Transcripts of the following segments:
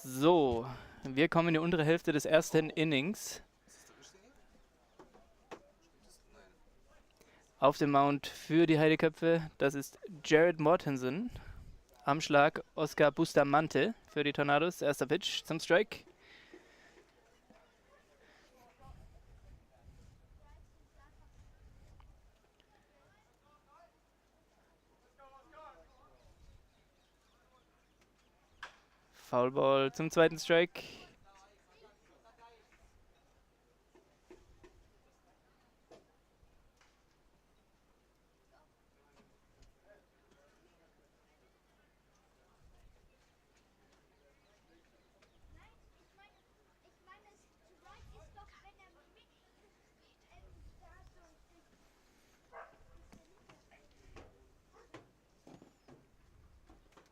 So, wir kommen in die untere Hälfte des ersten Innings. Auf dem Mount für die Heideköpfe, das ist Jared Mortensen. Am Schlag Oscar Bustamante für die Tornados. Erster Pitch zum Strike. Foulball zum zweiten Strike.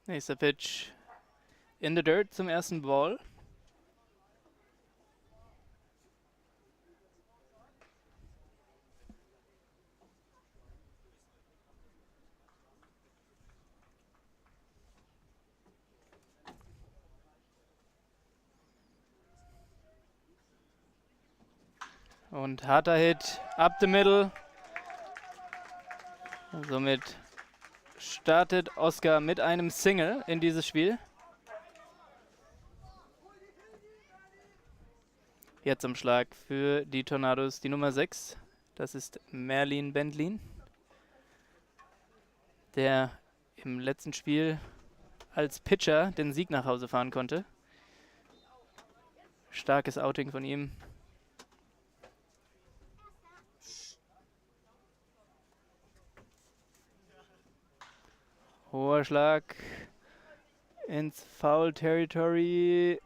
Nächster Pitch in the dirt zum ersten Ball. Und harter Hit up the middle. Somit startet Oscar mit einem Single in dieses Spiel. Jetzt am Schlag für die Tornados die Nummer 6. Das ist Merlin Bendlin, der im letzten Spiel als Pitcher den Sieg nach Hause fahren konnte. Starkes Outing von ihm. Hoher Schlag ins Foul Territory.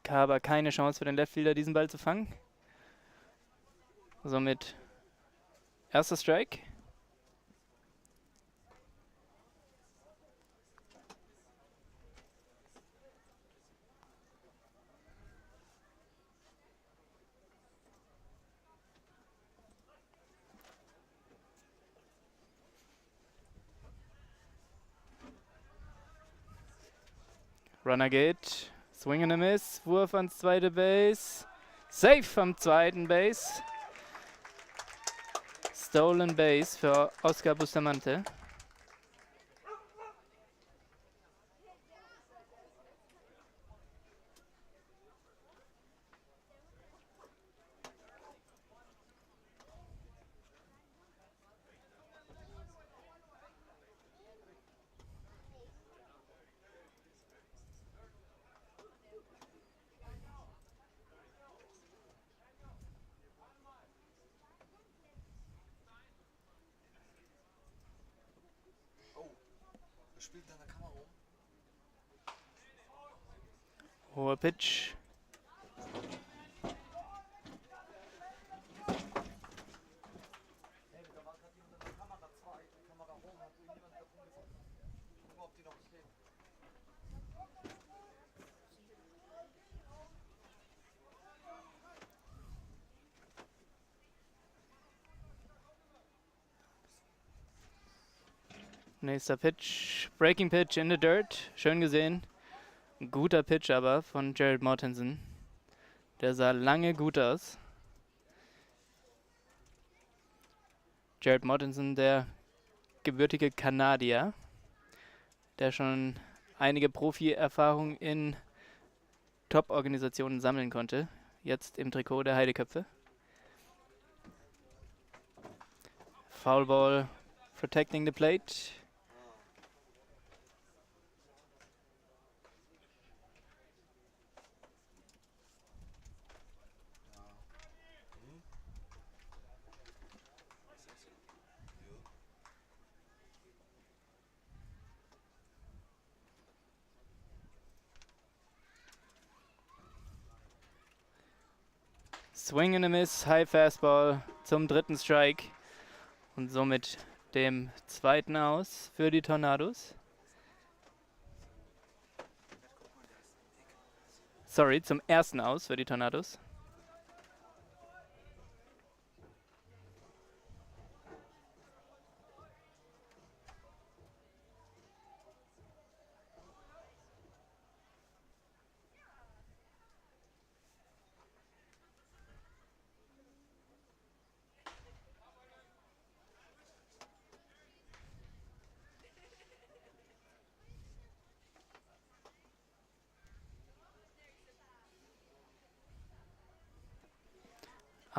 Aber keine Chance für den Leftfielder, diesen Ball zu fangen. Somit erster Strike. Runner geht. Swing and a miss. Wurf ans zweite Base. Safe am zweiten Base. Stolen Base für Oscar Bustamante. Spielt in der Kamera rum. Hoher Pitch. Nächster Pitch. Breaking Pitch in the dirt. Schön gesehen. Ein guter Pitch aber von Jared Mortensen. Der sah lange gut aus. Jared Mortensen, der gebürtige Kanadier, der schon einige Profi-Erfahrung in Top-Organisationen sammeln konnte. Jetzt im Trikot der Heideköpfe. Foul Ball protecting the plate. Swing and a miss, High Fastball zum dritten Strike und somit dem zweiten Aus für die Tornados. Sorry, zum ersten Aus für die Tornados.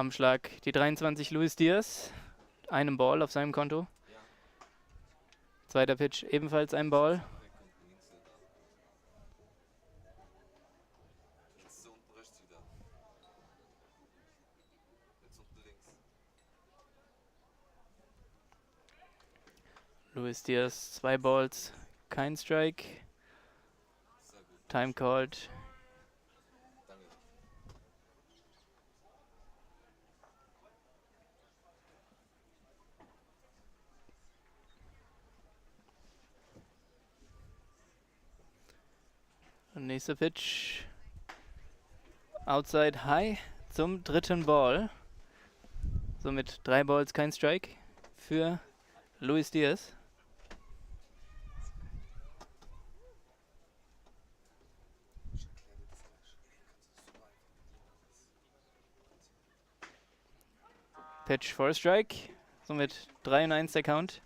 Am Schlag die 23 Luis Diaz. Einem Ball auf seinem Konto. Zweiter Pitch ebenfalls ein Ball. Luis Diaz, 2 Balls, kein Strike. Time called. Und nächster Pitch. Outside High zum dritten Ball. Somit 3 Balls, kein Strike für Luis Diaz. Pitch for a Strike. Somit 3-1 der Count.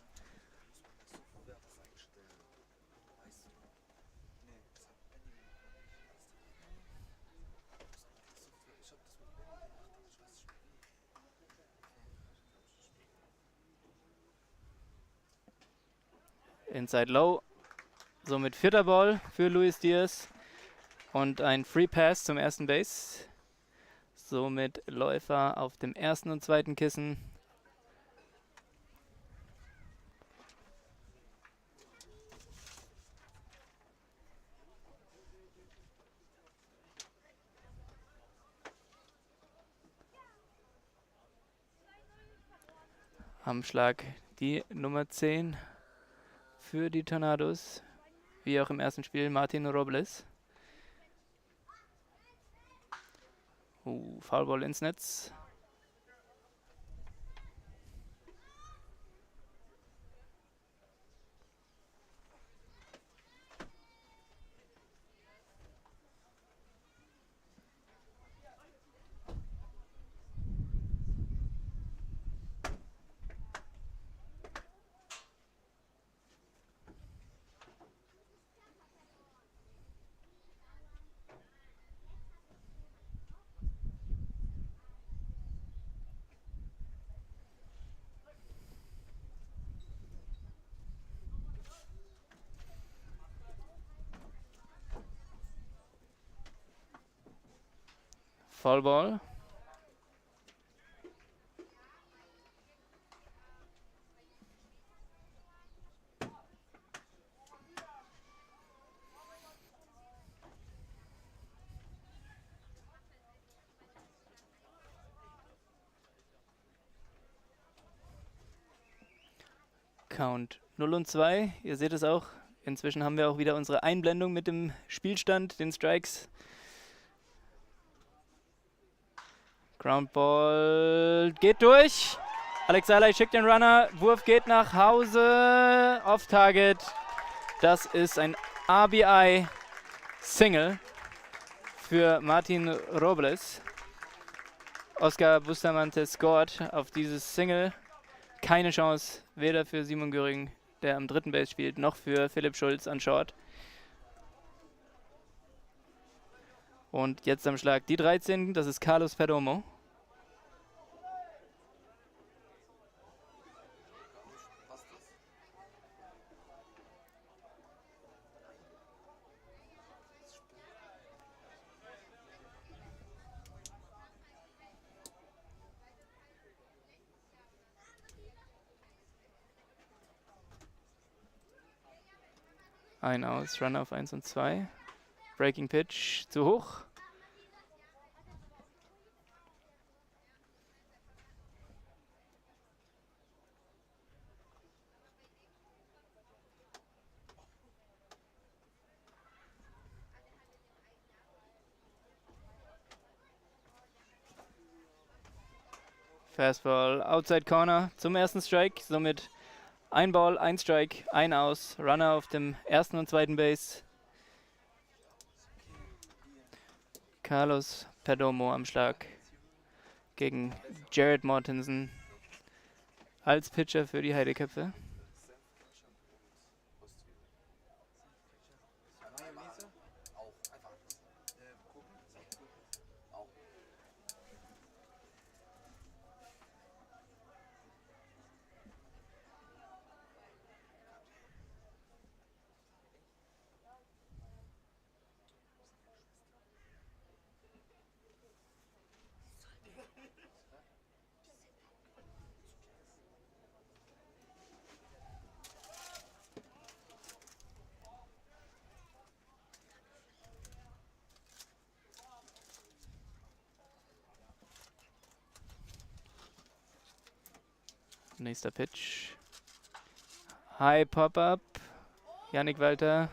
Inside Low. Somit vierter Ball für Luis Diaz. Und ein Free Pass zum ersten Base. Somit Läufer auf dem ersten und zweiten Kissen. Am Schlag die Nummer 10 für die Tornados. Wie auch im ersten Spiel Martin Robles. Foulball ins Netz. Foulball. Count 0 und 2. Ihr seht es auch. Inzwischen haben wir auch wieder unsere Einblendung mit dem Spielstand, den Strikes. Groundball geht durch. Alex Salai schickt den Runner. Wurf geht nach Hause. Off-Target. Das ist ein RBI-Single für Martin Robles. Oscar Bustamante scored auf dieses Single. Keine Chance, weder für Simon Göring, der am dritten Base spielt, noch für Philipp Schulz an Short. Und jetzt am Schlag die 13, das ist Carlos Perdomo. Ein aus, Runner auf 1 und 2. Breaking Pitch zu hoch. Fastball outside corner zum ersten Strike. Somit ein Ball, ein Strike, ein aus. Runner auf dem ersten und zweiten Base. Carlos Perdomo am Schlag gegen Jared Mortensen als Pitcher für die Heideköpfe. Nächster Pitch. High Pop-Up. Yannick Walter.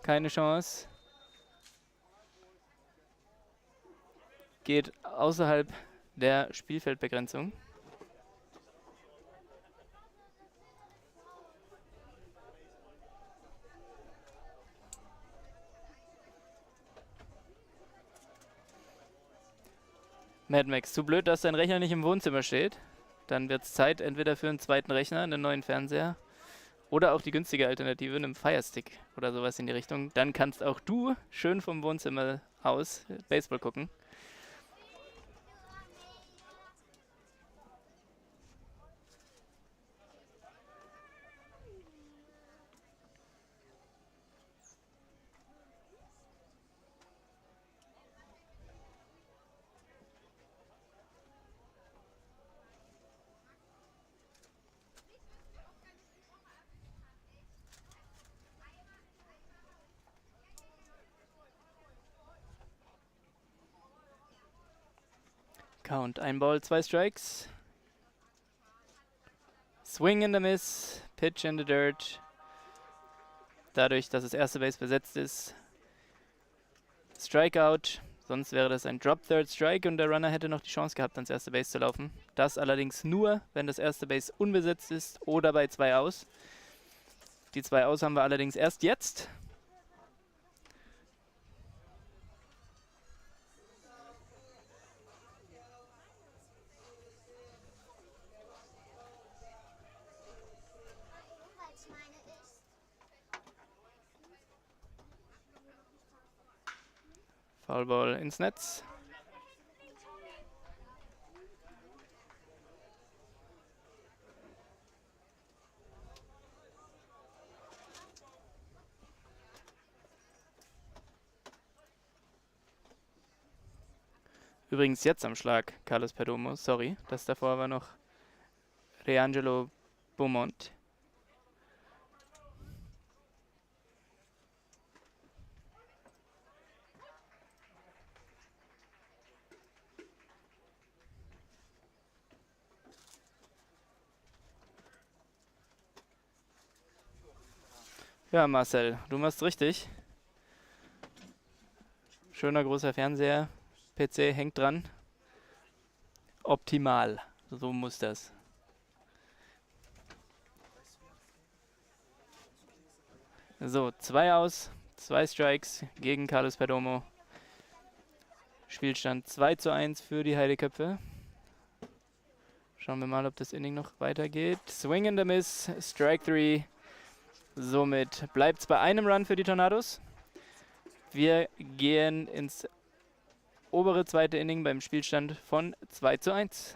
Keine Chance. Geht außerhalb der Spielfeldbegrenzung. Mad Max, zu blöd, dass dein Rechner nicht im Wohnzimmer steht. Dann wird es Zeit entweder für einen zweiten Rechner, einen neuen Fernseher oder auch die günstige Alternative, einen Firestick oder sowas in die Richtung. Dann kannst auch du schön vom Wohnzimmer aus Baseball gucken. Count, ein Ball, 2 Strikes. Swing and a miss, pitch in the dirt. Dadurch, dass das erste Base besetzt ist, Strikeout. Sonst wäre das ein Drop Third Strike und der Runner hätte noch die Chance gehabt, ans erste Base zu laufen. Das allerdings nur, wenn das erste Base unbesetzt ist oder bei 2 aus. Die 2 aus haben wir allerdings erst jetzt. Foulball ins Netz. Übrigens jetzt am Schlag Carlos Perdomo. Sorry, das davor war noch Reangelo Beaumont. Ja, Marcel, du machst richtig. Schöner großer Fernseher. PC hängt dran. Optimal. So muss das. So, 2 aus, 2 Strikes gegen Carlos Perdomo. Spielstand 2:1 für die Heideköpfe. Schauen wir mal, ob das Inning noch weitergeht. Swing and a miss, Strike 3. Somit bleibt es bei einem Run für die Tornados. Wir gehen ins obere zweite Inning beim Spielstand von 2:1.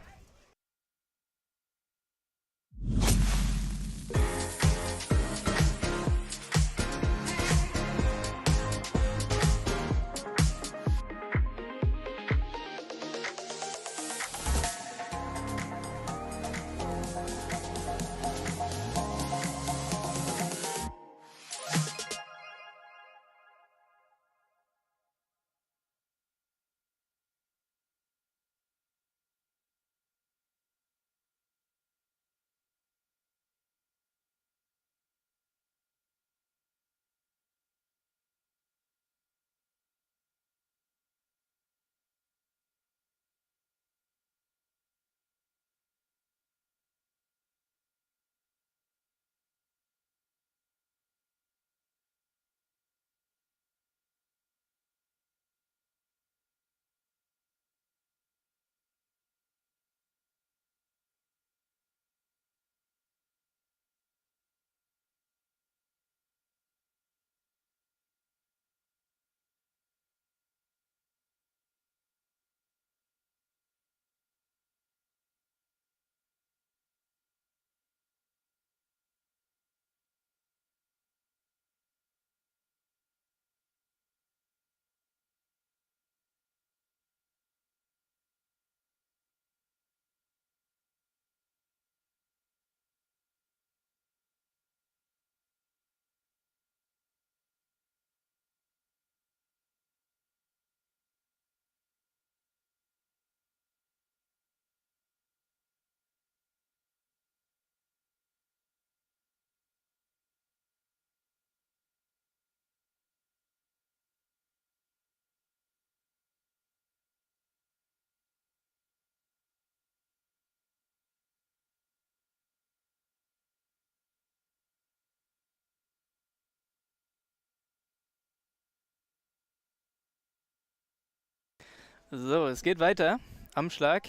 So, es geht weiter. Am Schlag.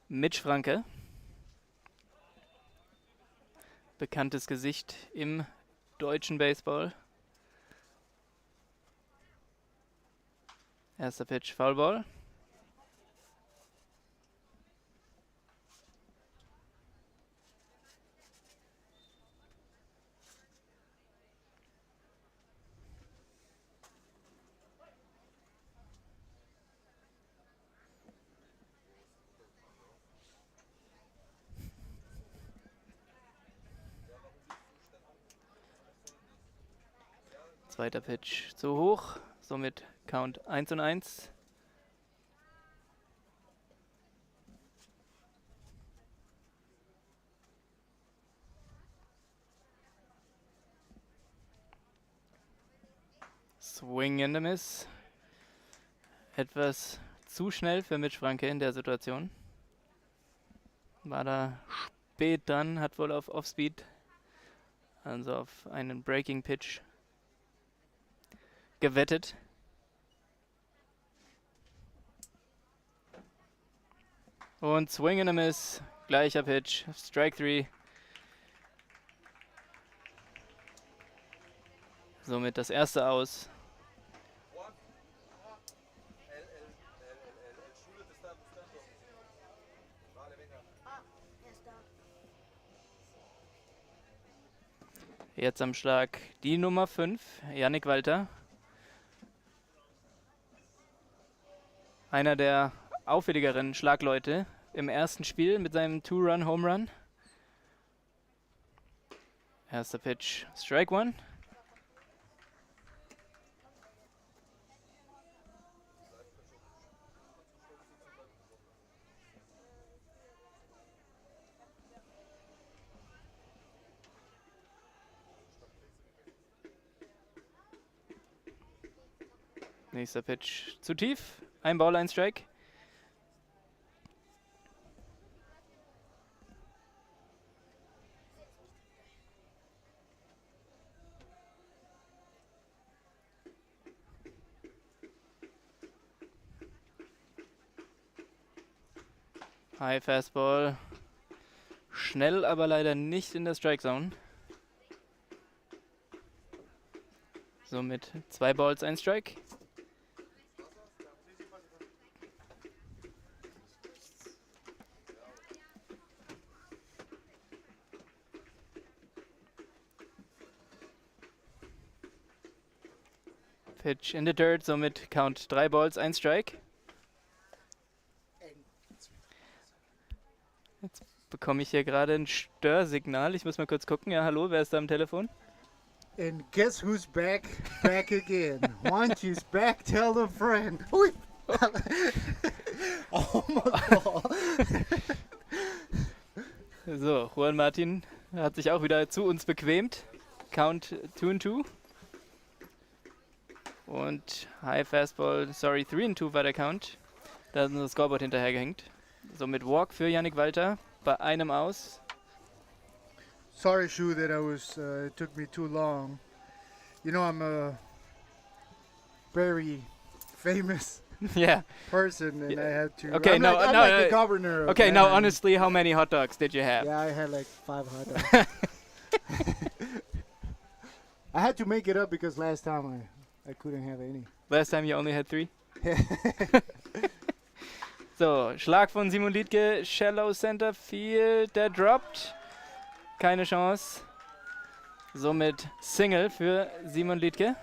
Mitch Franke. Bekanntes Gesicht im deutschen Baseball. Erster Pitch, Foulball. Zweiter Pitch zu hoch, somit Count 1-1. Swing and a Miss. Etwas zu schnell für Mitch Franke in der Situation. War da spät dran, hat wohl auf Offspeed, also auf einen Breaking Pitch gewettet. Und Swing and a Miss, gleicher Pitch, Strike 3. Somit das erste Aus. Jetzt am Schlag die Nummer 5, Yannick Walter. Einer der auffälligeren Schlagleute im ersten Spiel mit seinem Two-Run-Home-Run. Erster Pitch, Strike 1. Nächster Pitch zu tief. Ein Ball, ein Strike. High Fastball. Schnell, aber leider nicht in der Strike Zone. Somit 2 Balls, ein Strike. Pitch in the dirt, somit Count 3 Balls, 1 Strike. Jetzt bekomme ich hier gerade ein Störsignal. Ich muss mal kurz gucken. Ja, hallo, wer ist da am Telefon? And guess who's back? Back again. Once you's back, tell a friend. Hui. Oh my God. So, Juan Martin hat sich auch wieder zu uns bequemt. Count 2-2. Und High Fastball, sorry, 3-2 war der Count. Da ist unser Scoreboard hinterhergehängt. Somit Walk für Yannick Walter bei einem Aus. Sorry, Shu, that it took me too long. You know, I'm a very famous Yeah. person, and I had to. Okay, I'm no, like, I'm no, like the governor. Of Okay, now Mannheim. honestly, how many hot dogs did you have? Yeah, I had like 5 hot dogs. I had to make it up because last time I couldn't have any. Last time you only had 3? So, Schlag von Simon Liedke, Shallow Center Field, der droppt. Keine Chance. Somit Single für Simon Liedke.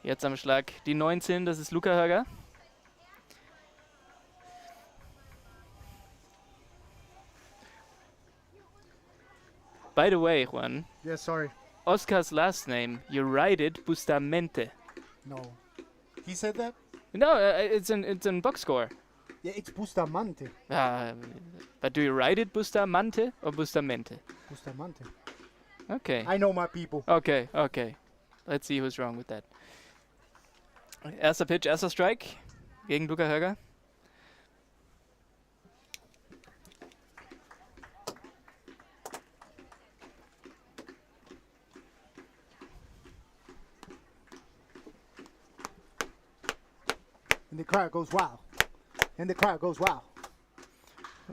Jetzt am Schlag die 19, das ist Luca Hörger. By the way, Juan, Yeah, sorry. Oscar's last name, you write it Bustamante. No. He said that? No, it's in box score. Yeah, it's Bustamante. But do you write it Bustamante or Bustamante? Bustamante. Okay. I know my people. Okay. Let's see who's wrong with that. Erster Pitch, erster Strike gegen Luca Hörger. the crowd goes wow. And the crowd goes wow.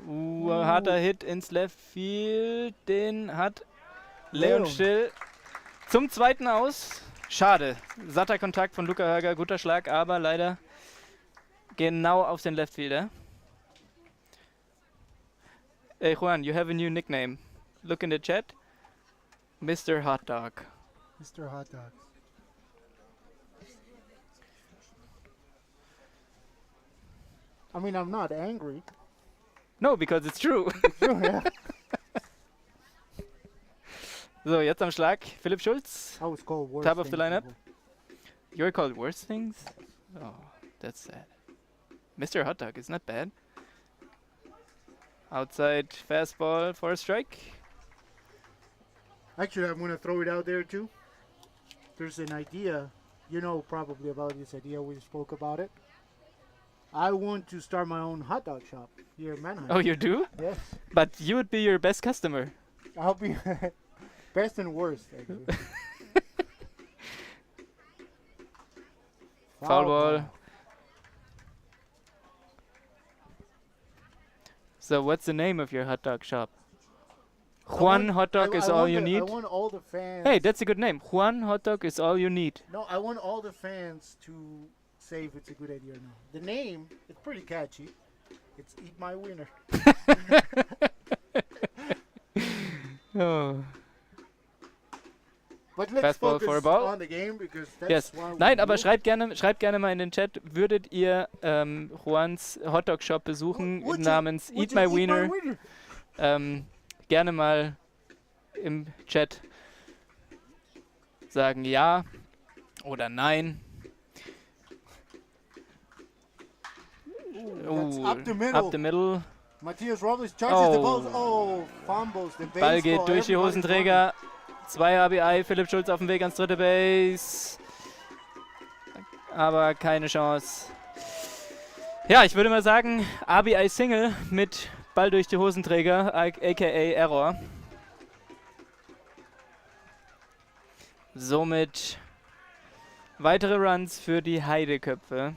Harter Hit ins Left Field. Den hat Leon Leon. Still zum zweiten aus. Schade. Satter Kontakt von Luca Höger. Guter Schlag, aber leider genau auf den Left Fielder. Hey Juan, you have a new nickname. Look in the chat. Mr. Hot Dog. Mr. Hot Dog. I mean, I'm not angry. No, because it's true. Sure, yeah. So, jetzt am Schlag Philipp Schulz. I was called worse. Top of the things lineup. before. You're called worse things? Oh, that's sad. Mr. Hot Dog is not bad. Outside fastball for a strike. Actually, I'm going to throw it out there too. There's an idea, you know probably about this idea, we spoke about it. I want to start my own hot dog shop here in Mannheim. Oh, you do? Yes. But you would be your best customer. I'll be best and worst, actually. Foul ball. So what's the name of your hot dog shop? Juan Hot Dog is all you need? I want all the fans. Hey, that's a good name. Juan Hot Dog is all you need. No, I want all the fans to say if it's a good idea or not. The name is pretty catchy. It's Eat My Wiener. Oh. But let's Fastball for a focus ball. on the game because that's Yes. why we Nein, aber do. schreibt gerne mal in den Chat, würdet ihr Juans Hotdog Shop besuchen Would you- namens would Eat you My eat Wiener? wiener? Gerne mal im Chat sagen ja oder nein. That's up the middle. Up the middle. Matthias Robles charges the Oh. balls. Oh, fumbles the baseball. Ball geht durch die Everybody's Hosenträger. 2 RBI, Philipp Schulz auf dem Weg ans dritte Base. Aber keine Chance. Ja, ich würde mal sagen, RBI Single mit Ball durch die Hosenträger, aka Error. Somit weitere Runs für die Heideköpfe.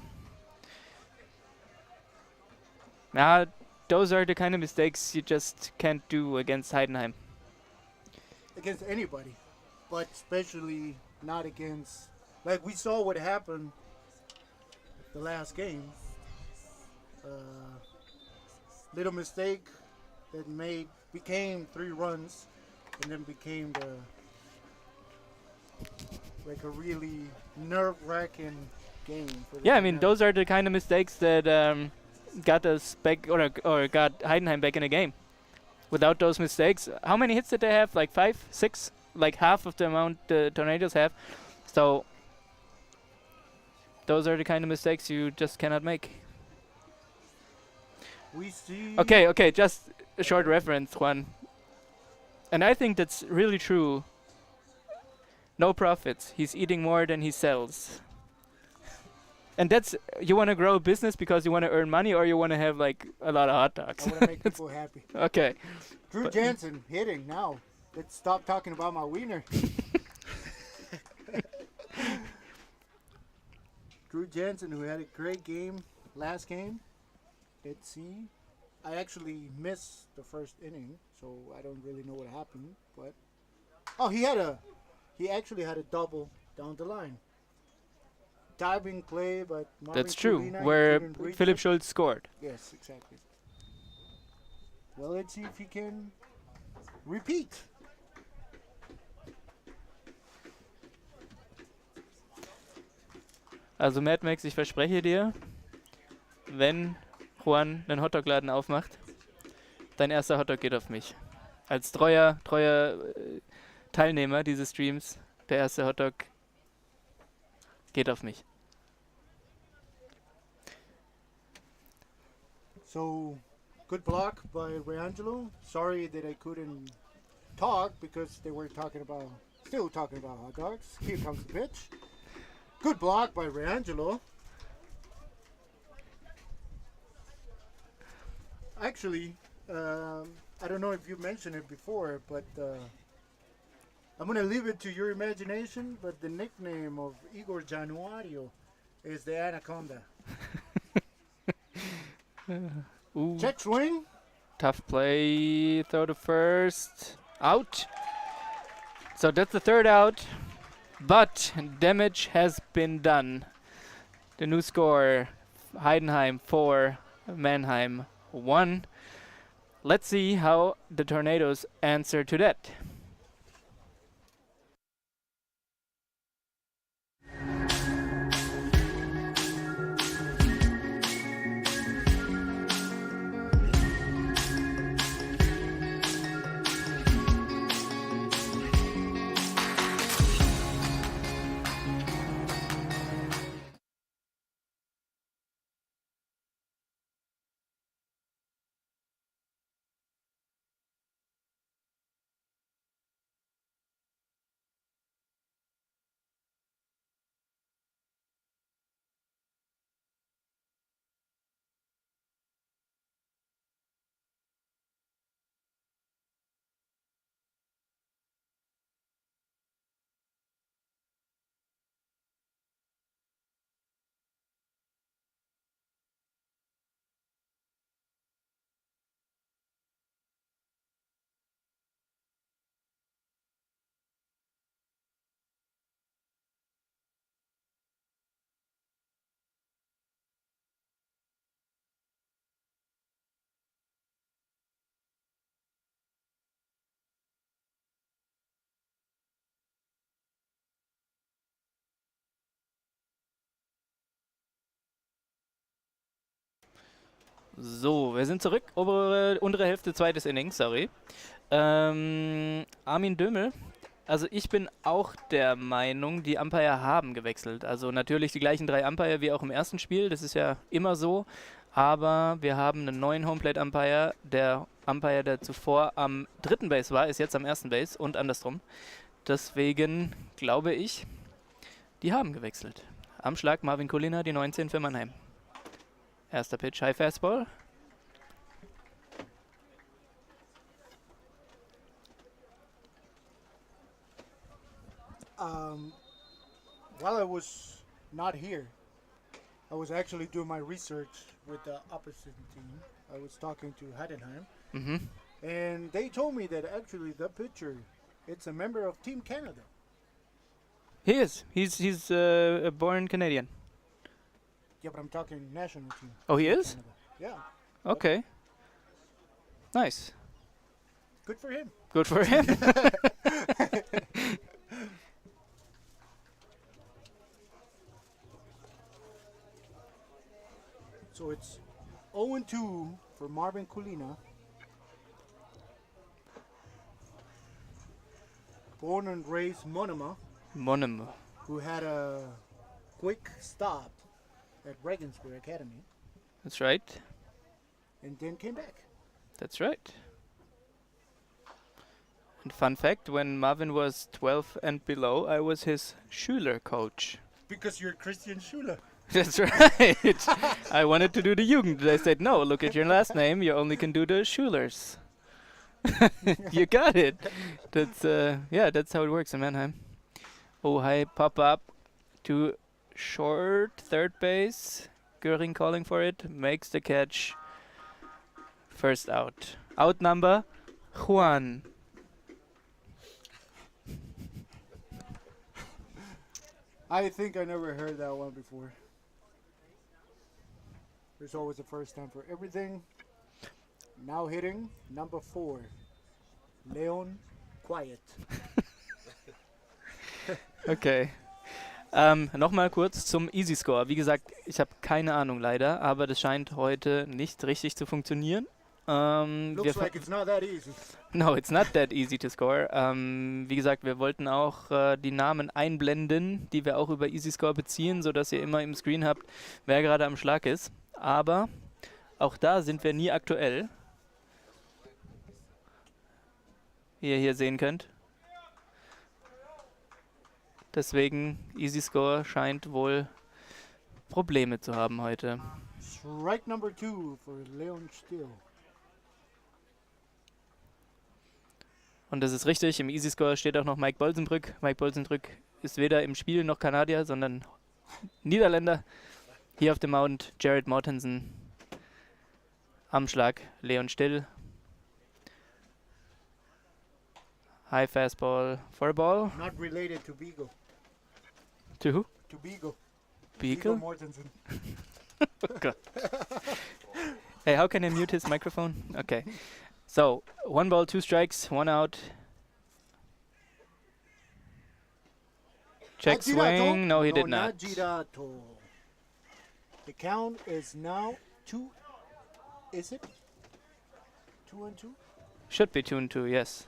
Ja, those are the kind of mistakes you just can't do against Heidenheim. against anybody, but especially not against. Like we saw what happened the last game. Little mistake that became 3 runs, and then became like a really nerve-wracking game. For the Yeah, I mean, United. those are the kind of mistakes that got us back, or got Heidenheim back in the game. Without those mistakes, how many hits did they have? Like 5, 6? Like half of the amount the Tornadoes have. So, those are the kind of mistakes you just cannot make. We see. Okay, just a short reference, Juan. And I think that's really true. No profits. He's eating more than he sells. And that's, you want to grow a business because you want to earn money, or you want to have like a lot of hot dogs? I want to make people happy. Okay. Drew But- Jansen hitting now. Let's stop talking about my wiener. Drew Jansen, who had a great game last game. Let's see. I actually missed the first inning, so I don't really know what happened. But he actually had a double down the line. Diving play, but Marvin That's true. Kulina, he Where couldn't reach Philipp it. Schulz scored. Yes, exactly. Well, let's see if he can repeat. Also Mad Max, ich verspreche dir, wenn Juan einen Hotdog-Laden aufmacht, dein erster Hotdog geht auf mich. Als treuer Teilnehmer dieses Streams, der erste Hotdog geht auf mich. So, good block by Reangelo. Sorry that I couldn't talk because they were still talking about hot dogs. Here comes the pitch. Good block by Reangelo. Actually, I don't know if you mentioned it before, but I'm going to leave it to your imagination, but the nickname of Igor Januario is the Anaconda. Ooh, Check swing. tough play. Throw to first. Out. So that's the third out. But damage has been done. The new score, Heidenheim 4, Mannheim 1. Let's see how the Tornadoes answer to that. So, wir sind zurück. Untere Hälfte, zweites Inning, sorry. Armin Dömel. Also ich bin auch der Meinung, die Umpire haben gewechselt. Also natürlich die gleichen 3 Umpire wie auch im ersten Spiel, das ist ja immer so. Aber wir haben einen neuen Homeplate Umpire. Der Umpire, der zuvor am 3. Base war, ist jetzt am 1. Base und andersrum. Deswegen glaube ich, die haben gewechselt. Am Schlag Marvin Kulina, die 19 für Mannheim. Erster Pitch, High Fastball. While I was not here, I was actually doing my research with the opposite team. I was talking to Heidenheim, and they told me that actually the pitcher, it's a member of Team Canada. He is. He's a born Canadian. Yeah, but I'm talking national team. Oh, he is? Canada. Yeah, Okay. Nice. good for him. Good for him. So it's 0-2 for Marvin Kulina. Born and raised Monem. who had a quick stop at Regensburg Academy That's right. and then came back. That's right. And fun fact, when Marvin was 12 and below, I was his Schüler coach. Because you're Christian Schuler. That's right. I wanted to do the Jugend. They said, no, look at your last name. You only can do the Schülers. You got it. That's yeah, that's how it works in Mannheim. Oh, high pop up to short third base. Göring calling for it. Makes the catch. First out. Out number Juan. I think I never heard that one before. There's always a first time for everything. Now hitting number 4, Leon Quiet. Okay. Nochmal kurz zum Easy Score. Wie gesagt, ich habe keine Ahnung leider, aber das scheint heute nicht richtig zu funktionieren. Looks like it's not that easy. No, it's not that easy to score. Wie gesagt, wir wollten auch die Namen einblenden, die wir auch über Easy Score beziehen, sodass ihr immer im Screen habt, wer gerade am Schlag ist. Aber auch da sind wir nie aktuell. Wie ihr hier sehen könnt. Deswegen, Easy Score scheint wohl Probleme zu haben heute. Strike number 2 for Leon Still. Und das ist richtig, im Easy Score steht auch noch Mike Bolsenbrück. Mike Bolsenbrück ist weder im Spiel noch Kanadier, sondern Niederländer. Hier auf dem Mount Jared Mortensen. Am Schlag Leon Still. High fastball for a ball. Not related to Beagle. To who? To Beagle. Beagle? Mortensen. Oh God. Hey, how can I mute his microphone? Okay. So, 1 ball, 2 strikes, 1 out. Check swing. No, he did not. Girato. The count is now 2. Is it? 2-2? Should be 2-2, yes.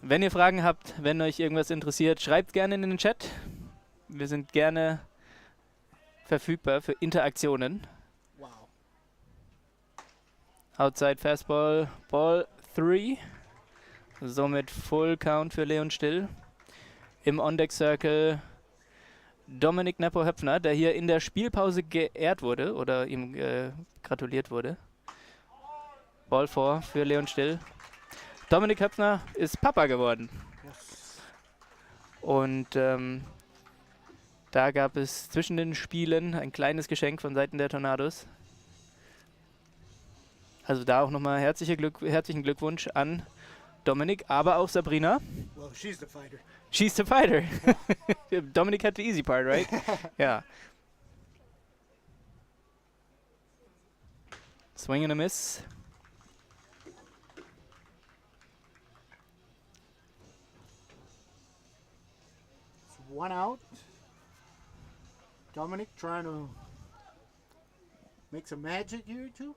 Wenn ihr Fragen habt, wenn euch irgendwas interessiert, schreibt gerne in den Chat. Wir sind gerne verfügbar für Interaktionen. Wow. Outside Fastball, Ball 3. Somit Full Count für Leon Still. Im On-Deck Circle Dominik Neppo-Höpfner, der hier in der Spielpause geehrt wurde oder ihm gratuliert wurde. Ball 4 für Leon Still. Dominik Höpfner ist Papa geworden. Yes. Und da gab es zwischen den Spielen ein kleines Geschenk von Seiten der Tornados. Also da auch nochmal herzlichen Glückwunsch an Dominik, aber auch Sabrina. Well, she's the fighter. She's the fighter. Dominik had the easy part, right? Ja. Swing and a miss. It's 1 out. Dominic trying to make some magic here too.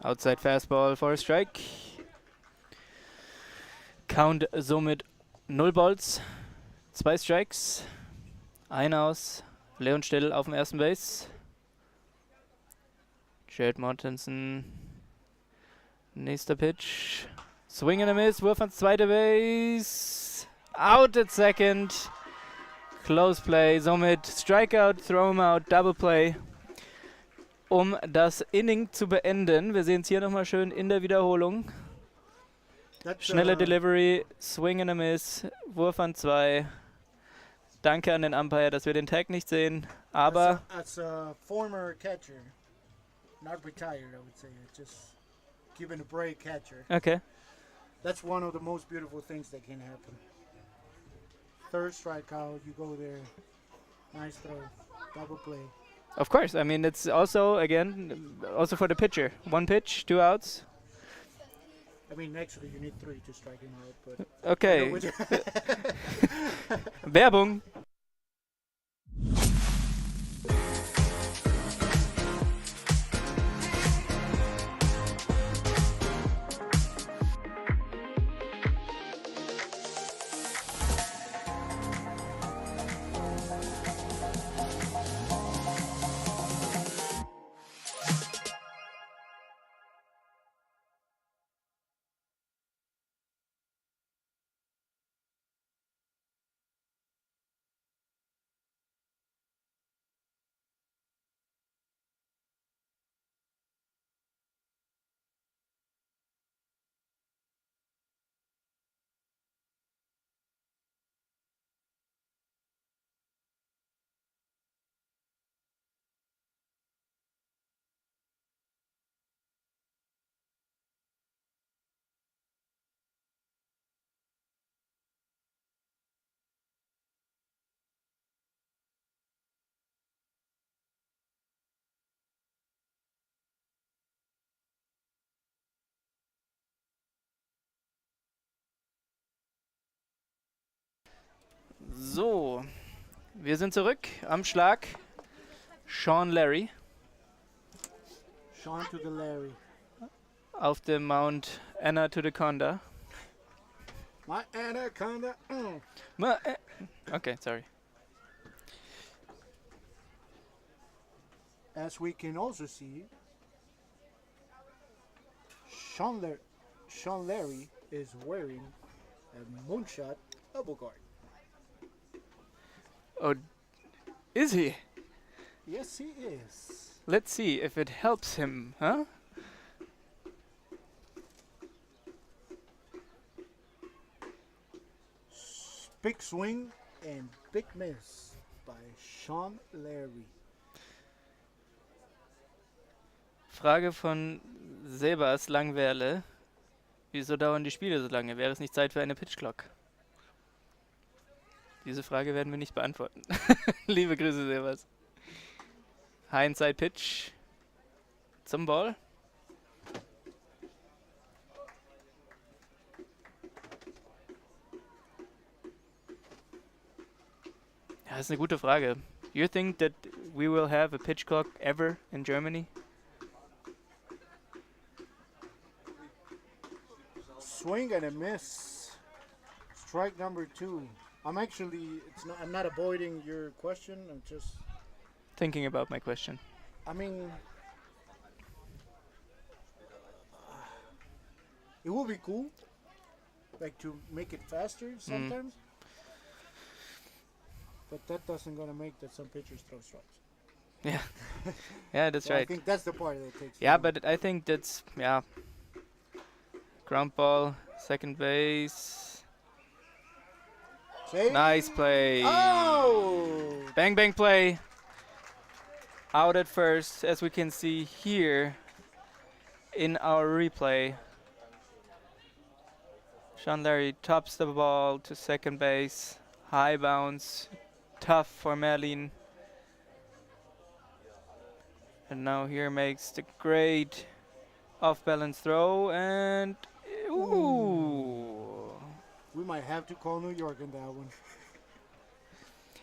Outside Fastball for a strike. Count somit 0 Balls, 2 Strikes, 1 aus. Leon Still auf dem ersten Base. Jared Mortensen. Nächster Pitch. Swing and a miss. Wurf ans zweite Base. Out at second. Close play. Somit Strikeout, throw him out, Double Play. Um das Inning zu beenden. Wir sehen es hier nochmal schön in der Wiederholung. Schnelle Delivery, Swing and a Miss, Wurf an 2. Danke an den Umpire, dass wir den Tag nicht sehen. Aber as a former catcher, not retired, I would say, just given a break catcher. okay. That's one of the most beautiful things that can happen. Third strikeout, you go there, nice throw, double play. Of course, I mean it's also again also for the pitcher. 1 pitch, 2 outs. I mean, actually, you need 3 to strike him out, but Okay. Werbung. So, wir sind zurück am Schlag. Sean Larry Sean to the Larry. auf dem Mount Anna to the Conda. My anaconda. Okay, sorry. As we can also see, Sean Larry is wearing a moonshot elbow guard. Oh, is he? Yes, he is. Let's see if it helps him, huh? Big swing and big miss by Sean Larry. Frage von Sebas Langwerle. Wieso dauern die Spiele so lange? Wäre es nicht Zeit für eine Pitch Clock? Diese Frage werden wir nicht beantworten. Liebe Grüße, Sebas. Hindsight Pitch zum Ball. Ja, das ist eine gute Frage. You think that we will have a pitch clock ever in Germany? Swing and a miss. Strike number 2. I'm actually, I'm not avoiding your question. I'm just Thinking about my question. I mean, it would be cool, like to make it faster sometimes. But that doesn't gonna make that some pitchers throw strikes. Yeah, yeah, that's So right. I think that's the part that takes. Yeah, long. but I think that's, yeah. Ground ball, second base. See? Nice play. Oh! Bang, bang play. Out at first, as we can see here in our replay. Sean Larry tops the ball to second base. High bounce. Tough for Merlin. And now here makes the great off-balance throw and ooh. We might have to call New York in that one.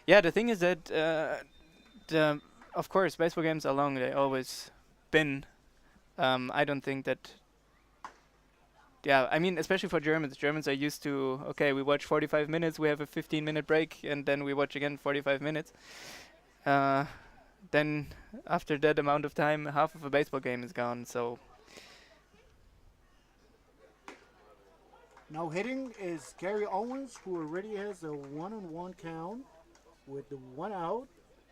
Yeah, the thing is that of course baseball games are long. They always been. I don't think that. Yeah, I mean, especially for Germans. Germans are used to, okay, we watch 45 minutes, we have a 15-minute break, and then we watch again 45 minutes. Then after that amount of time, half of a baseball game is gone. So Now hitting is Gary Owens, who already has a 1-on-1 count with the 1 out.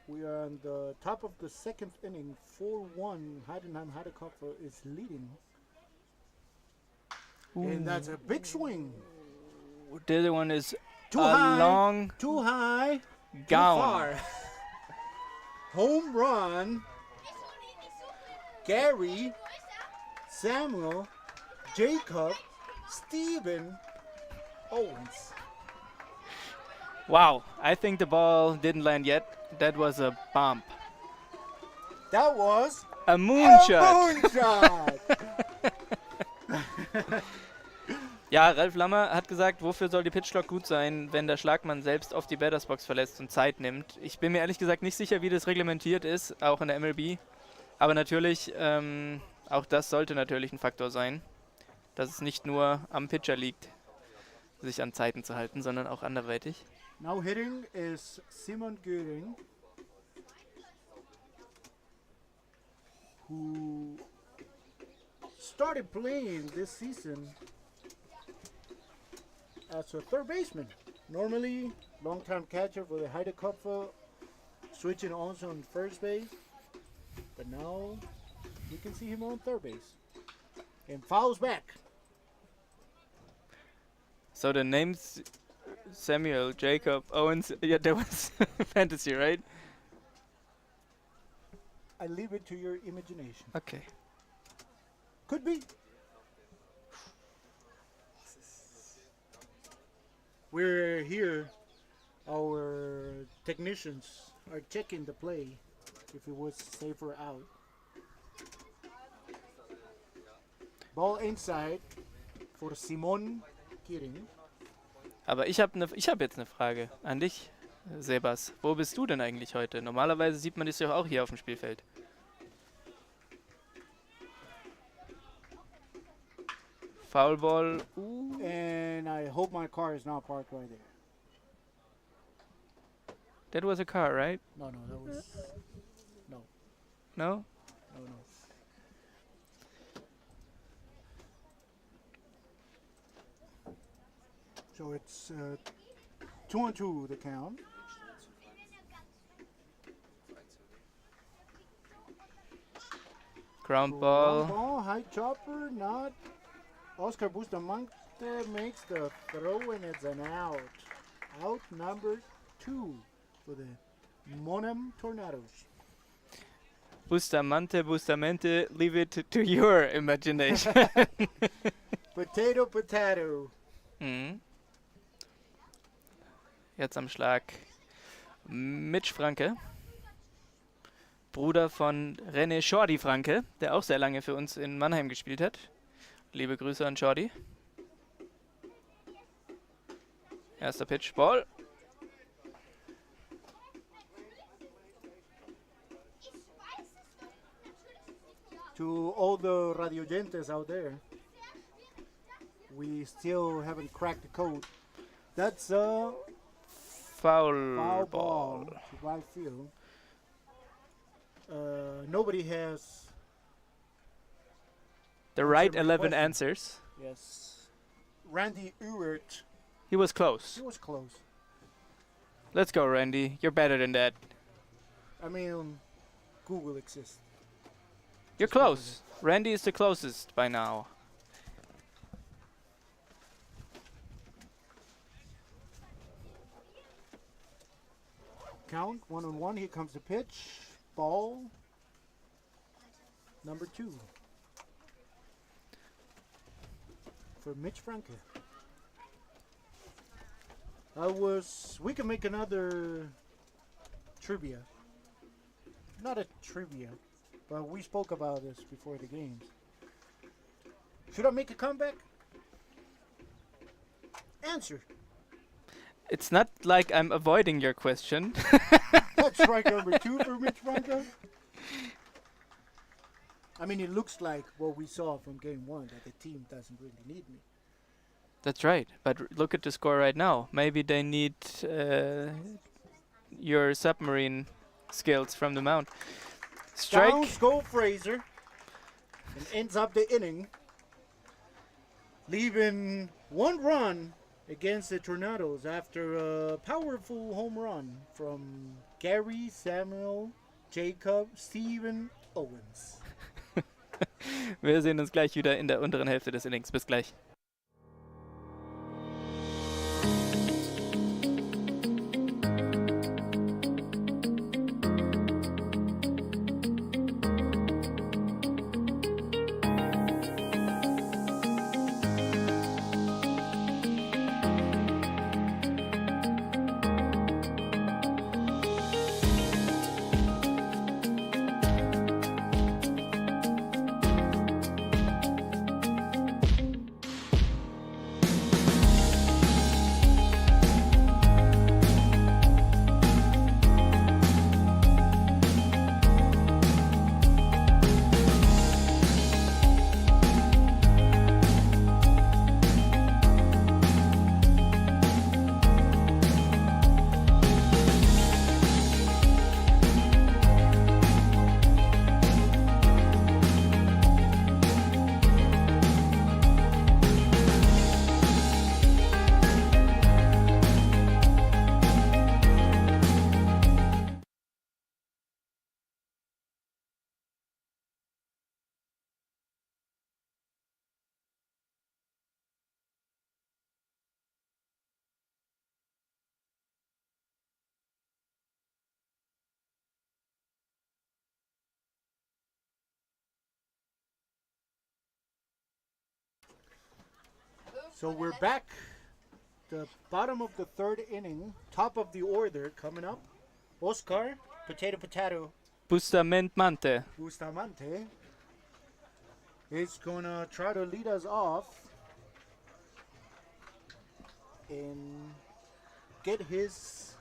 We are on the top of the second inning, 4-1. Heidenheim Heideköpfe is leading. And that's a big swing. the other one is Too a high. long Too high. Too gown. far. Home run. Gary, Samuel, Jacob, Steven, Owens. Wow, I think the ball didn't land yet. That was a bump. That was A a moonshot. moonshot. Ja, Ralf Lammer hat gesagt, wofür soll die Pitchclock gut sein, wenn der Schlagmann selbst auf die Battersbox verlässt und Zeit nimmt. Ich bin mir ehrlich gesagt nicht sicher, wie das reglementiert ist, auch in der MLB. Aber natürlich, auch das sollte natürlich ein Faktor sein, dass es nicht nur am Pitcher liegt, sich an Zeiten zu halten, sondern auch anderweitig. Now hitting is Simon Göring, who started playing this season as a third baseman. Normally, long-time catcher for the Heideköpfe, switching also on first base. But now, you can see him on third base. And fouls back. So the names Samuel, Jacob, Owens, yeah, that was fantasy, right? I leave it to your imagination. Okay. Could be. We're here. Our technicians are checking the play if it was safer out. Ball inside for Simon Göring. Aber ich habe jetzt eine Frage an dich, Sebas. Wo bist du denn eigentlich heute? Normalerweise sieht man dich doch auch hier auf dem Spielfeld. Foulball. And I hope my car is not parked right there. That was a car, right? No, that was. No, No? no. So it's 2-2 the count. Ground Ground ball. ball, high chopper, not. Oscar Bustamante makes the throw and it's an out. Out number 2 for the Mannheim Tornadoes. Bustamente, leave it to your imagination. Potato. Mhm. Jetzt am Schlag Mitch Franke, Bruder von René Schordi Franke, der auch sehr lange für uns in Mannheim gespielt hat. Liebe Grüße an Schordi. Erster Pitch, Ball. To all the radioyentes out there, we still haven't cracked the code. That's a Foul ball to right field. Nobody has The right answered my 11 question. answers. Yes. Randy Ewert. He was close. He was close. Let's go, Randy. You're better than that. I mean, Google exists. You're Just go with close. Randy is the closest by now. Count 1-1. Here comes the pitch. Ball. Number 2. For Mitch Franke. We can make another trivia. Not a trivia, but we spoke about this before the games. Should I make a comeback? Answer. It's not like I'm avoiding your question. That's strike number 2 for Mitch Franke. I mean, it looks like what we saw from game 1, that the team doesn't really need me. That's right. But look at the score right now. Maybe they need your submarine skills from the mound. Down Strike. goes Fraser and ends up the inning, leaving 1 run against the Tornadoes after a powerful home run from Gary Samuel Jacob Steven Owens. Wir sehen uns gleich wieder in der unteren Hälfte des Innings. Bis gleich. So we're back. The bottom of the 3rd inning, top of the order coming up. Oscar, Potato Bustamante. Bustamante is gonna try to lead us off and get his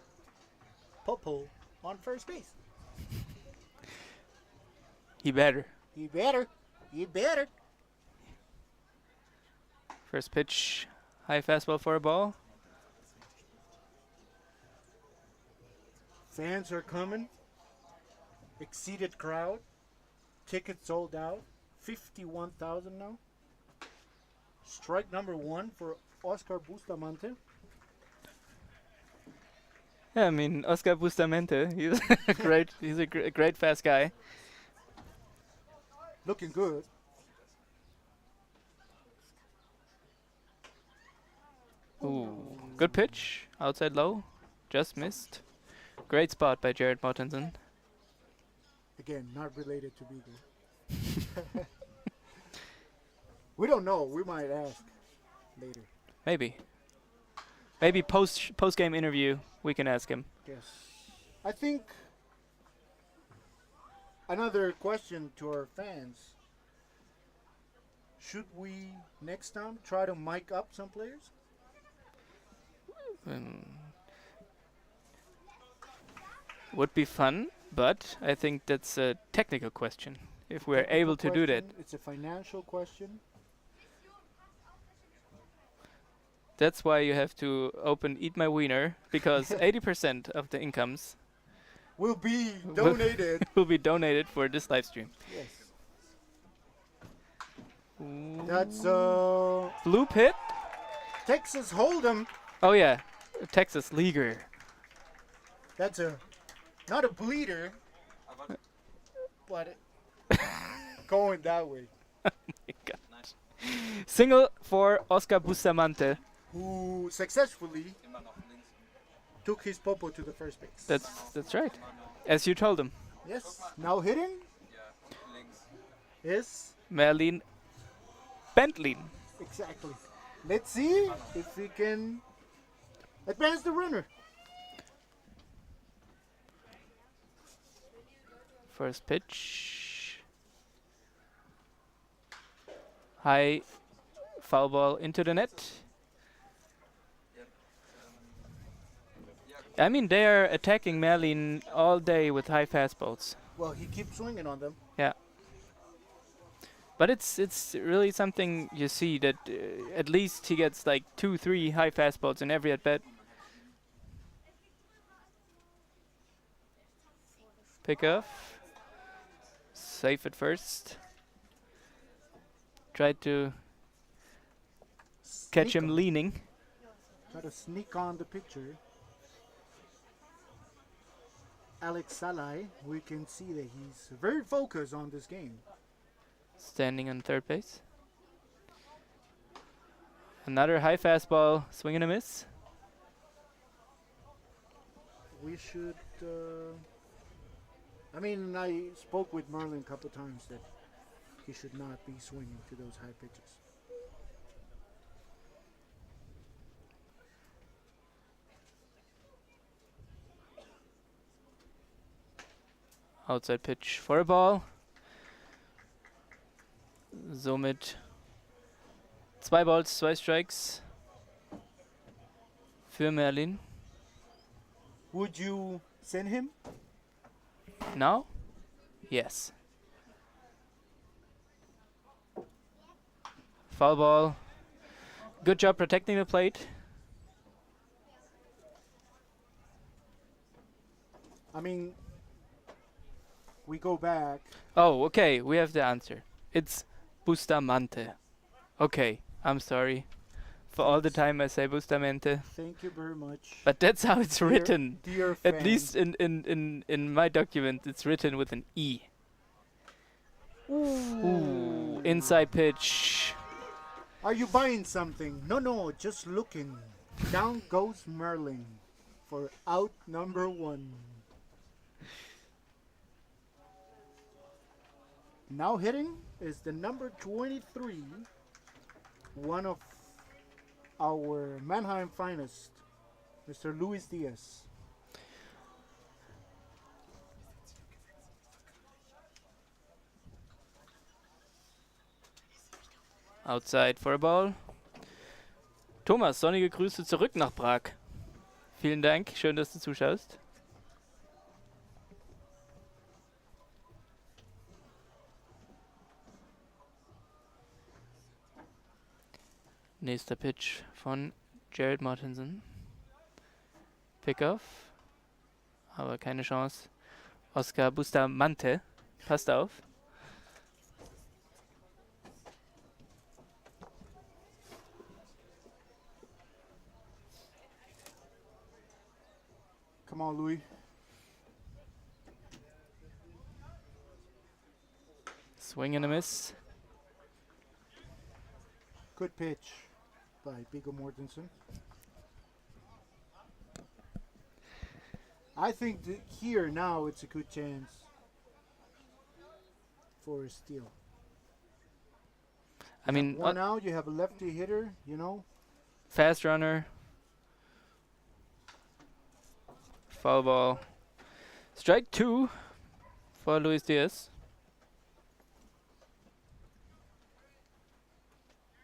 popo on first base. He better. He better. First pitch, high fastball for a ball. Fans are coming. Exceeded crowd. Tickets sold out. 51,000 now. Strike number 1 for Oscar Bustamante. Yeah, I mean Oscar Bustamante. He's a great fast guy. Looking good. Ooh, good pitch. Outside low. Just missed. Great spot by Jared Mortensen. Again, not related to Beagle. We don't know. We might ask later. Maybe. Maybe post game interview we can ask him. Yes. I think another question to our fans. Should we next time try to mic up some players? Would be fun, but I think that's a technical question. If we're able to do that, It's a financial question. that's why you have to open Eat My Wiener, because 80% of the incomes Will be donated. will be donated for this live stream. Yes. Ooh. That's Blue Pit? Texas Hold'em. Oh yeah, Texas Leaguer. That's not a bleeder, but going that way. My God. Single for Oscar Bustamante. Who successfully took his popo to the first base. That's right. As you told him. Yes. Now hitting is Merlin Bentley. exactly. Let's see if we can advance the runner. First pitch. High foul ball into the net. I mean, they are attacking Merlin all day with high fastballs. Well, he keeps swinging on them. Yeah. But it's really something you see that at least he gets like 2-3 high fastballs in every at bat. Pick off. Safe at first. Tried to catch him leaning. Try to sneak on the pitcher. Alex Salai, we can see that he's very focused on this game. Standing on third base. Another high fastball, swing and a miss. We should. I mean, I spoke with Merlin a couple times that he should not be swinging to those high pitches. Outside pitch for a ball. Somit 2 Balls, 2 Strikes für Merlin. Would you send him? Now? Yes. Foul ball. Good job protecting the plate. I mean, we go back. Oh, okay, we have the answer. It's Bustamante. Okay, I'm sorry for all the time I say Bustamante, Thank you very much. but that's how it's written. Dear At fan. least in my document, it's written with an E. Ooh, inside pitch. Are you buying something? No, just looking. Down goes Merlin for out number 1. Now hitting is the number 23, one of our Mannheim finest, Mr. Luis Diaz. Outside for a ball. Thomas, sonnige Grüße zurück nach Prag. Vielen Dank, schön, dass du zuschaust. Nächster Pitch von Jared Mortensen. Pickoff. Aber keine Chance. Oscar Bustamante. Passt auf. Come on, Louis. Swing and a miss. Good pitch by Viggo Mortensen. I think that here now it's a good chance for a steal. I mean, One out, you have a lefty hitter, you know. fast runner. Foul ball. Strike 2 for Luis Diaz.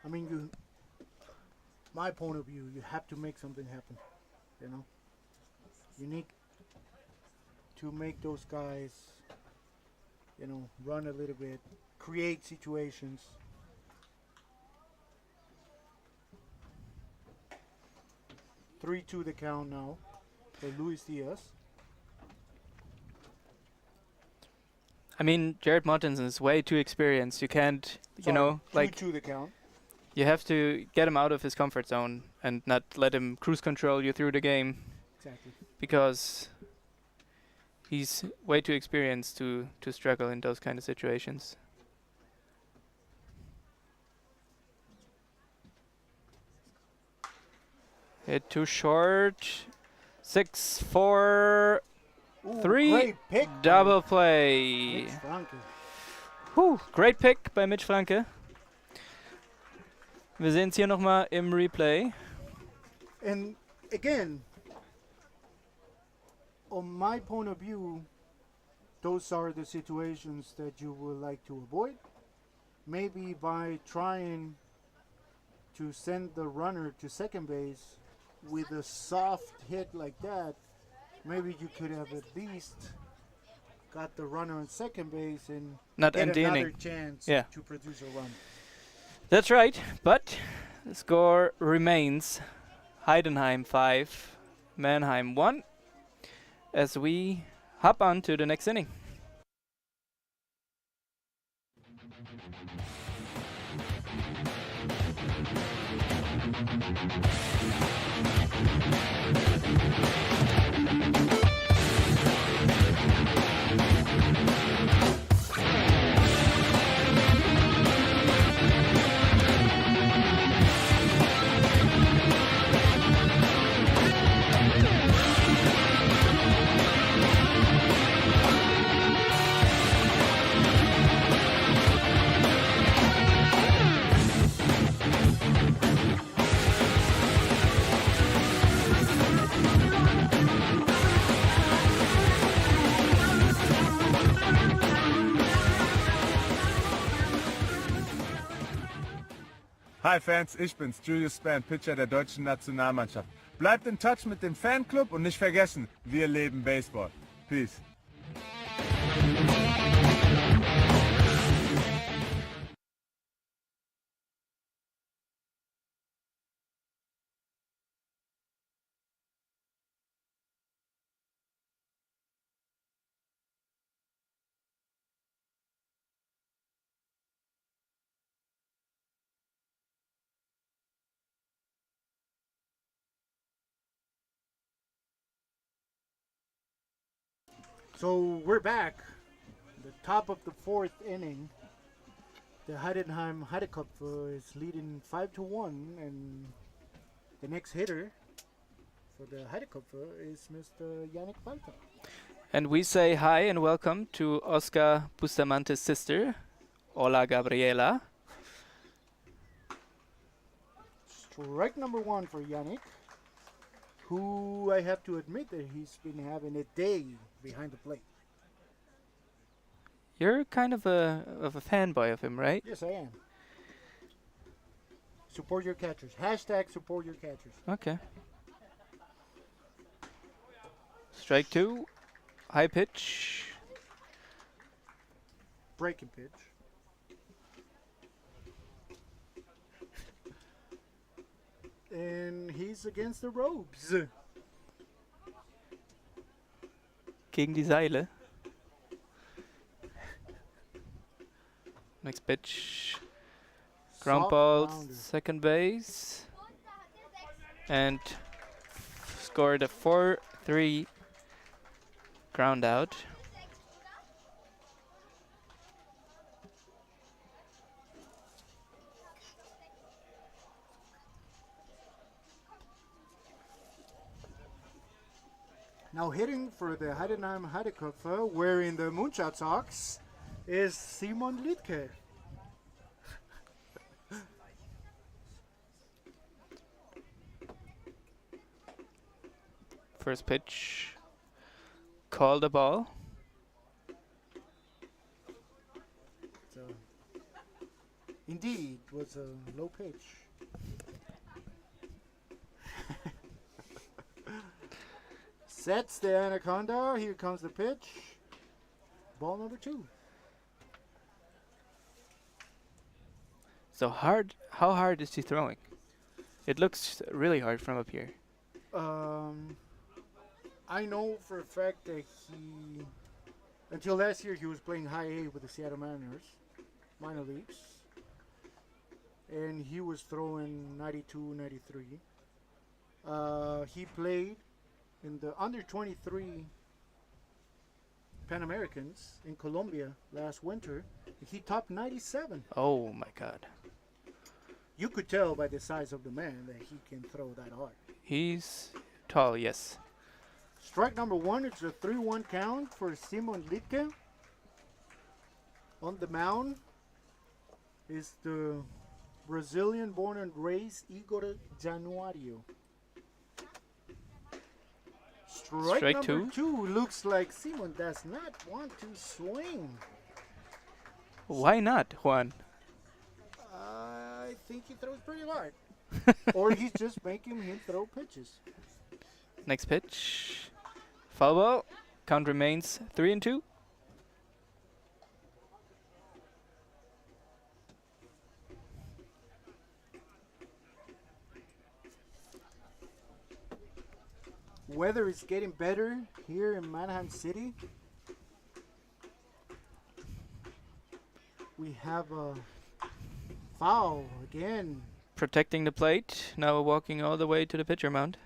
I mean, my point of view, you have to make something happen, you know. You need to make those guys, you know, run a little bit, create situations. Three to the count now for Luis Diaz. I mean, Jared Mortensen is way too experienced. You can't, you know, like, to the count. you have to get him out of his comfort zone and not let him cruise control you through the game, Exactly. because he's way too experienced to struggle in those kind of situations. Hit too short. 6-4. Ooh, 3. great pick. Double play. Mitch Franke. Whew, great pick bei Mitch Franke. Wir sehen es hier nochmal im Replay. And again, on my point of view, those are the situations that you would like to avoid. Maybe by trying to send the runner to second base with a soft hit like that, maybe you could have at least got the runner on second base and Not get end the another inning. chance to produce a run. That's right, but the score remains Heidenheim 5, Mannheim 1, as we hop on to the next inning. Hi Fans, ich bin's, Julius Spann, Pitcher der deutschen Nationalmannschaft. Bleibt in Touch mit dem Fanclub und nicht vergessen, wir leben Baseball. Peace. So we're back. The top of the fourth inning. The Heidenheim Heideköpfe is leading 5-1, and the next hitter for the Heideköpfe is Mr. Yannick Falter. And we say hi and welcome to Oscar Bustamante's sister, Ola Gabriela. Strike number one for Yannick, who I have to admit that he's been having a day behind the plate. You're kind of a fanboy of him, right? Yes, I am. Support your catchers. Hashtag support your catchers. Okay. Strike 2. High pitch. Breaking pitch. And he's against the ropes. Gegen die Seile. Next pitch. Ground Soft ball, grounder. second base. And scored a 4-3 ground out. Now hitting for the Heidenheim Heideköpfe, wearing the moonshot socks, is Simon Liedtke. First pitch. Call the ball. So, indeed, was a low pitch. Sets the anaconda. Here comes the pitch. Ball number 2. So hard. How hard is he throwing? It looks really hard from up here. I know for a fact that he, until last year, he was playing high A with the Seattle Mariners, minor leagues, and he was throwing 92, 93. He played in the under 23 Pan Americans in Colombia last winter. He topped 97. Oh my God. You could tell by the size of the man that he can throw that hard. He's tall, yes. Strike number 1, it's a 3-1 count for Simon Liedtke. On the mound is the Brazilian born and raised Igor Januario. Strike number 2 looks like Simon does not want to swing. Why not, Juan? I think he throws pretty hard. Or he's just making him throw pitches. Next pitch. Foul ball. Count remains 3-2. Weather is getting better here in Mannheim City. We have a foul again. Protecting the plate. Now walking all the way to the pitcher mound.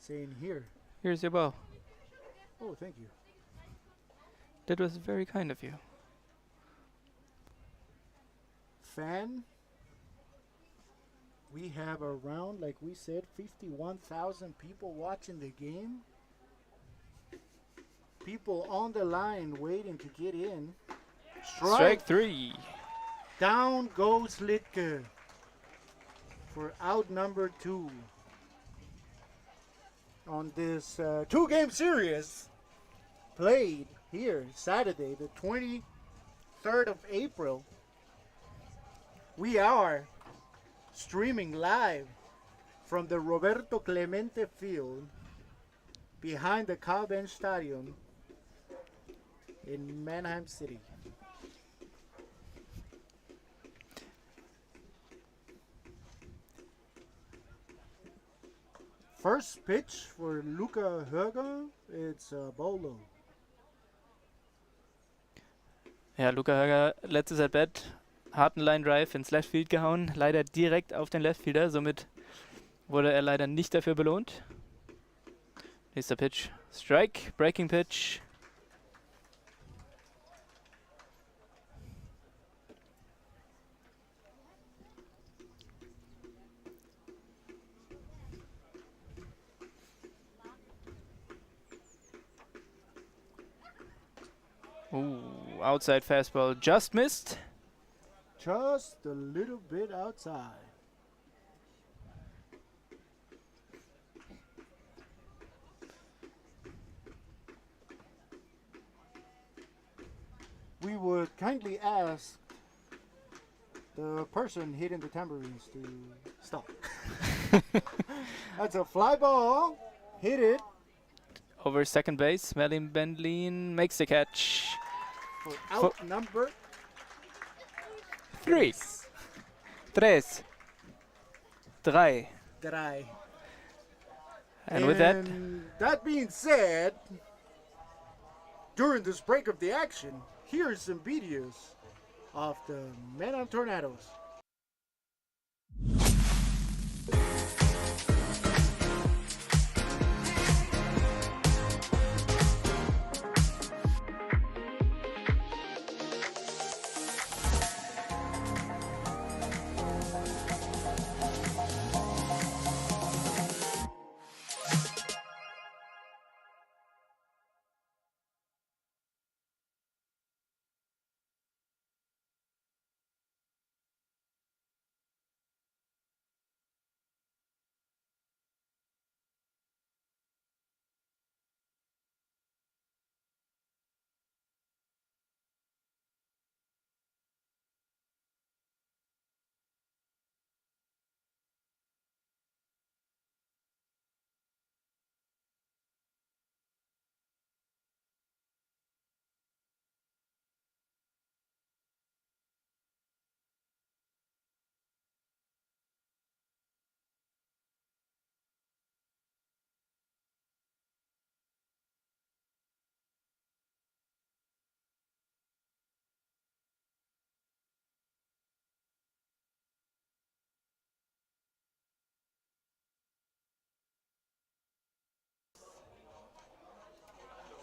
Saying here. Here's your ball. Oh, thank you. That was very kind of you. Fan. We have around, like we said, 51,000 people watching the game. People on the line waiting to get in. Strike 3. Down goes Liedtke for out number 2 on this 2-game series played here Saturday, the 23rd of April. We are streaming live from the Roberto Clemente Field behind the Calben Stadium in Mannheim City. First pitch for Luca Höger, it's a bolo. Ja, Luca Höger, letztes At-Bat, harten Line-Drive ins Left-Field gehauen, leider direkt auf den Left-Fielder, somit wurde er leider nicht dafür belohnt. Nächster Pitch, Strike, Breaking Pitch. Ooh, outside fastball just missed. Just a little bit outside. We would kindly ask the person hitting the tambourines to stop. That's a fly ball. Hit it. Over second base, Merlin Bendlin makes the catch. For out number 3. 3. And with that, that being said, during this break of the action, here's some videos of the Mannheim Tornadoes.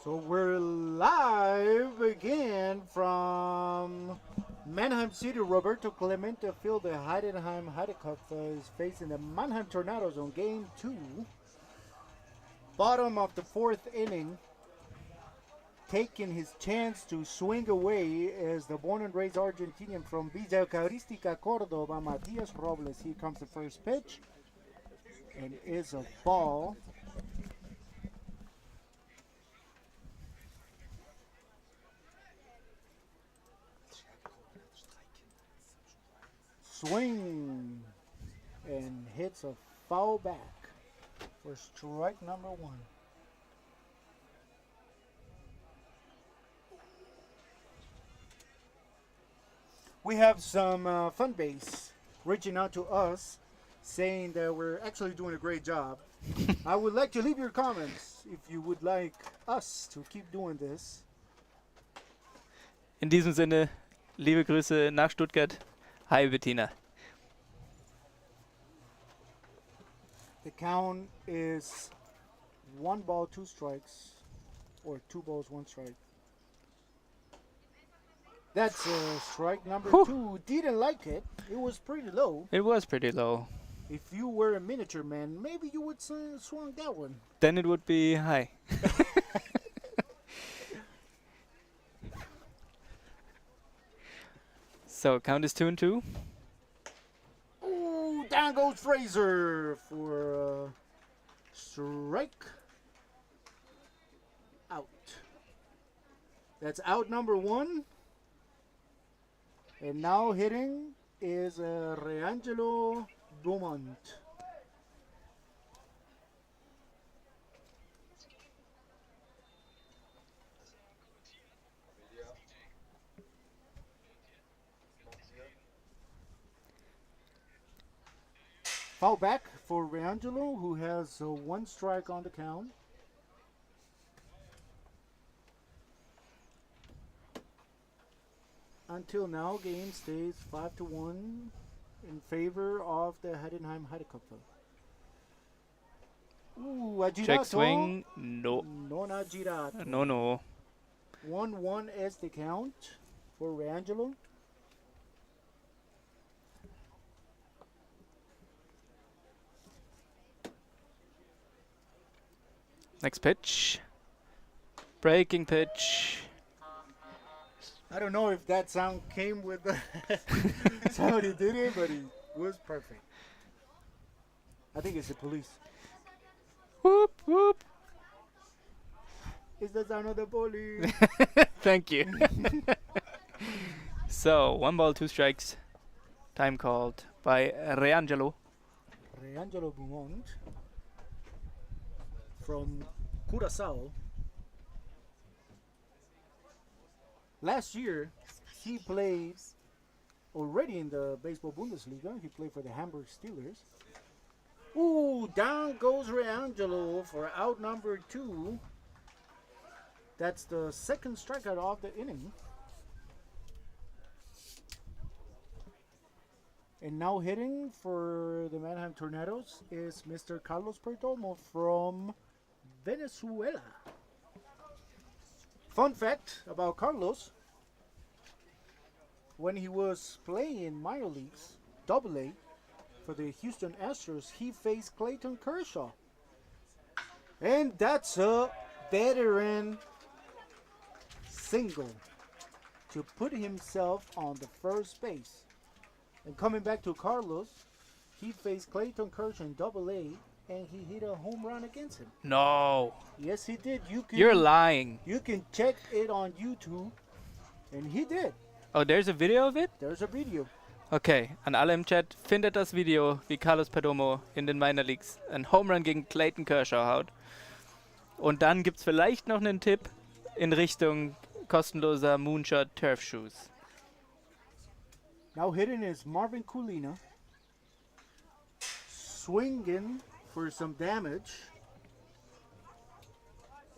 So we're live again from Mannheim City. Roberto Clemente field. The Heidenheim Heideköpfe is facing the Mannheim Tornadoes on game 2. Bottom of the 4th inning. Taking his chance to swing away is the born and raised Argentinian from Villa Eucaristica, Cordoba, Matias Robles. Here comes the first pitch. And is a ball. Swing and hits a foul back for strike number 1. We have some fan base reaching out to us saying that we're actually doing a great job. I would like to leave your comments if you would like us to keep doing this. In diesem Sinne, liebe Grüße nach Stuttgart. Hi Bettina. The count is 1 ball, 2 strikes, or 2 balls, 1 strike. That's strike number 2. Didn't like it. It was pretty low. It was pretty low. If you were a miniature man, maybe you would swung that one. Then it would be high. So count is 2-2. Ooh, down goes Fraser for strike. Out. That's out number 1. And now hitting is Reangelo Beaumont. Foul back for Reangelo, who has 1 strike on the count. Until now, game stays 5-1 in favor of the Heidenheim Heideköpfe. Ooh, a Check girato. swing. No. Non a girato. No. 1-1 is the count for Reangelo. Next pitch. Breaking pitch. I don't know if that sound came with the somebody did it, but it was perfect. I think it's the police. Whoop, whoop. It's the sound of the police. Thank you. So, 1 ball, 2 strikes. Time called by Reangelo. Reangelo Beaumont from Curaçao. Last year, he played already in the baseball Bundesliga. He played for the Hamburg Steelers. Ooh, down goes Reangelo for out number 2. That's the 2nd strikeout of the inning. And now hitting for the Mannheim Tornadoes is Mr. Carlos Perdomo from Venezuela. Fun fact about Carlos: when he was playing in minor leagues, AA, for the Houston Astros, he faced Clayton Kershaw. And that's a veteran single to put himself on the first base. And coming back to Carlos, he faced Clayton Kershaw in AA, and he hit a home run against him. No. Yes, he did. You're lying. You can check it on YouTube, and he did. Oh, there's a video of it? There's a video. Okay, an alle im Chat, findet das Video, wie Carlos Perdomo in den Minor Leagues einen Home Run gegen Clayton Kershaw haut. Und dann gibt's vielleicht noch einen Tipp in Richtung kostenloser Moonshot Turf Shoes. Now hitting is Marvin Kulina. Swinging for some damage.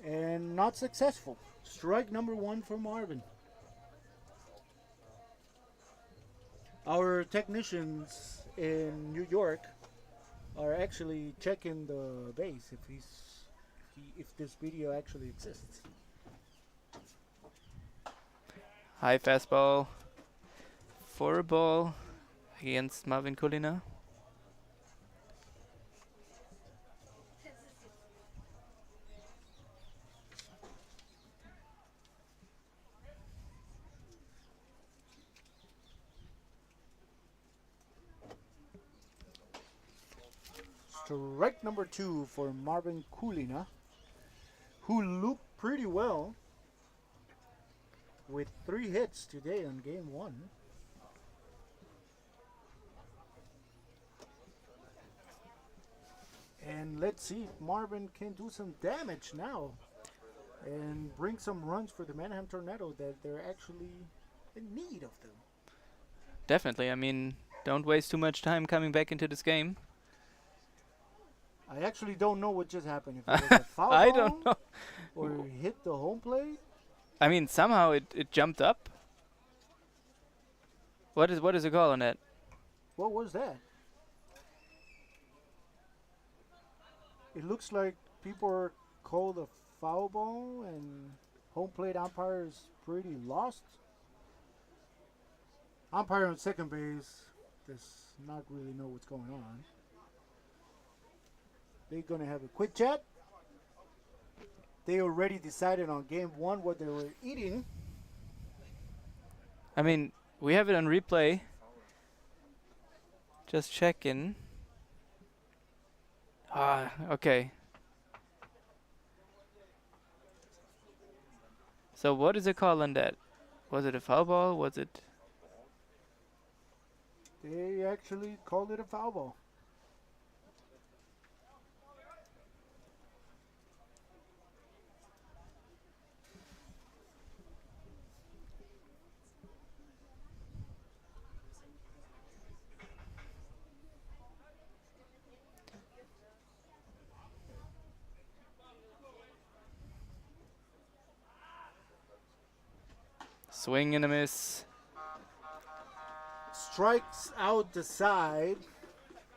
And not successful. Strike number 1 for Marvin. Our technicians in New York are actually checking the base if this video actually exists. High fastball for a ball against Marvin Kulina. Strike number 2 for Marvin Kulina, who looked pretty well with 3 hits today on game 1. And let's see if Marvin can do some damage now and bring some runs for the Mannheim Tornado that they're actually in need of them. Definitely. I mean, don't waste too much time coming back into this game. I actually don't know what just happened. If it was a foul I ball don't know. or hit the home plate. I mean, somehow it jumped up. What is the call on that? What was that? It looks like people are called a foul ball and home plate umpire is pretty lost. Umpire on second base does not really know what's going on. They're going to have a quick chat. They already decided on game 1 what they were eating. I mean, we have it on replay. Just checking. Ah, okay. So what is the call on that? Was it a foul ball? Was it? They actually called it a foul ball. Swing and a miss. Strikes out the side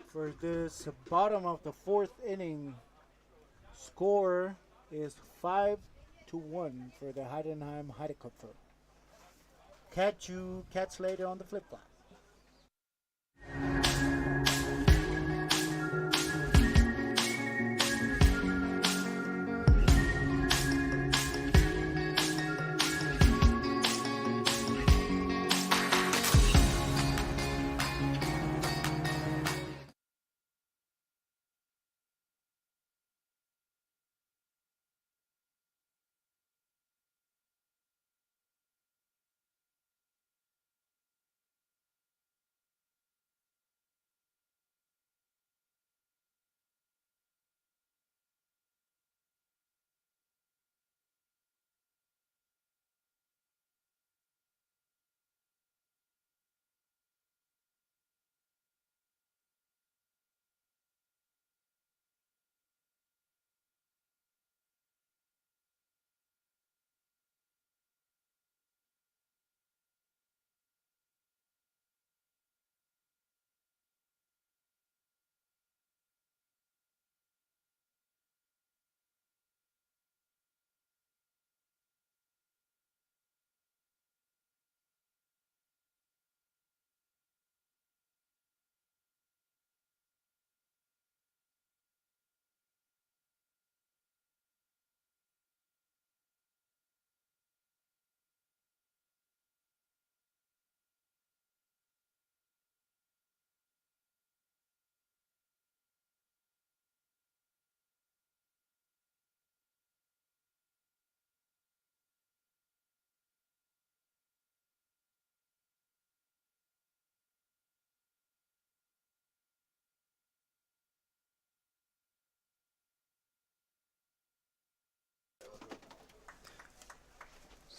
for this bottom of the 4th inning. Score is 5-1 for the Heidenheim Heideköpfe. Catch you cats later on the flip flop.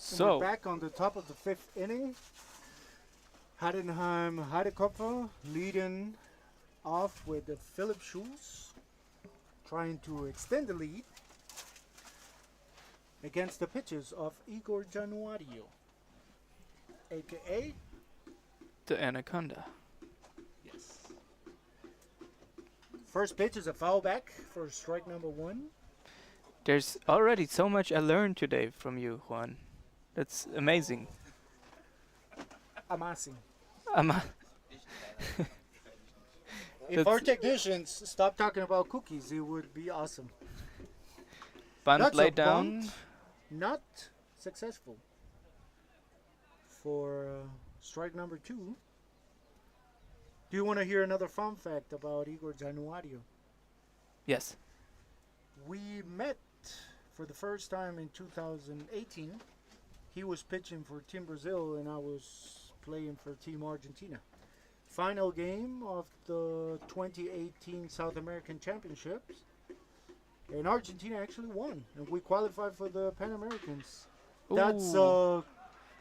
So We're back on the top of the 5th inning. Heidenheim Heideköpfe leading off with the Philip Schulz, trying to extend the lead against the pitches of Igor Januario, aka the Anaconda. yes. First pitch is a foul back for strike number 1. There's already so much I learned today from you, Juan. That's amazing. amassing. Ama- If our That's- technicians stop talking about cookies, it would be awesome. Bunt That's a laid down. bunt. Not successful for strike number 2. Do you want to hear another fun fact about Igor Januario? Yes. We met for the first time in 2018. He was pitching for Team Brazil and I was playing for Team Argentina. Final game of the 2018 South American Championships. And Argentina actually won. And we qualified for the Pan Americans. That's Ooh. a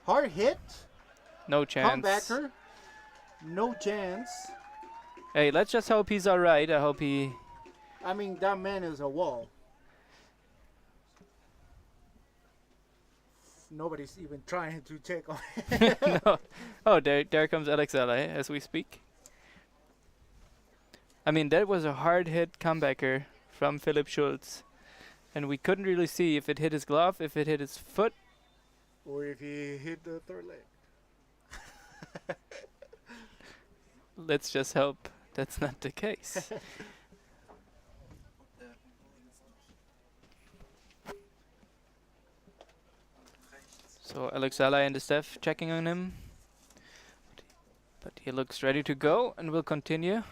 hard hit. No chance. Comebacker. No chance. Hey, let's just hope he's alright. I hope he. I mean, that man is a wall. Nobody's even trying to check on it. No. Oh, there comes Alex LA as we speak. I mean, that was a hard hit comebacker from Philip Schultz. And we couldn't really see if it hit his glove, if it hit his foot. Or if he hit the third leg. Let's just hope that's not the case. So Alex LA and the staff checking on him. But he looks ready to go and will continue.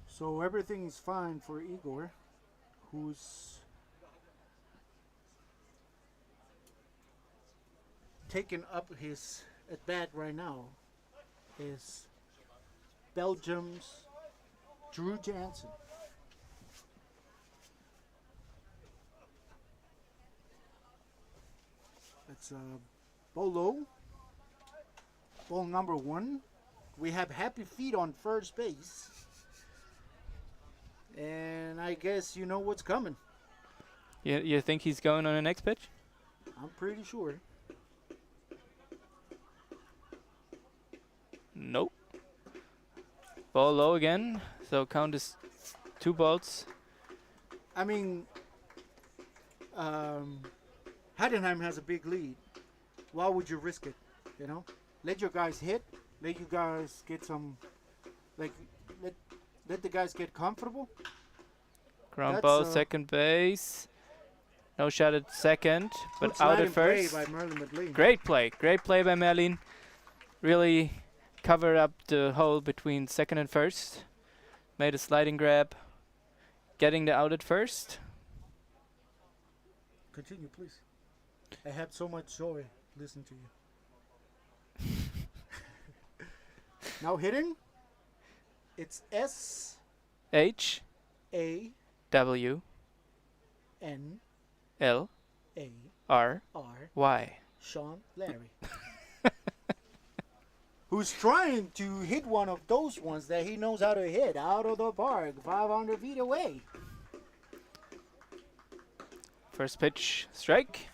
So everything is fine for Igor, who's taking up his at bat right now is Belgium's Drew Jansen. That's Bolo. Ball number 1. We have Happy Feet on first base. And I guess you know what's coming. You think he's going on the next pitch? I'm pretty sure. Nope. Ball low again. So count is 2 balls. I mean, Heidenheim has a big lead. Why would you risk it? You know, let your guys hit. Let you guys get some, like, let the guys get comfortable. Ground That's, ball, second base. No shot at second, but Good out sliding at first. play by Merlin McLean. Great play by Merlin. Really covered up the hole between second and first. Made a sliding grab, getting the out at first. Continue, please. I had so much joy listening to you. Now hitting. It's H S-A-N-A-R-R. W L R Y. Sean Larry. Who's trying to hit one of those ones that he knows how to hit out of the park, 500 feet away. First pitch, strike.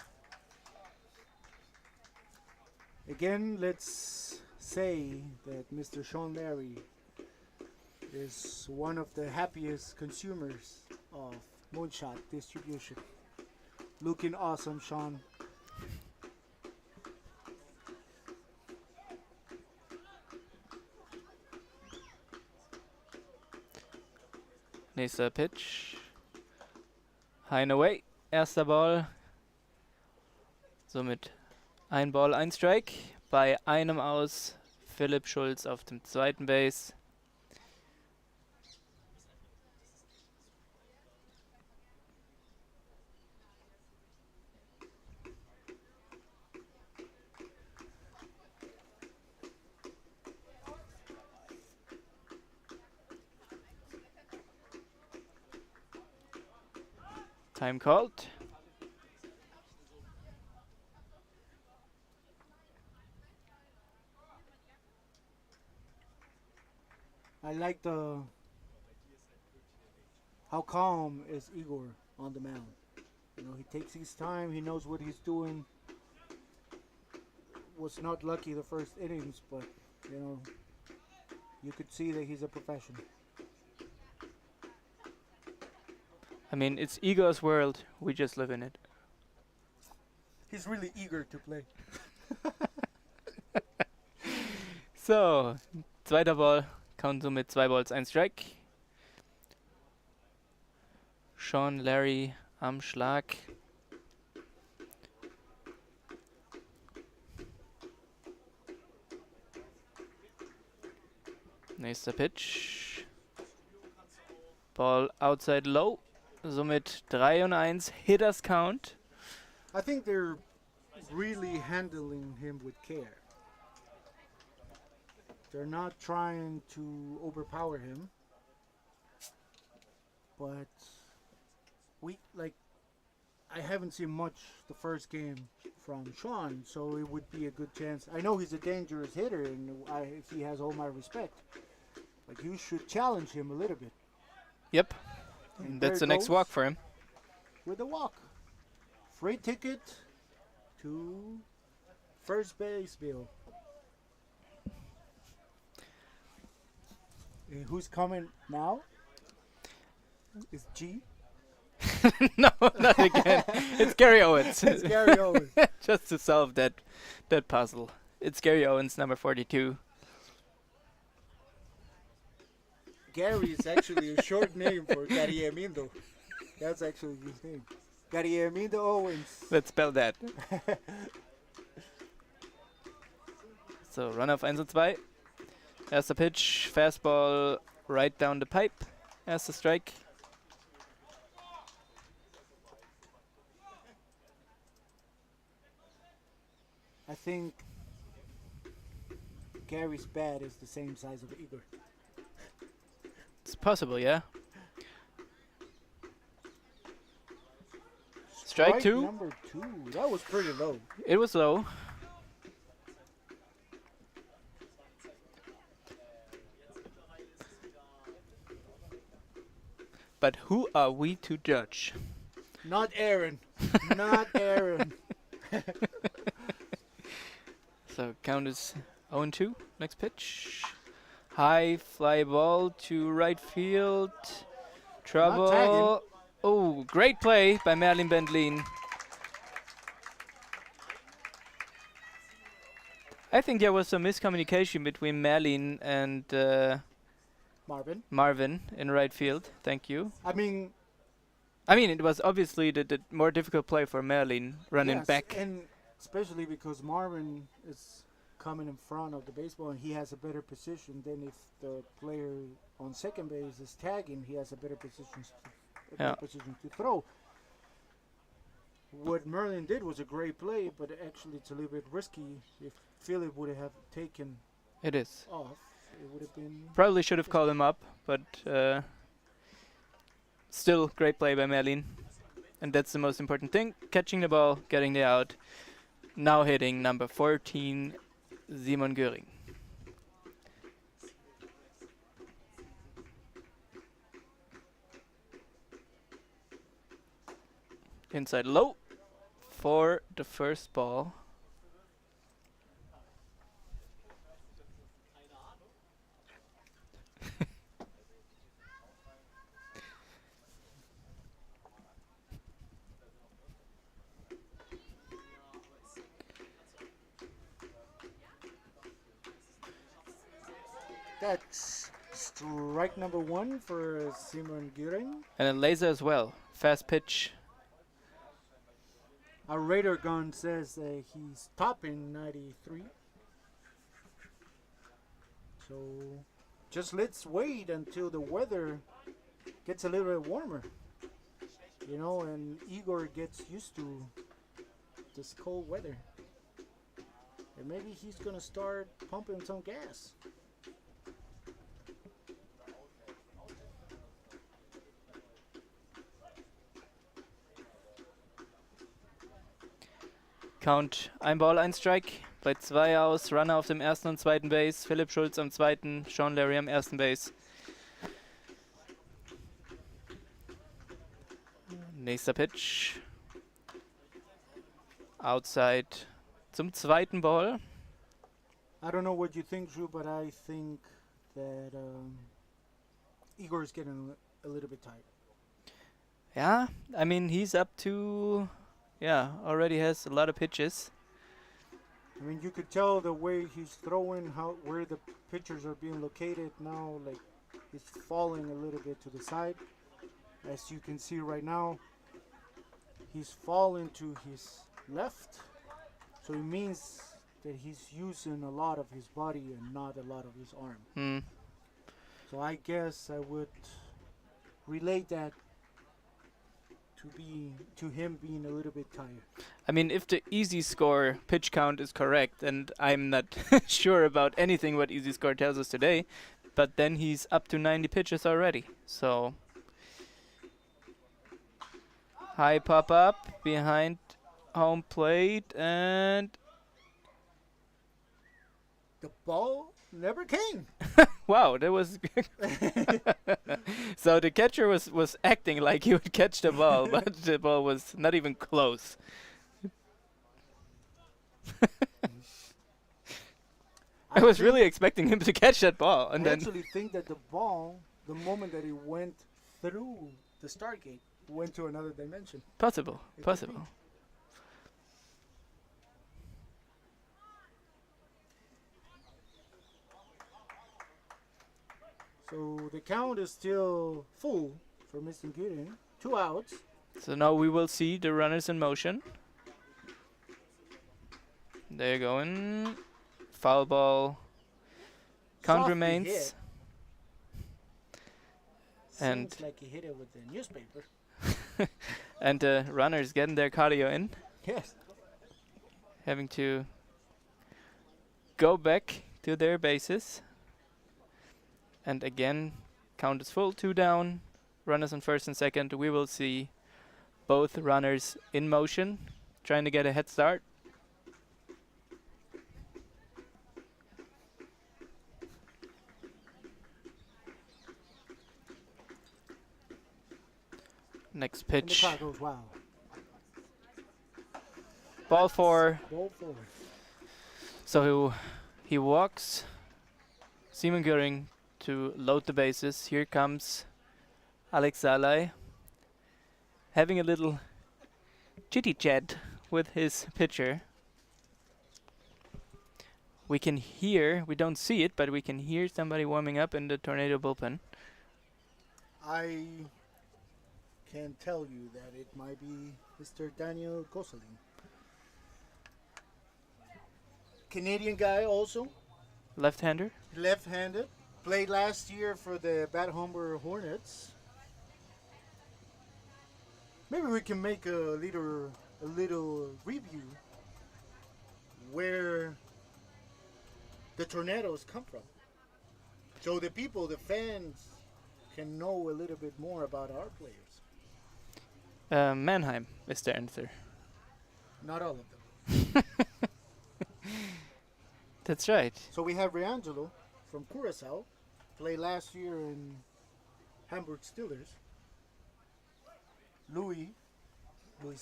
Again, let's say that Mr. Sean Larry is one of the happiest consumers of Moonshot distribution. Looking awesome, Sean. Nächster Pitch. High and away. Erster Ball. Somit ein Ball, ein Strike. Bei einem Aus Philipp Schulz auf dem zweiten Base. Time called. I like how calm is Igor on the mound. You know, he takes his time. He knows what he's doing. Was not lucky the first innings, but you know, you could see that he's a professional. I mean, it's Igor's world. We just live in it. He's really eager to play. So, zweiter Ball. Count somit 2 Balls, 1 Strike. Sean Larry am Schlag. Nächster Pitch. Ball outside low. Somit 3 und 1. Hitters count. I think they're really handling him with care. They're not trying to overpower him. But I haven't seen much the first game from Sean, so it would be a good chance. I know he's a dangerous hitter, and he has all my respect. But you should challenge him a little bit. Yep. And That's the there next goes walk for him. with a walk. Free ticket to first base, Bill. Who's coming now? Is G? No, not again. It's Gary Owens. It's Gary Owens. Just to solve that puzzle. It's Gary Owens, number 42. Gary is actually a short name for Guillermo. That's actually his name. Guillermo Owens. Let's spell that. So, Run auf 1 und 2. Erster Pitch, Fastball right down the pipe. Erster Strike. I think Gary's bat is the same size of Igor. It's possible, yeah. Strike 2. Number 2. That was pretty low. It was low. But who are we to judge? Not Aaron. Not Aaron. So count is 0-2. Next pitch. High fly ball to right field. Trouble. Oh, great play by Merlin Bendlin. I think there was some miscommunication between Merlin and Marvin in right field. Thank you. I mean, it was obviously the more difficult play for Merlin running yes, back. and especially because Marvin is coming in front of the baseball and he has a better position than if the player on second base is tagging. He has a better position to throw. What Merlin did was a great play, but actually it's a little bit risky. If Philip would have taken It is. off, it would have been... Probably should have called him up, but still great play by Merlin. And that's the most important thing. Catching the ball, getting the out. Now hitting number 14, Simon Göring. Inside low for the first ball. That's strike number 1 for Simon Göring. And a laser as well. Fast pitch. Our radar gun says he's topping 93. So just let's wait until the weather gets a little bit warmer. You know, and Igor gets used to this cold weather. And maybe he's going to start pumping some gas. Count 1 Ball, 1 Strike. Bei 2 aus. Runner auf dem ersten und zweiten Base. Philipp Schulz am zweiten. Sean Larry am ersten Base. Nächster Pitch. Outside zum zweiten Ball. I don't know what you think, Drew, but I think that Igor is getting a little bit tight. Yeah, I mean, he's up to, yeah, already has a lot of pitches. I mean, you could tell the way he's throwing, how where the pitchers are being located now. Like he's falling a little bit to the side, as you can see right now. He's falling to his left, so it means that he's using a lot of his body and not a lot of his arm. Hmm. So I guess I would relate that to him being a little bit tired. I mean, if the easy score pitch count is correct, and I'm not sure about anything what easy score tells us today, but then he's up to 90 pitches already. So high pop up behind home plate, and The ball never came. wow, that was so the catcher was acting like he would catch the ball, but the ball was not even close. I was really expecting him to catch that ball, and I then actually think that the ball, the moment that it went through the Stargate, went to another dimension. possible. It could Possible. So the count is still full for Mr. Gideon. 2 outs. So now we will see the runners in motion. They're going. Foul ball. Count Softly remains. hit. And- Seems like he hit it with the newspaper. And the runners getting their cardio in. Yes. Having to go back to their bases. And again, count is full. 2 down. Runners on first and second. We will see both runners in motion, trying to get a head start. Next And the pitch. clock goes wild. Ball 4. Ball forward. So he walks Simon Göring to load the bases. Here comes Alex Zalai having a little chitty chat with his pitcher. We can hear, we don't see it, but we can hear somebody warming up in the Tornado bullpen. I can tell you that it might be Mr. Daniel Gosselin. Canadian guy also, Left-hander. left-handed. Played last year for the Bad Homburg Hornets. Maybe we can make a little review where the Tornadoes come from, so the people, the fans, can know a little bit more about our players. Mannheim is the answer. Not all of them. That's right. So we have Reangelo from Curacao, played last year in Hamburg Steelers. Luis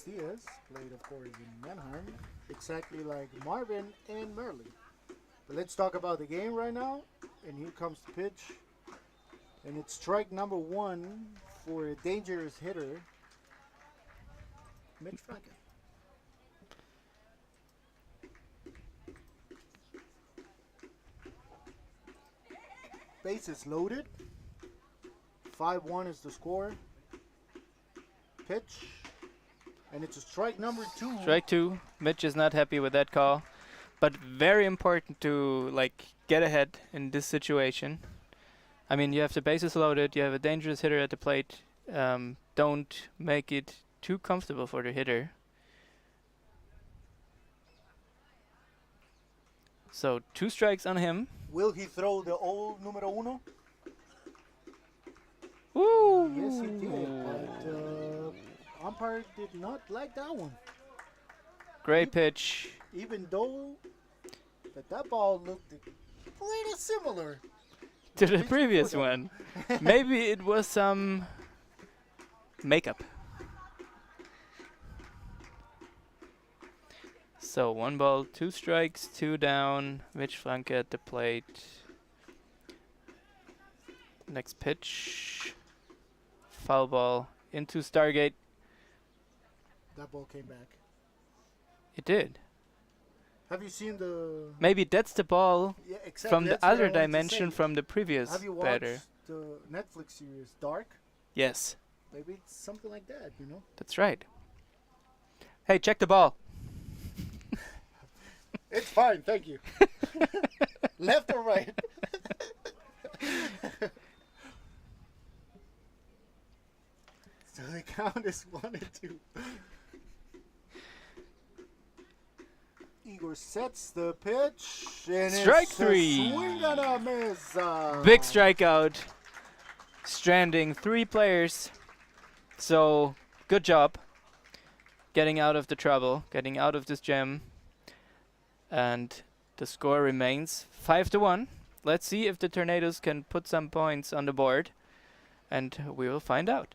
Diaz played, of course, in Mannheim, exactly like Marvin and Merlin. But let's talk about the game right now. And here comes the pitch. And it's strike number 1 for a dangerous hitter, Mitch Franken. Bases loaded. 5-1 is the score. Pitch. And it's a strike number 2. Strike 2. Mitch is not happy with that call, but very important to get ahead in this situation. I mean, you have the bases loaded. You have a dangerous hitter at the plate. Don't make it too comfortable for the hitter. So 2 strikes on him. Will he throw the old numero uno? Woo! Yes, he did. But umpire did not like that one. Great pitch. Even though that ball looked pretty similar. To the Pitch previous before one. Maybe it was some makeup. So 1 ball, 2 strikes, 2 down. Mitch Franke at the plate. Next pitch. Foul ball into Stargate. That ball came back. It did. Have you seen the? Maybe that's the ball Yeah, exactly. from the that's what I other wanted to dimension say. from the previous Have you watched batter. the Netflix series Dark? Yes, Maybe it's something like that, you know? that's right. Hey, check the ball. It's fine, thank you. Left or right? So the count is 1-2. Igor sets the pitch. And Strike it's three. A swing and a miss. Big strikeout. Stranding 3 players. So, good job. Getting out of the trouble. Getting out of this jam. And the score remains 5-1. Let's see if the Tornadoes can put some points on the board. And we will find out.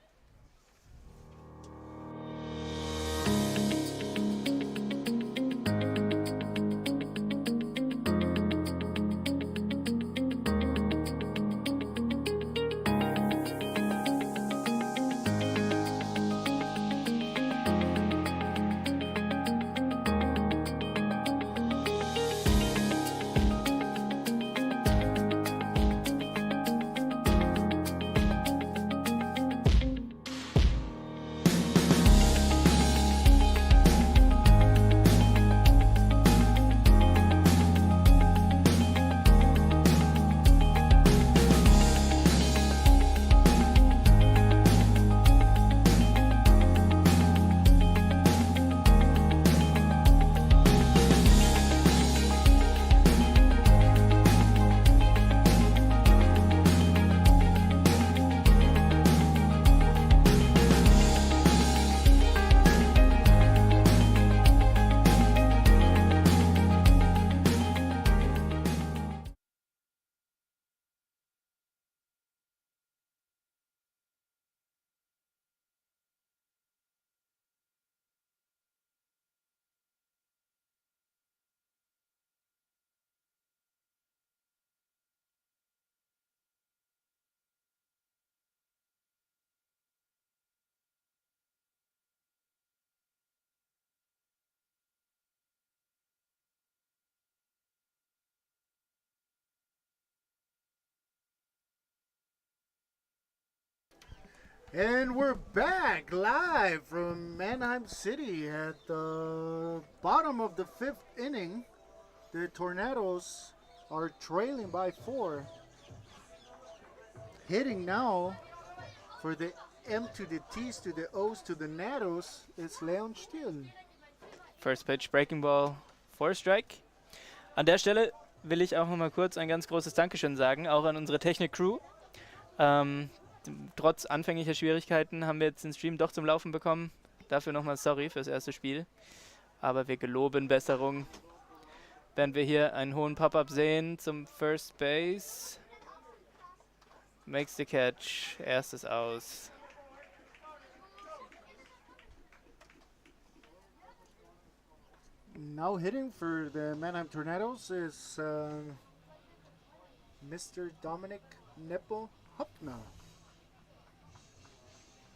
And we're back live from Mannheim City at the bottom of the 5th inning. The Tornadoes are trailing by 4. Hitting now for the M to the T's to the O's to the Nados is Leon Still. First Pitch, Breaking Ball, 4 Strike. An der Stelle will ich auch noch mal kurz ein ganz großes Dankeschön sagen, auch an unsere Technik-Crew. Trotz anfänglicher Schwierigkeiten haben wir jetzt den Stream doch zum Laufen bekommen. Dafür nochmal sorry fürs erste Spiel. Aber wir geloben Besserung. Während wir hier einen hohen Pop-Up sehen zum First Base. Makes the catch. Erstes aus. Now hitting for the Mannheim Tornadoes is Mr. Dominic Neppo-Hupner.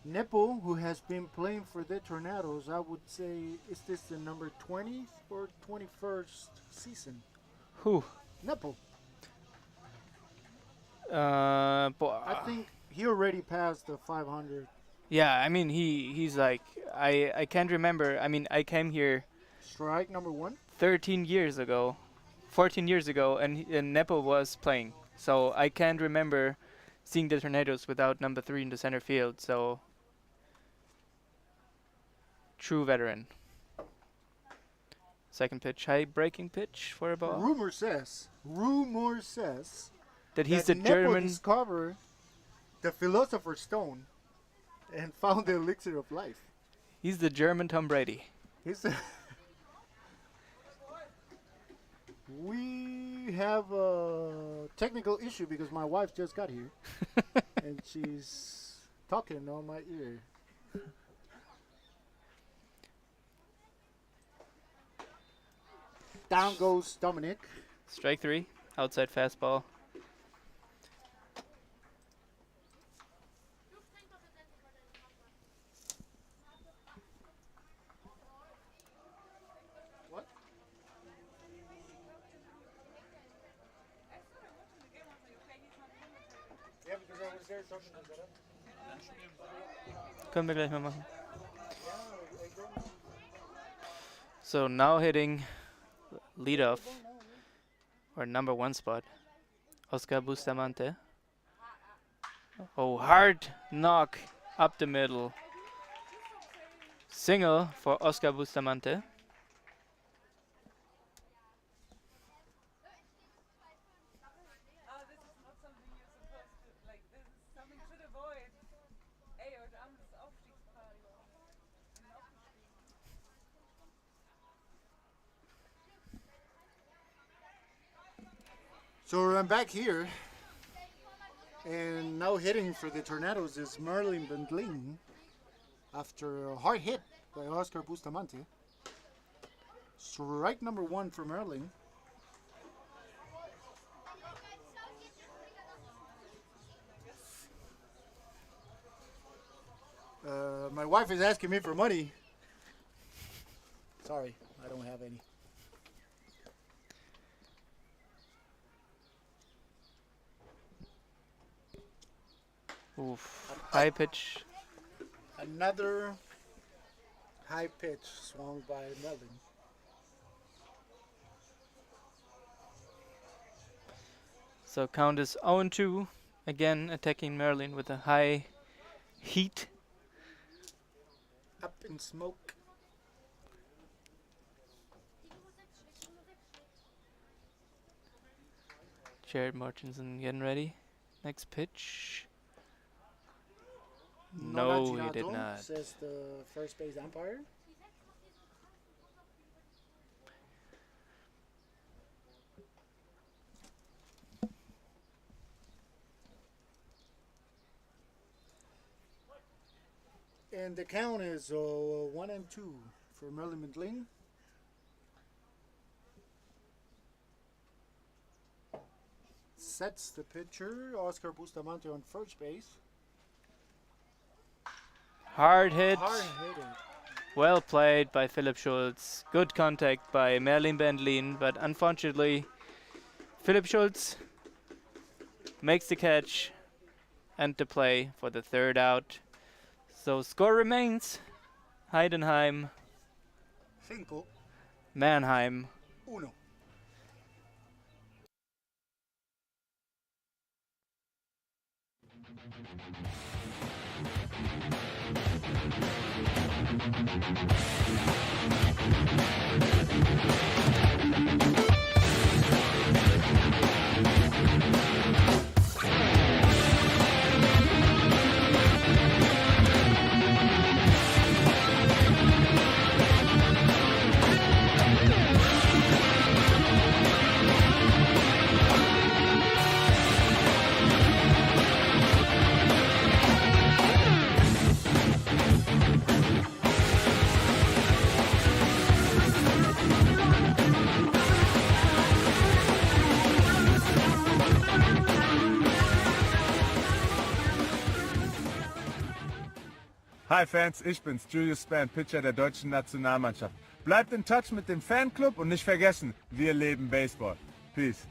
Neppo, who has been playing for the Tornadoes, I would say, is this the number 20th or 21st season? Who? Neppo. Boah. I think he already passed the 500. Yeah, I mean, he's like, I can't remember. I mean, I came here Strike number 1? 13 years ago, 14 years ago, and Nepo was playing. So I can't remember seeing the Tornadoes without number 3 in the center field. So true veteran. Second pitch, high breaking pitch for a ball. Rumor says That he's the that Nepo German. discovered the Philosopher's Stone and found the elixir of life. He's the German Tom Brady. He's We have a technical issue because my wife just got here and she's talking on my ear. Down goes Dominic. Strike 3, outside fastball. Können wir gleich mal machen. So now hitting leadoff, or number 1 spot, Oscar Bustamante. Oh, hard knock up the middle. Single for Oscar Bustamante. So I'm back here, and now hitting for the Tornadoes is Merlin Bendling after a hard hit by Oscar Bustamante. Strike number 1 for Merlin. My wife is asking me for money. Sorry, I don't have any. Oof, high pitch. Another high pitch swung by Merlin. So count is 0-2. Again attacking Merlin with a high heat. Up in smoke. Jared Martinson getting ready. Next pitch. No, he did not. Says the first base umpire. And the count is 1-2 for Merlin Bendling. Sets the pitcher, Oscar Bustamante on first base. Hard hit. Hard hitting. Well played by Philip Schultz. Good contact by Merlin Bendlin, but unfortunately, Philip Schultz makes the catch and the play for the 3rd out. So score remains Heidenheim, 5-1. Mannheim. Hi Fans, ich bin's, Julius Span, Pitcher der deutschen Nationalmannschaft. Bleibt in Touch mit dem Fanclub und nicht vergessen, wir leben Baseball. Peace.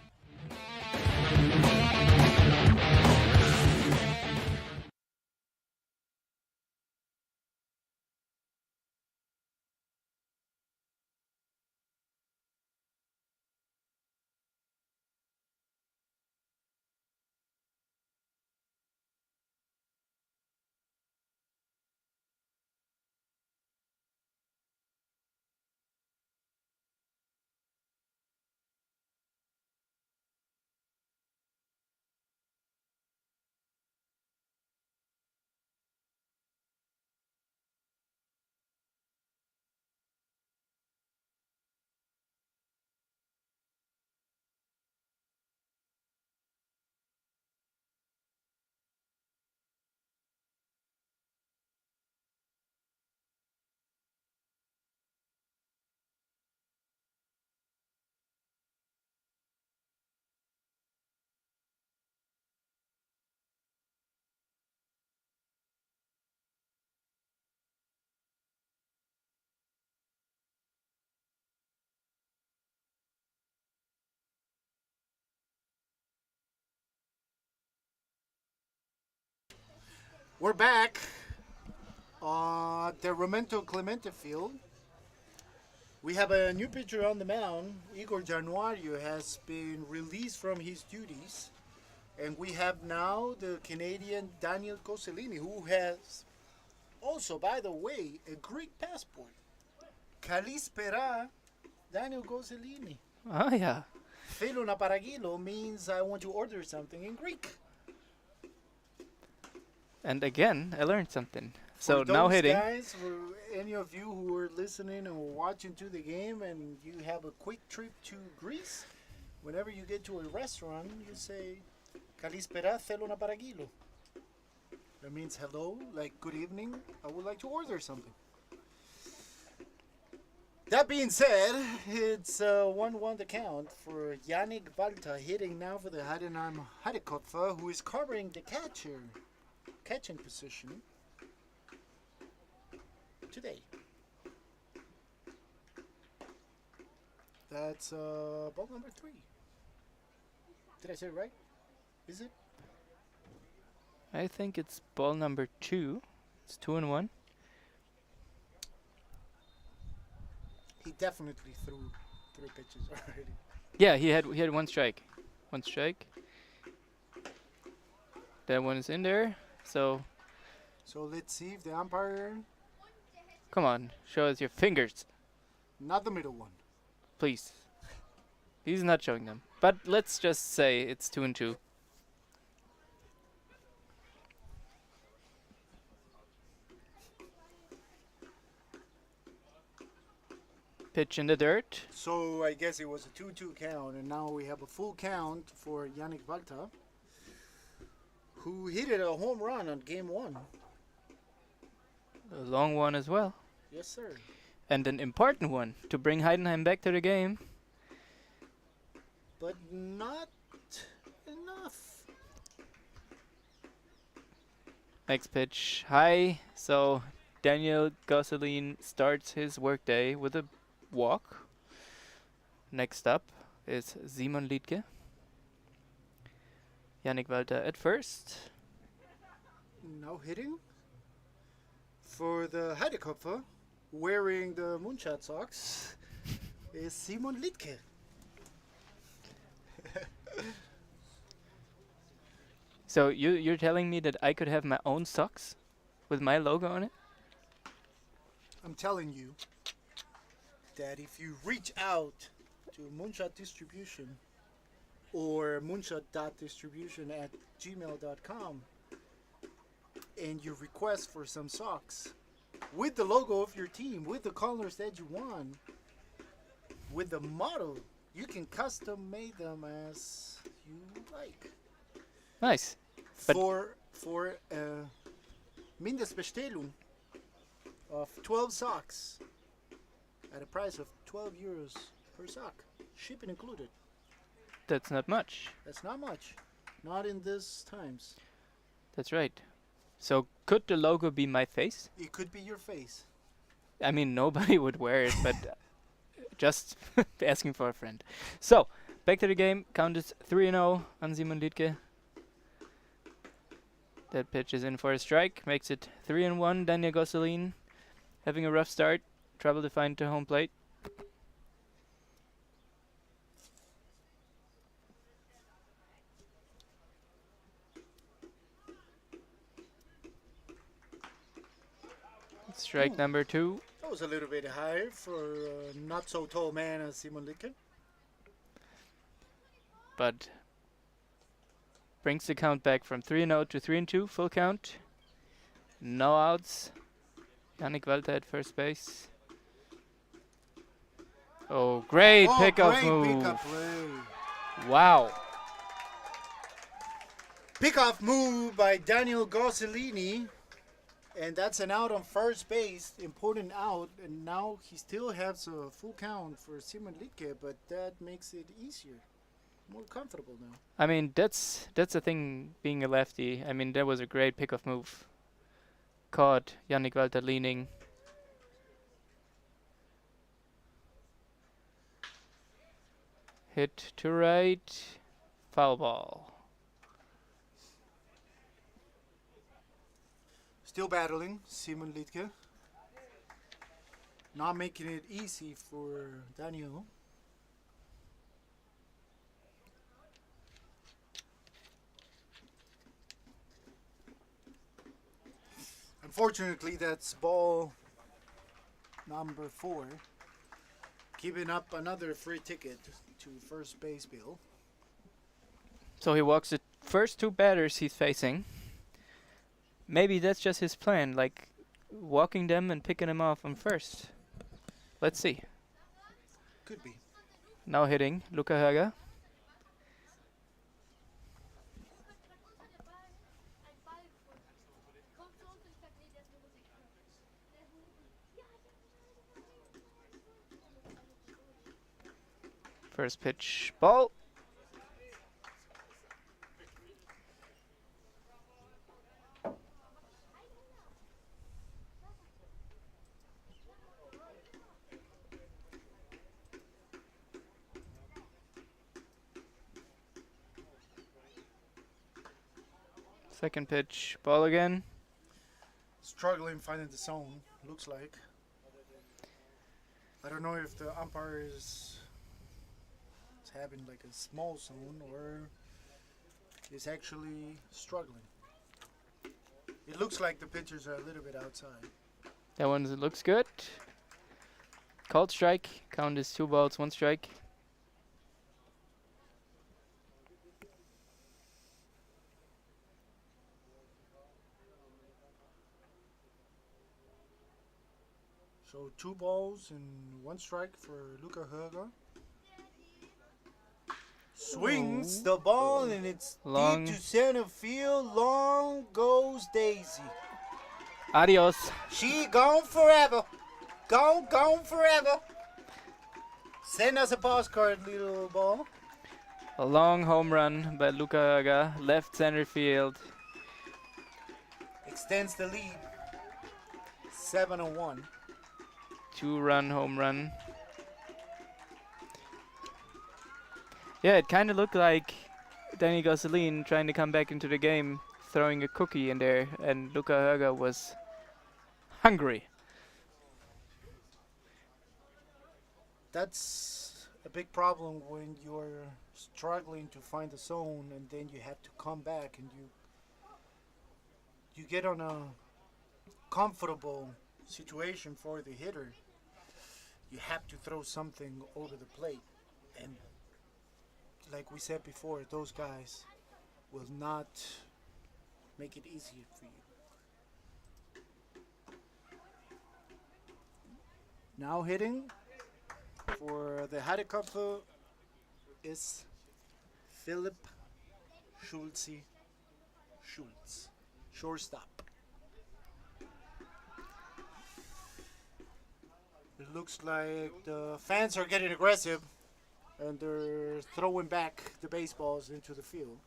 We're back at the Romento Clemente field. We have a new pitcher on the mound. Igor Januario has been released from his duties. And we have now the Canadian Daniel Cosellini, who has also, by the way, a Greek passport. Kalispera Daniel Cosellini. Oh, yeah. Θέλω να παραγγείλω means I want to order something in Greek. And again, I learned something. So For now those hitting. guys, for any of you who are listening and watching to the game and you have a quick trip to Greece, whenever you get to a restaurant, you say, Kalispera θέλω να παραγγείλω. That means hello, like good evening, I would like to order something. That being said, it's 1-1 to count for Yannick Valta hitting now for the Heidenheim Heideköpfe, who is covering the catching position today. That's ball number 3. Did I say it right? Is it? I think it's ball number 2. It's 2-1. He definitely threw 3 pitches already. Yeah, he had one strike. One strike. That one is in there. So So let's see if the umpire, come on, show us your fingers, not the middle one. please. He's not showing them. But let's just say it's 2-2. Pitch in the dirt. So I guess it was a 2-2 count, and now we have a full count for Yannick Valta, who hit it a home run on game 1. A long one as well. Yes, sir. And an important one to bring Heidenheim back to the game. But not enough. Next pitch high. So Daniel Gosselin starts his workday with a walk. Next up is Simon Liedke. Yannick Walter at first. Now hitting for the Heideköpfe, wearing the moonshot socks, is Simon Liedke. So you're telling me that I could have my own socks with my logo on it? I'm telling you that if you reach out to Moonshot Distribution or moonshot.distribution@gmail.com and you request for some socks with the logo of your team, with the colors that you want, with the motto, you can custom make them as you like. Nice. But For Mindestbestellung of 12 socks at a price of 12 euros per sock, shipping included. that's not much. That's not much, not in these times. That's right. So could the logo be my face? It could be your face. I mean, nobody would wear it, but just asking for a friend. So, back to the game. Count is 3-0 on Simon Liedke. That pitch is in for a strike. Makes it 3-1. Daniel Gosselin having a rough start. Trouble to find the home plate. Strike number 2. That was a little bit high for a not so tall man as Simon Liedke. But brings the count back from 3-0 to 3-2. Full count. No outs. Yannick Walter at first base. Oh, great pickup great move. pickup play. Wow. Pickoff move by Daniel Gosselini. And that's an out on first base, important out. And now he still has a full count for Simon Liedke, but that makes it easier, more comfortable now. I mean, that's the thing being a lefty. I mean, that was a great pickoff move. Caught Yannick Walter leaning. Hit to right. Foul ball. Still battling, Simon Liedke. Not making it easy for Daniel. Unfortunately, that's ball number 4. Giving up another free ticket to first base Bill. So he walks the first 2 batters he's facing. Maybe that's just his plan, like walking them and picking them off on first. Let's see. Could be. Now hitting Luca Höger. First pitch, ball. Second pitch, ball again. Struggling finding the zone, looks like. I don't know if the umpire is having like a small zone or is actually struggling. It looks like the pitchers are a little bit outside. That one looks good. Called strike. Count is 2 balls, 1 strike. So 2 balls and 1 strike for Luca Höger. Swings the ball and it's Long. deep to center field. Long goes Daisy. Adios. She gone forever. Gone forever. Send us a postcard, little ball. A long home run by Luca Höger, left center field. Extends the lead. 7-1. 2-run home run. Yeah, it kind of looked like Danny Gosselin trying to come back into the game, throwing a cookie in there, and Luca Höger was hungry. That's a big problem when you're struggling to find the zone and then you have to come back and you get on a comfortable situation for the hitter. You have to throw something over the plate, and like we said before, those guys will not make it easy for you. Now hitting for the Heideköpfe is Philipp Schulz, shortstop. It looks like the fans are getting aggressive and they're throwing back the baseballs into the field.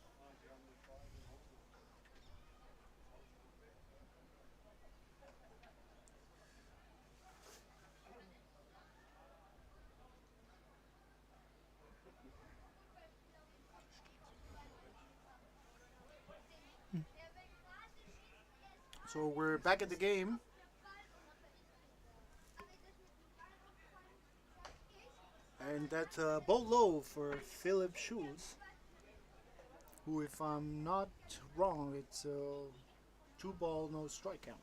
So we're back at the game. And that's a ball low for Philipp Schulz, who, if I'm not wrong, it's a 2-ball, no strike count.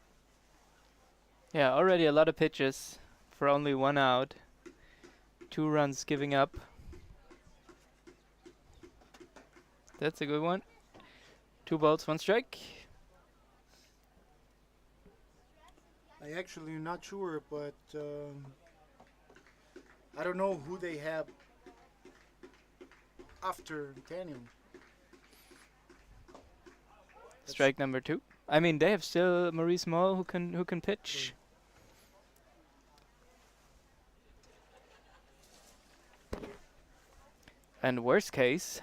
Yeah, already a lot of pitches for only 1 out. 2 runs giving up. That's a good one. 2 balls, 1 strike. I actually am not sure, but I don't know who they have after Daniel. Strike number 2. I mean, they have still Maurice Moll who can pitch. And worst case,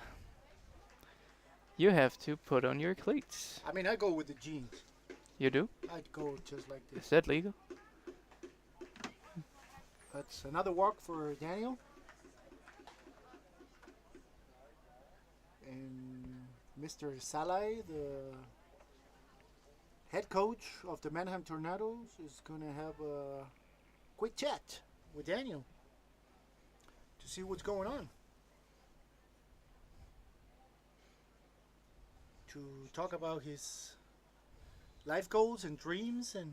you have to put on your cleats. I mean, I go with the jeans. You do? I'd go just like Is this. that legal? That's another walk for Daniel. And Mr. Salai, the head coach of the Mannheim Tornadoes, is going to have a quick chat with Daniel to see what's going on. To talk about his life goals and dreams and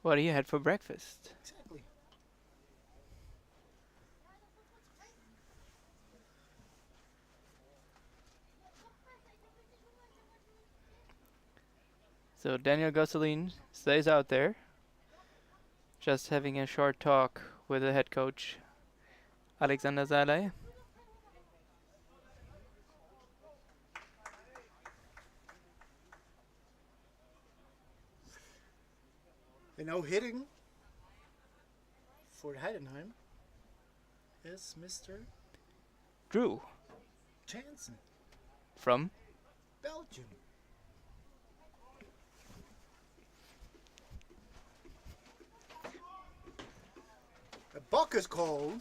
What do you had for breakfast? exactly. So Daniel Gosselin stays out there, just having a short talk with the head coach, Alexander Salai. And now hitting for Heidenheim is Mr. Drew Jansen, from Belgium. A buck is called.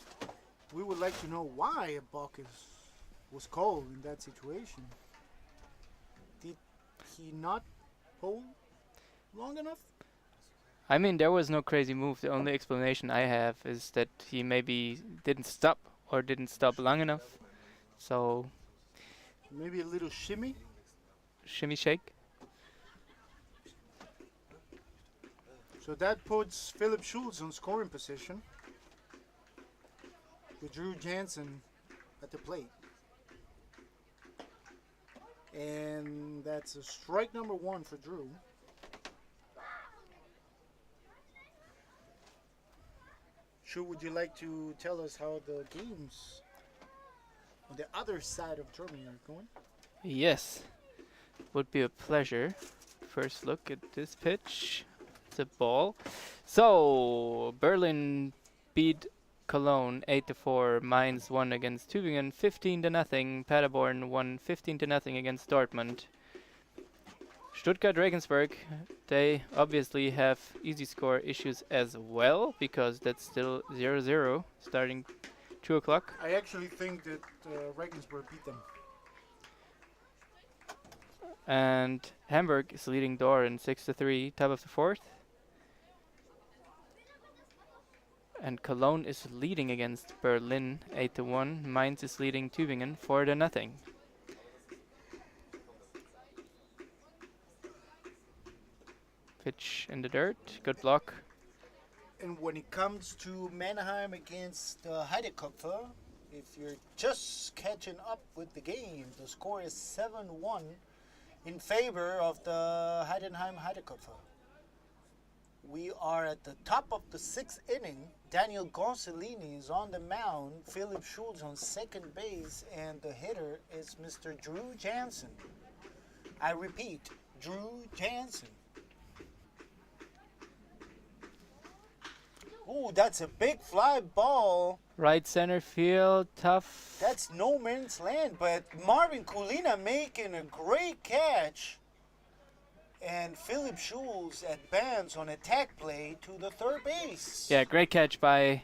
We would like to know why a buck was called in that situation. Did he not hold long enough? I mean, there was no crazy move. The only explanation I have is that he maybe didn't stop or didn't stop long enough. So, Maybe a little shimmy. shimmy shake. So that puts Philip Schultz on scoring position with Drew Jansen at the plate. And that's a strike number 1 for Drew. Sure, would you like to tell us how the games on the other side of Germany are going? Yes, would be a pleasure. First look at this pitch. It's a ball. So, Berlin beat Cologne 8-4. Mainz won against Tübingen 15-0. Paderborn won 15-0 against Dortmund. Stuttgart Regensburg, they obviously have easy score issues as well, because that's still 0-0 starting 2 o'clock. I actually think that Regensburg beat them. And Hamburg is leading Doran 6-3, top of the 4th. And Cologne is leading against Berlin 8-1. Mainz is leading Tübingen 4-0. Pitch in the dirt, good block. And when it comes to Mannheim against Heideköpfe, if you're just catching up with the game, the score is 7-1 in favor of the Heidenheim Heideköpfe. We are at the top of the 6th inning. Daniel Gosselini is on the mound, Philip Schultz on second base, and the hitter is Mr. Drew Jansen. I repeat, Drew Jansen. Ooh, that's a big fly ball. Right center field, tough. That's no man's land, but Marvin Kulina making a great catch. And Philip Schultz advance on attack play to the third base. Yeah, great catch by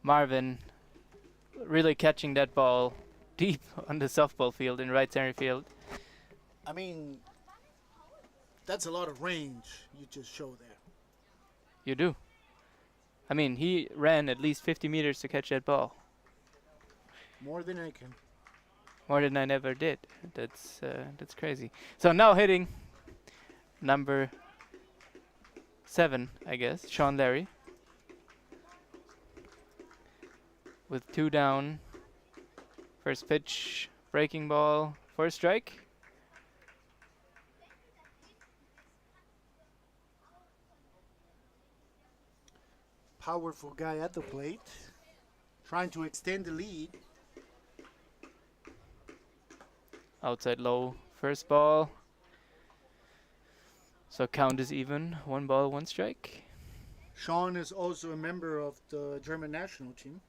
Marvin. Really catching that ball deep on the softball field in right center field. I mean, that's a lot of range you just show there. You do. I mean, he ran at least 50 meters to catch that ball. More than I can. More than I never did. That's crazy. So now hitting number 7, I guess, Sean Larry. With 2 down. First pitch, breaking ball for a strike. Powerful guy at the plate. Trying to extend the lead. Outside low, first ball. So count is even. 1 ball, 1 strike. Sean is also a member of the German national team.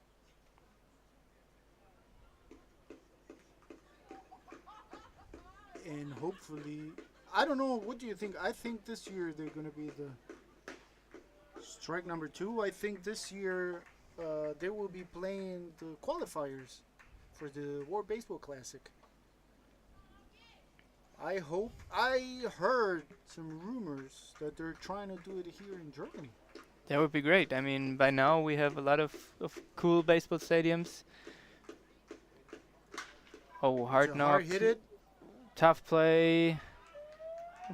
And hopefully, I don't know, what do you think? I think this year they're going to be the strike number 2. I think this year they will be playing the qualifiers for the World Baseball Classic. I hope. I heard some rumors that they're trying to do it here in Germany. That would be great. I mean, by now we have a lot of cool baseball stadiums. Oh, hard It's a knock. hard hit it. Tough play.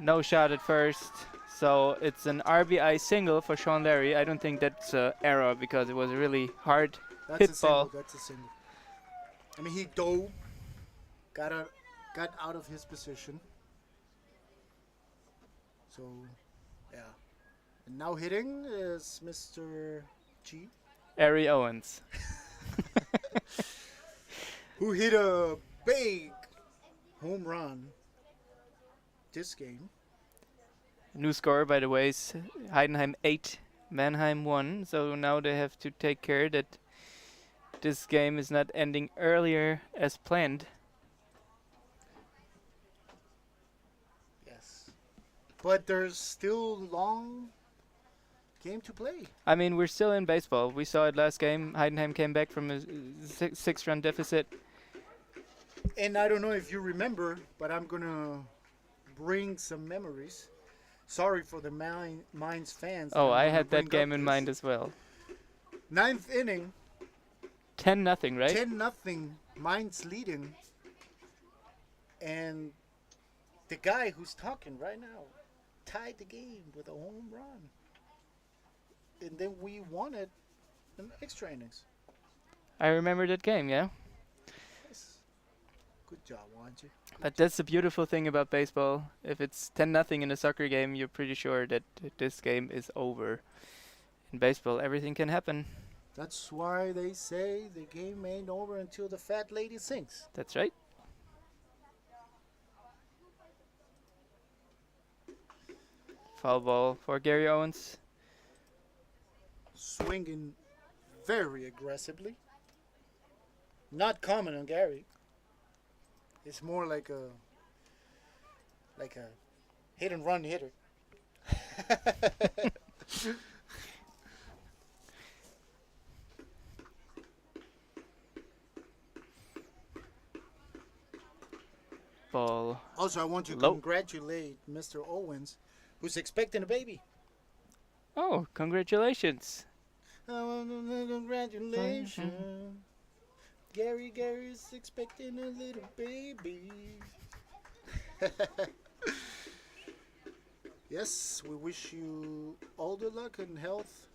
No shot at first. So it's an RBI single for Sean Larry. I don't think that's an error because it was a really hard That's hit a single. ball. That's a single. I mean, he dove, got out of his position. So, yeah. And now hitting is Mr. G, Ari Owens. who hit a big home run this game. New score, by the way, is Heidenheim 8, Mannheim 1. So now they have to take care that this game is not ending earlier as planned. Yes. But there's still long game to play. I mean, we're still in baseball. We saw it last game. Heidenheim came back from a six-run deficit. And I don't know if you remember, but I'm going to bring some memories. Sorry for the Mainz fans. Oh, I I'm had gonna that bring game up in this. mind as well. 9th inning, 10-0, right? 10-0, Mainz leading. And the guy who's talking right now tied the game with a home run. And then we won it in extra innings. I remember that game, yeah. Yes. Good job, Wanji. But that's the beautiful thing about baseball. If it's 10-0 in a soccer game, you're pretty sure that this game is over. In baseball, everything can happen. That's why they say the game ain't over until the fat lady sings. That's right. Foul ball for Gary Owens. Swinging very aggressively. Not common on Gary. It's more like a hit and run hitter. Ball. Also, I want to Low. congratulate Mr. Owens, who's expecting a baby. Oh, congratulations. Congratulations. Gary's expecting a little baby. Yes, we wish you all the luck and health.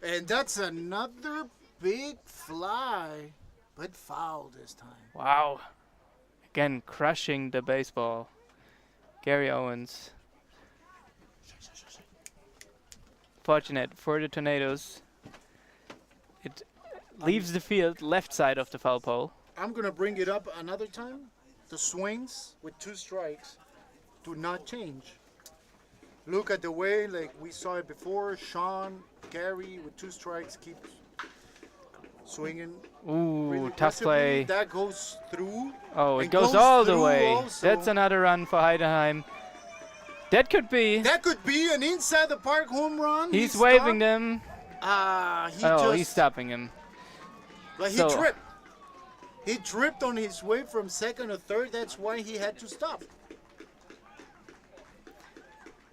And that's another big fly, but foul this time. Wow. Again, crushing the baseball. Gary Owens. Fortunate for the Tornadoes. It leaves the field left side of the foul pole. I'm going to bring it up another time. The swings with 2 strikes do not change. Look at the way, like we saw it before, Sean, Gary with 2 strikes keep swinging. Ooh, really tough aggressively. play. That goes through. Oh, it and goes all the through way. also. That's another run for Heidenheim. That could be. That could be an inside the park home run. He's He waving stopped. them. He He's stopping him. Like he So- tripped. He tripped on his way from second or third. That's why he had to stop.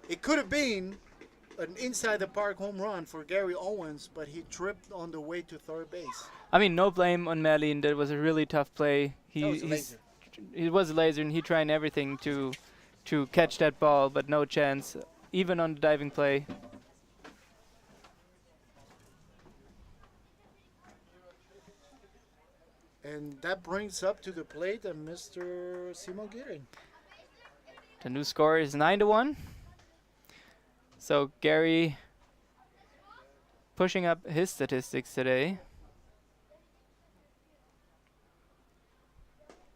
It could have been an inside the park home run for Gary Owens, but he tripped on the way to third base. I mean, no blame on Merlin. That was a really tough play. That was a laser. He was a laser, and he tried everything to catch that ball, but no chance, even on the diving play. And that brings up to the plate Mr. Simon Giring. The new score is 9-1. So Gary pushing up his statistics today.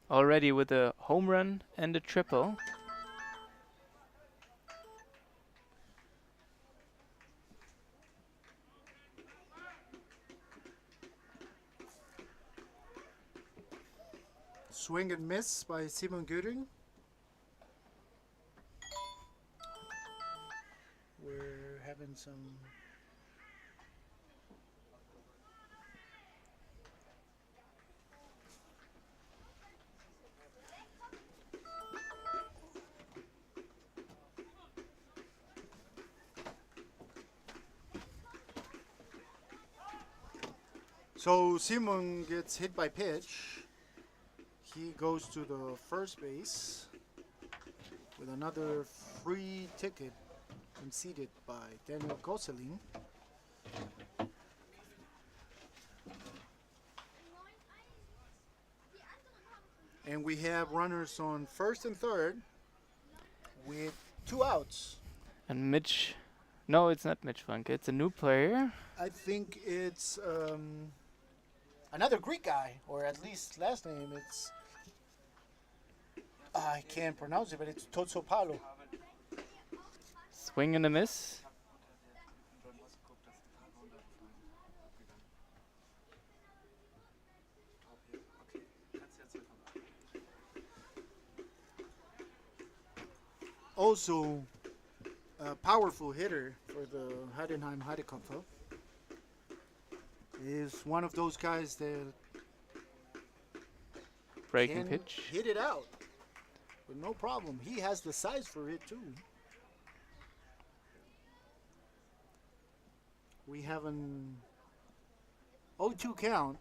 Already with a home run and a triple. Swing and miss by Simon Giring. We're having some So Simon gets hit by pitch. He goes to the first base with another free ticket conceded by Daniel Gosselin. And we have runners on first and third with 2 outs. And Mitch, no, it's not Mitch Franke. It's a new player. I think it's another Greek guy, or at least last name. It's I can't pronounce it, but it's Totsopalo. Swing and a miss. Also, a powerful hitter for the Heidenheim Heideköpfe. Is one of those guys that Breaking can pitch. hit it out with no problem. He has the size for it too. We have an 0-2 count.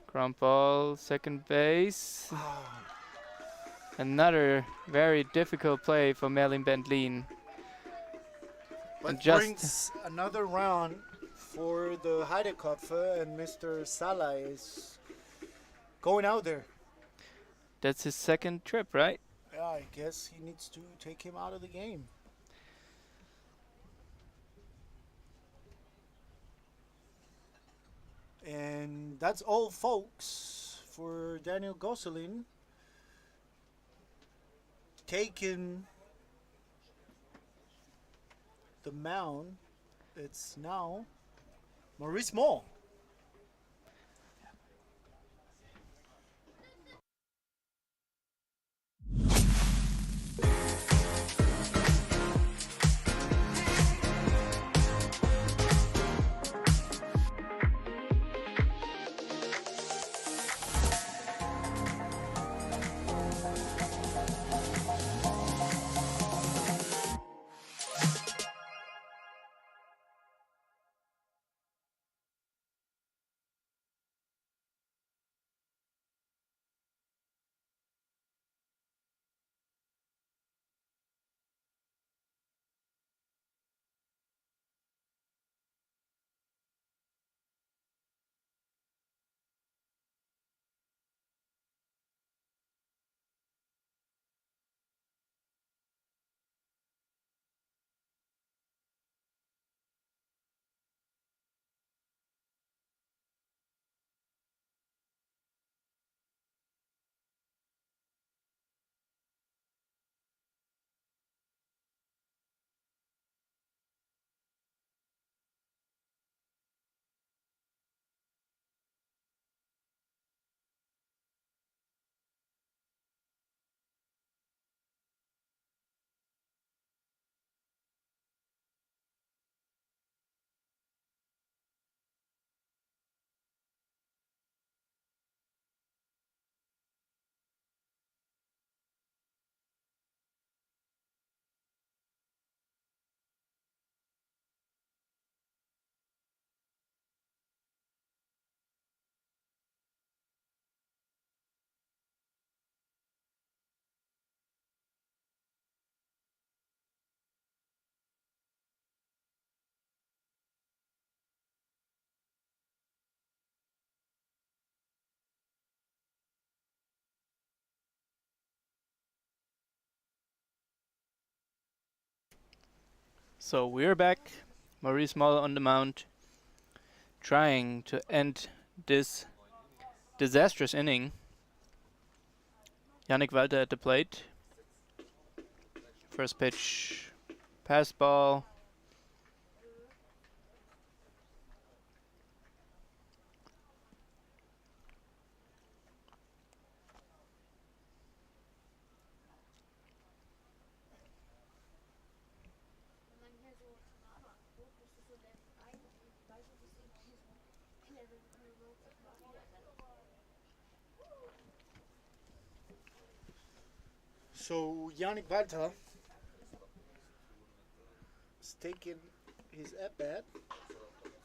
Ground ball, second base. Another very difficult play for Merlin Bentlin. But And just- brings another round for the Heideköpfe, and Mr. Sala is going out there. That's his second trip, right? Yeah, I guess he needs to take him out of the game. And that's all, folks, for Daniel Gosselin. Taking the mound, it's now Maurice Moll. So we're back. Maurice Moll on the mound, trying to end this disastrous inning. Yannick Walter at the plate. First pitch, pass ball. So Yannick Walter taking his at-bat.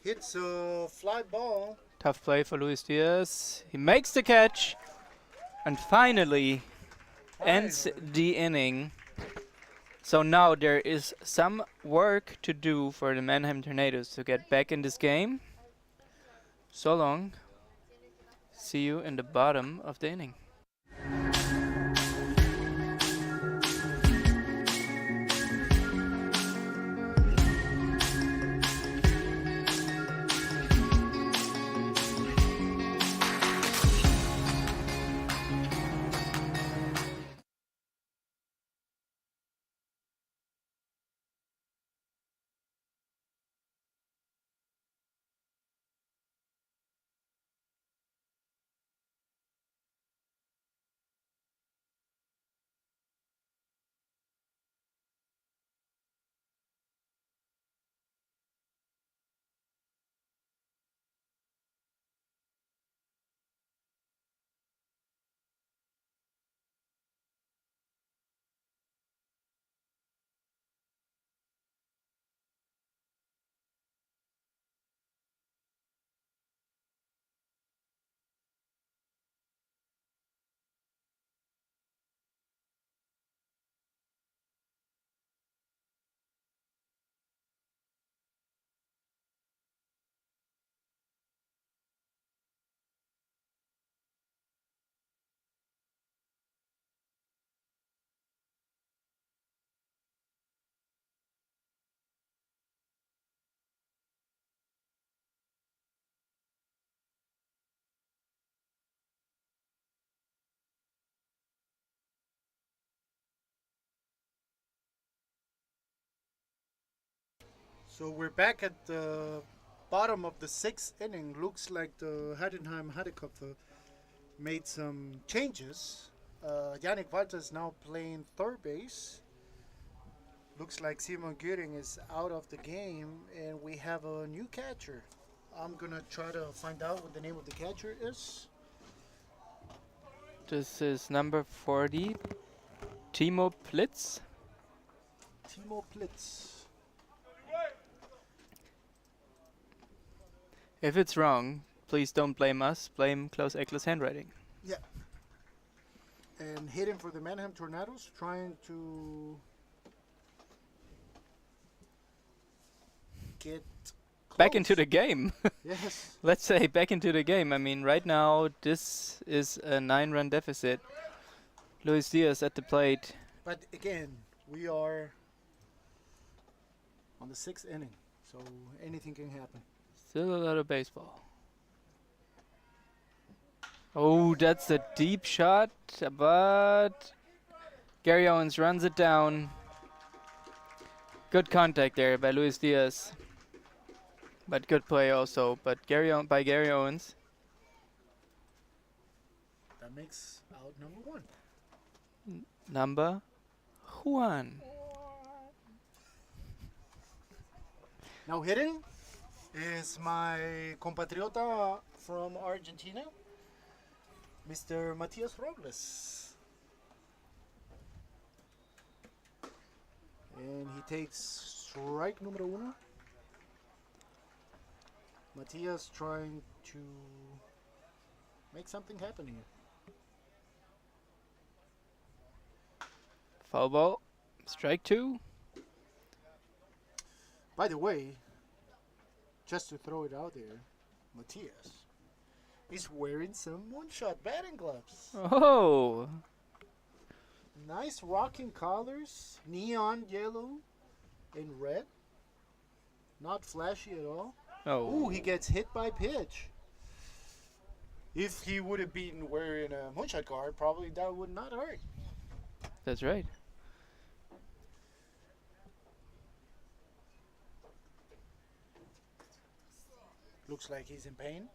Hits a fly ball. Tough play for Luis Diaz. He makes the catch and finally ends the inning. So now there is some work to do for the Mannheim Tornadoes to get back in this game. So long. See you in the bottom of the inning. So we're back at the bottom of the 6th inning. Looks like the Heidenheim Heideköpfe made some changes. Yannick Walter is now playing third base. Looks like Simon Göring is out of the game, and we have a new catcher. I'm gonna try to find out what the name of the catcher is. This is number 40, Timo Plitz. Timo Plitz. If it's wrong, please don't blame us. Blame Klaus Eckler's handwriting. Yeah. And hitting for the Mannheim Tornadoes, trying to get Back close. into the game. Yes. Let's say back into the game. I mean, right now, this is a 9-run deficit. Luis Diaz at the plate. But again, we are on the 6th inning, so anything can happen. Still a lot of baseball. Oh, that's a deep shot, but Gary Owens runs it down. Good contact there by Luis Diaz. But good play also, but by Gary Owens. That makes out number 1. Number Juan. Now hitting is my compatriota from Argentina, Mr. Matias Robles. And he takes strike numero 1. Matias trying to make something happen here. Foul ball. Strike 2. By the way, just to throw it out there, Matias is wearing some one-shot batting gloves. Oh. Nice rocking colors, neon yellow and red. Not flashy at all. Oh. Ooh, he gets hit by pitch. If he would have been wearing a moonshot guard, probably that would not hurt. That's right. Looks like he's in pain.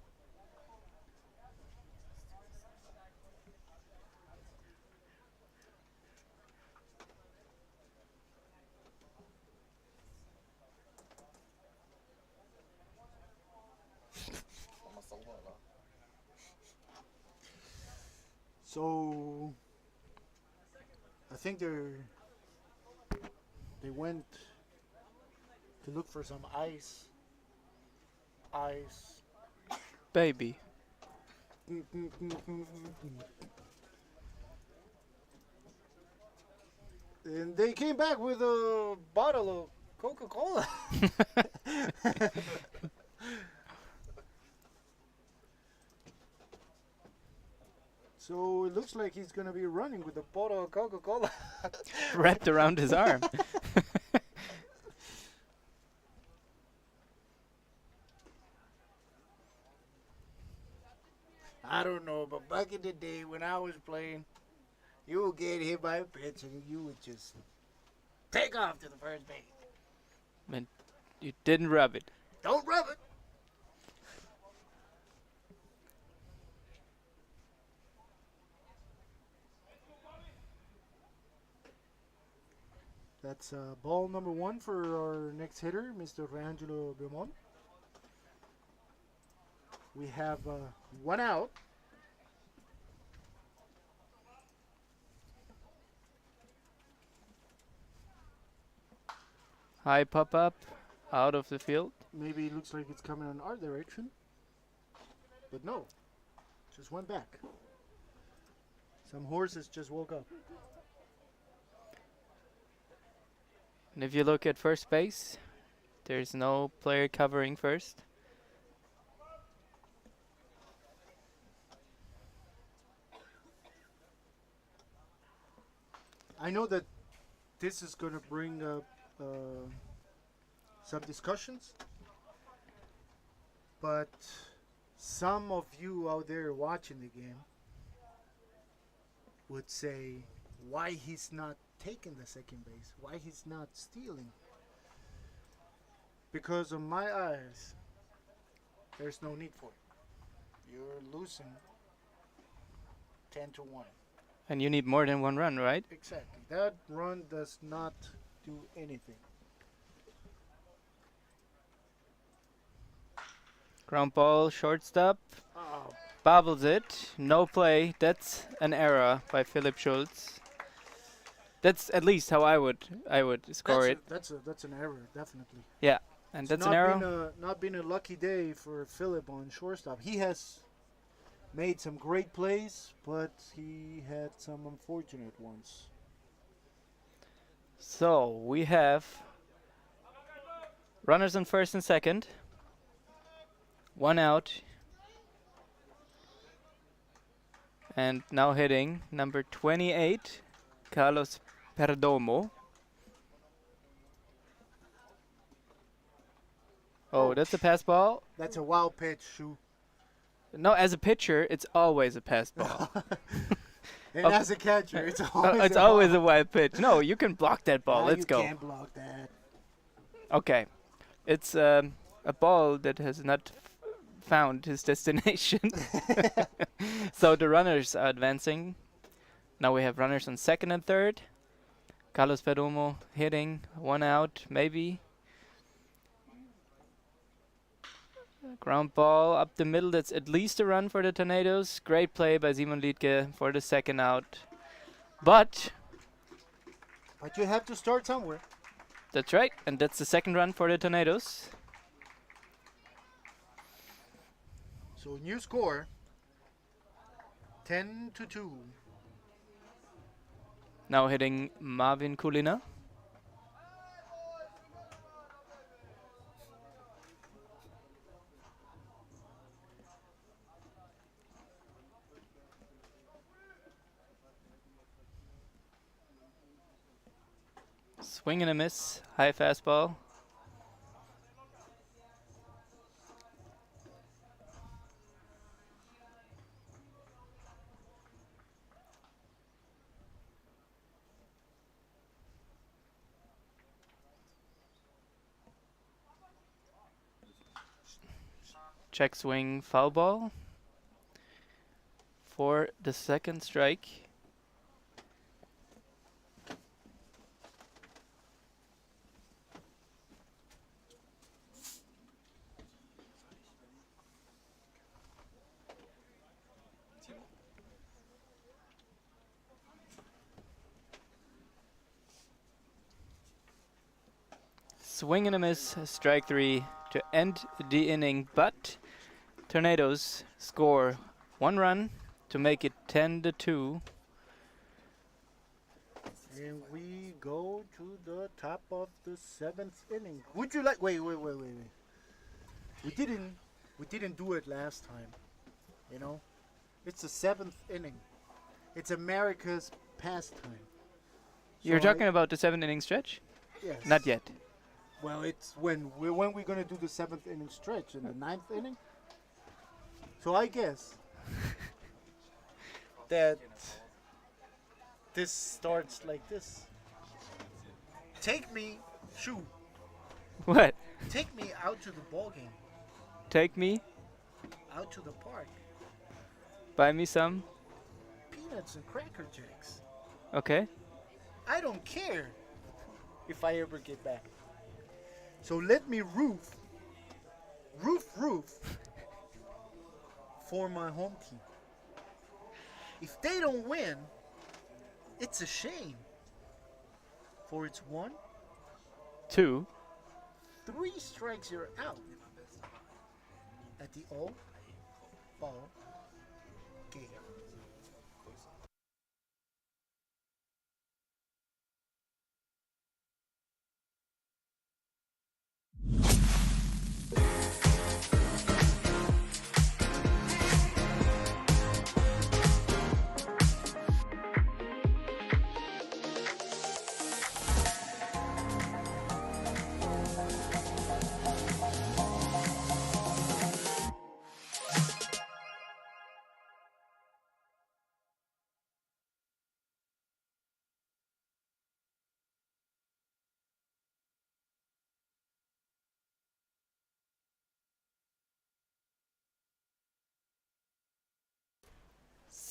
So I think they went to look for some ice. Ice. Baby. And they came back with a bottle of Coca-Cola. So it looks like he's going to be running with a bottle of Coca-Cola. Wrapped around his arm. I don't know, but back in the day when I was playing, you would get hit by a pitch and you would just take off to the first base. And you didn't rub it. Don't rub it. That's ball number 1 for our next hitter, Mr. Angelo Beaumont. We have 1 out. High pop up, out of the field. Maybe it looks like it's coming in our direction. But no, just went back. Some horses just woke up. And if you look at first base, there's no player covering first. I know that this is going to bring up some discussions, but some of you out there watching the game would say why he's not taking the second base, why he's not stealing. Because of my eyes, there's no need for it. You're losing 10-1. And you need more than 1 run, right? Exactly. That run does not do anything. Ground ball, shortstop. Oh, Bobbles it. No play. That's an error by Philip Schultz. That's at least how I would score it. That's an error, definitely. Yeah, and It's that's not an error. Not been a lucky day for Philip on shortstop. He has made some great plays, but he had some unfortunate ones. So we have runners on first and second. 1 out. And now hitting number 28, Carlos Perdomo. Oh, that's a pass ball. That's a wild pitch, Shu. No, as a pitcher, it's always a pass ball. And Oh. as a catcher, it's always It's a always a wild. wild pitch. No, you can block that ball. Ah, Let's you go. can't block that. Okay. It's a ball that has not found his destination. So the runners are advancing. Now we have runners on second and third. Carlos Perdomo hitting, 1 out, maybe. Ground ball up the middle. That's at least a run for the Tornadoes. Great play by Simon Liedke for the second out. But But you have to start somewhere. that's right, and that's the second run for the Tornadoes. So new score, 10-2. Now hitting Marvin Kulina. Swing and a miss, high fastball. Check swing, foul ball for the second strike. swing and a miss, strike 3 to end the inning, but Tornadoes score 1 run to make it 10-2. And we go to the top of the 7th inning. Would you like? Wait. We didn't do it last time. You know, it's the 7th inning. It's America's pastime. You're So talking about the 7th inning stretch? Yes. Not yet. Well, it's when we're gonna do the 7th inning stretch in the 9th inning. So I guess that this starts like this. Take me What? out to the ball game, Take me, out to the park. buy me some. Peanuts and Cracker Jacks. Okay. I don't care if I ever get back. So let me roof for my home team. If they don't win, it's a shame. For it's 1, 2. 3 strikes, you're out. At the all ball game.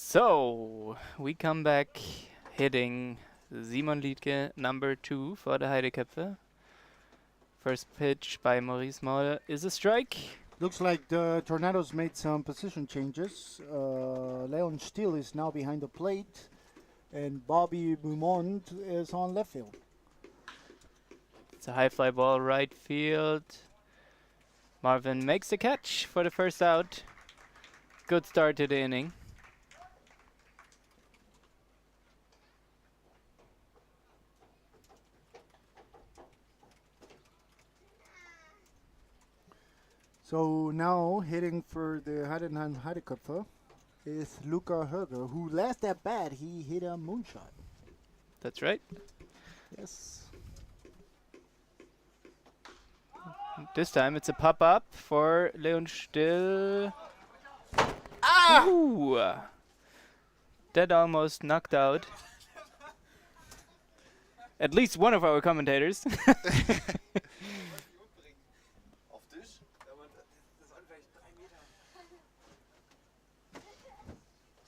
So, we come back hitting Simon Liedke, number 2 for the Heideköpfe. First pitch by Maurice Moll is a strike. Looks like the Tornadoes made some position changes. Leon Still is now behind the plate, and Bobby Beaumont is on left field. It's a high fly ball, right field. Marvin makes the catch for the first out. Good start to the inning. So now hitting for the Heidenheim Heideköpfe is Luca Höger, who last at bat he hit a moonshot. That's right. Yes. This time it's a pop-up for Leon Still. Ah! Ooh! That almost knocked out at least one of our commentators.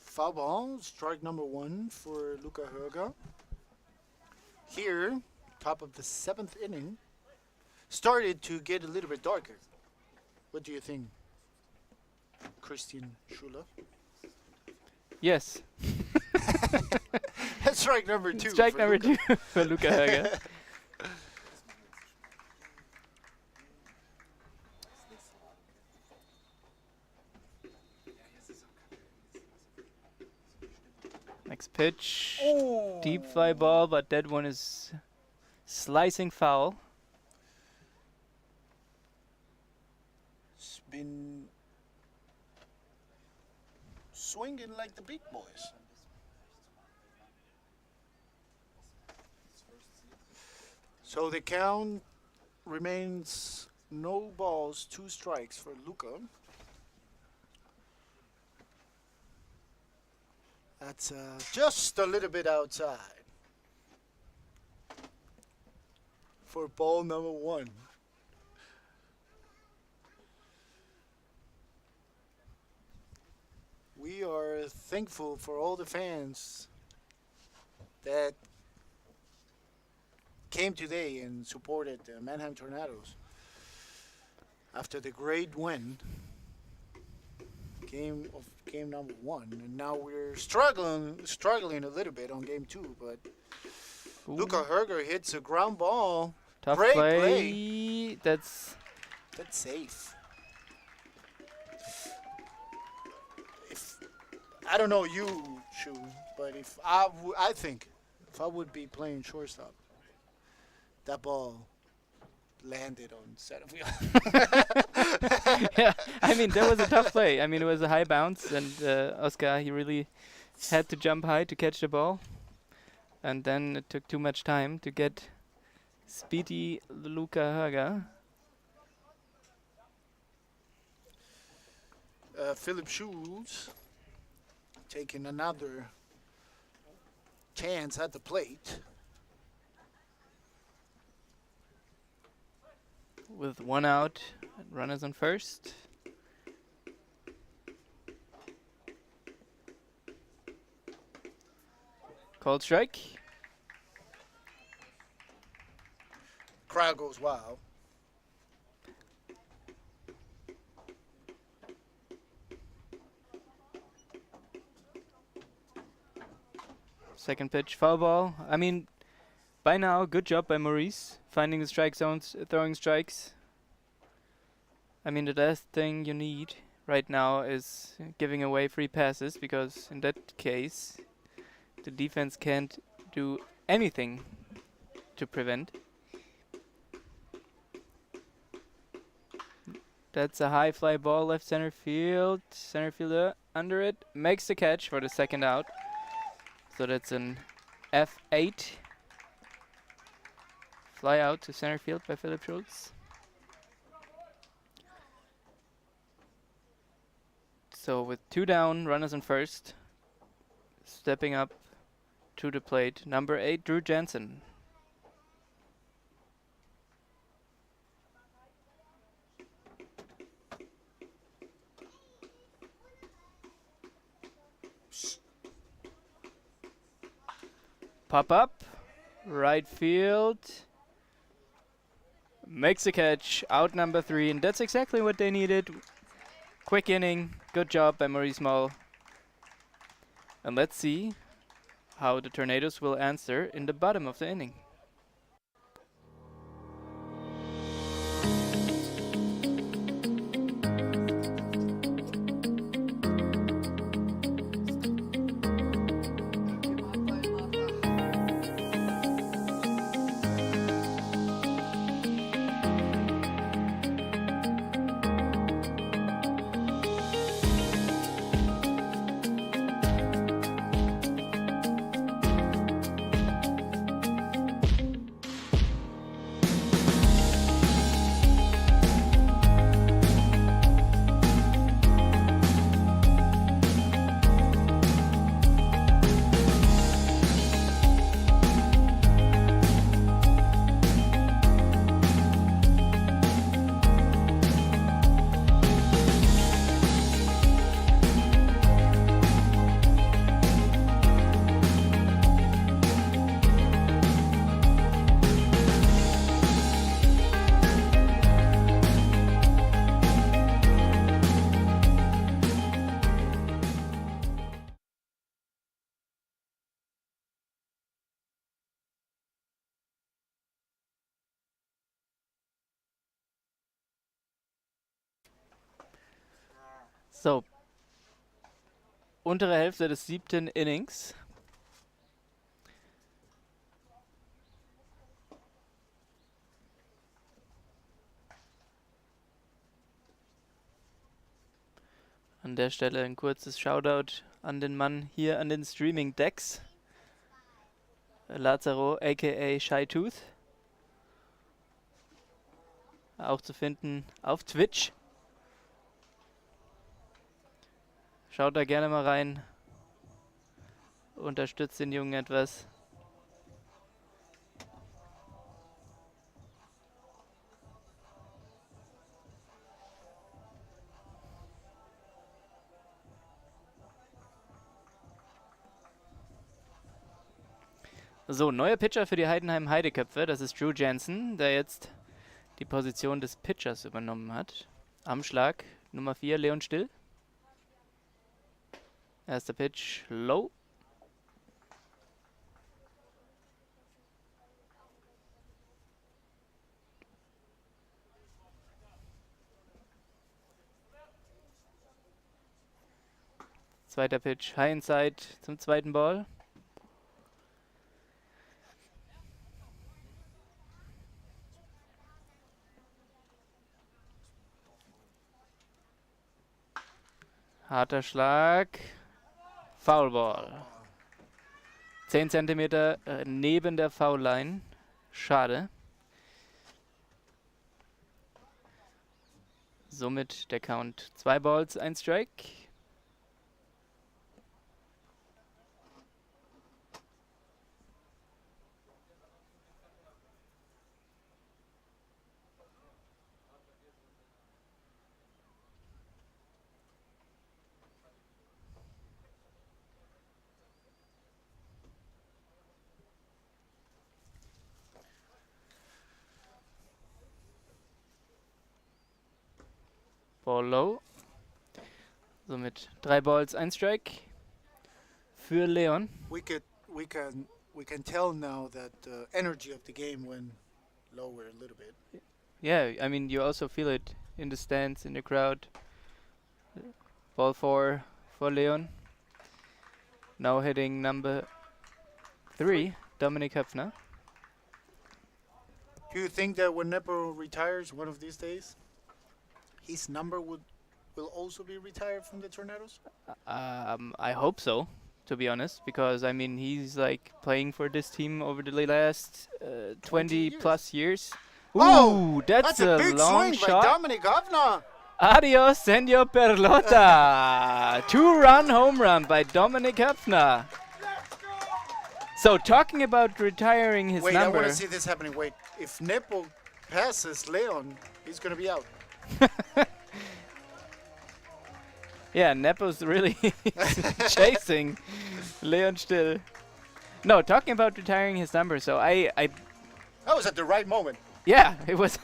Foul ball, strike number 1 for Luca Höger. Here, top of the 7th inning, started to get a little bit darker. What do you think, Christian Schuler? Yes. That's strike number 2. Strike for number Luca. 2 for Luca Höger. Next pitch. Oh. Deep fly ball, but that one is slicing foul. It's been swinging like the big boys. So the count remains no balls, 2 strikes for Luca. That's just a little bit outside for ball number 1. We are thankful for all the fans that came today and supported the Mannheim Tornadoes after the great win. Game number 1, and now we're struggling a little bit on game 2, but Ooh. Luca Höger hits a ground ball Tough Great play. That's safe. If I don't know you, Shu, but if I think if I would be playing shortstop, that ball landed on center field. yeah. I mean, that was a tough play. I mean, it was a high bounce, and Oscar, he really had to jump high to catch the ball, and then it took too much time to get speedy Luca Haga. Philip Schultz taking another chance at the plate. With one out, and runners on first. Called strike. Crowd goes wild. Second pitch, foul ball. I mean, by now, good job by Maurice, finding the strike zones, throwing strikes. I mean, the last thing you need right now is giving away free passes, because in that case, the defense can't do anything to prevent. That's a high fly ball, left center field. Center fielder under it, makes the catch for the second out. So that's an F8. Fly out to center field by Philip Schultz. So with two down, runners on first, stepping up to the plate, number 8, Drew Jansen. Pop up, right field, makes a catch, out number 3, and that's exactly what they needed. Quick inning, good job by Maurice Moll. And let's see how the Tornadoes will answer in the bottom of the inning. So, untere Hälfte des 7. Innings. An der Stelle ein kurzes Shoutout an den Mann hier an den Streaming Decks. Lazaro aka Shy Tooth. Auch zu finden auf Twitch. Schaut da gerne mal rein. Unterstützt den Jungen etwas. So, neuer Pitcher für die Heidenheim Heideköpfe. Das ist Drew Jansen, der jetzt die Position des Pitchers übernommen hat. Am Schlag Nummer 4, Leon Still. Erster Pitch, low. Zweiter Pitch, High Inside zum zweiten Ball. Harter Schlag. Foulball. 10 Zentimeter neben der Foul-Line. Schade. Somit der Count 2 Balls, 1 Strike. Ball low. Somit 3 Balls, 1 Strike für Leon. We can tell now that the energy of the game went lower a little bit. Yeah, I mean, you also feel it in the stands, in the crowd. Ball 4 for Leon. Now hitting number 3, Dominik Höpfner. Do you think that when Nepo retires one of these days, his number will also be retired from the Tornadoes? I hope so, to be honest, because I mean he's like playing for this team over the last 20 plus years. Ooh, that's a big long swing shot. by Dominik Höpfner. Adios, Senor Perlota. 2-run home run by Dominik Höpfner. So talking about retiring his Wait, I number. want to see this happening. Wait, if Nepo passes Leon, he's going to be out. Yeah, Nepo's really chasing Leon still. No, talking about retiring his number. So I That was at the right moment. yeah, it was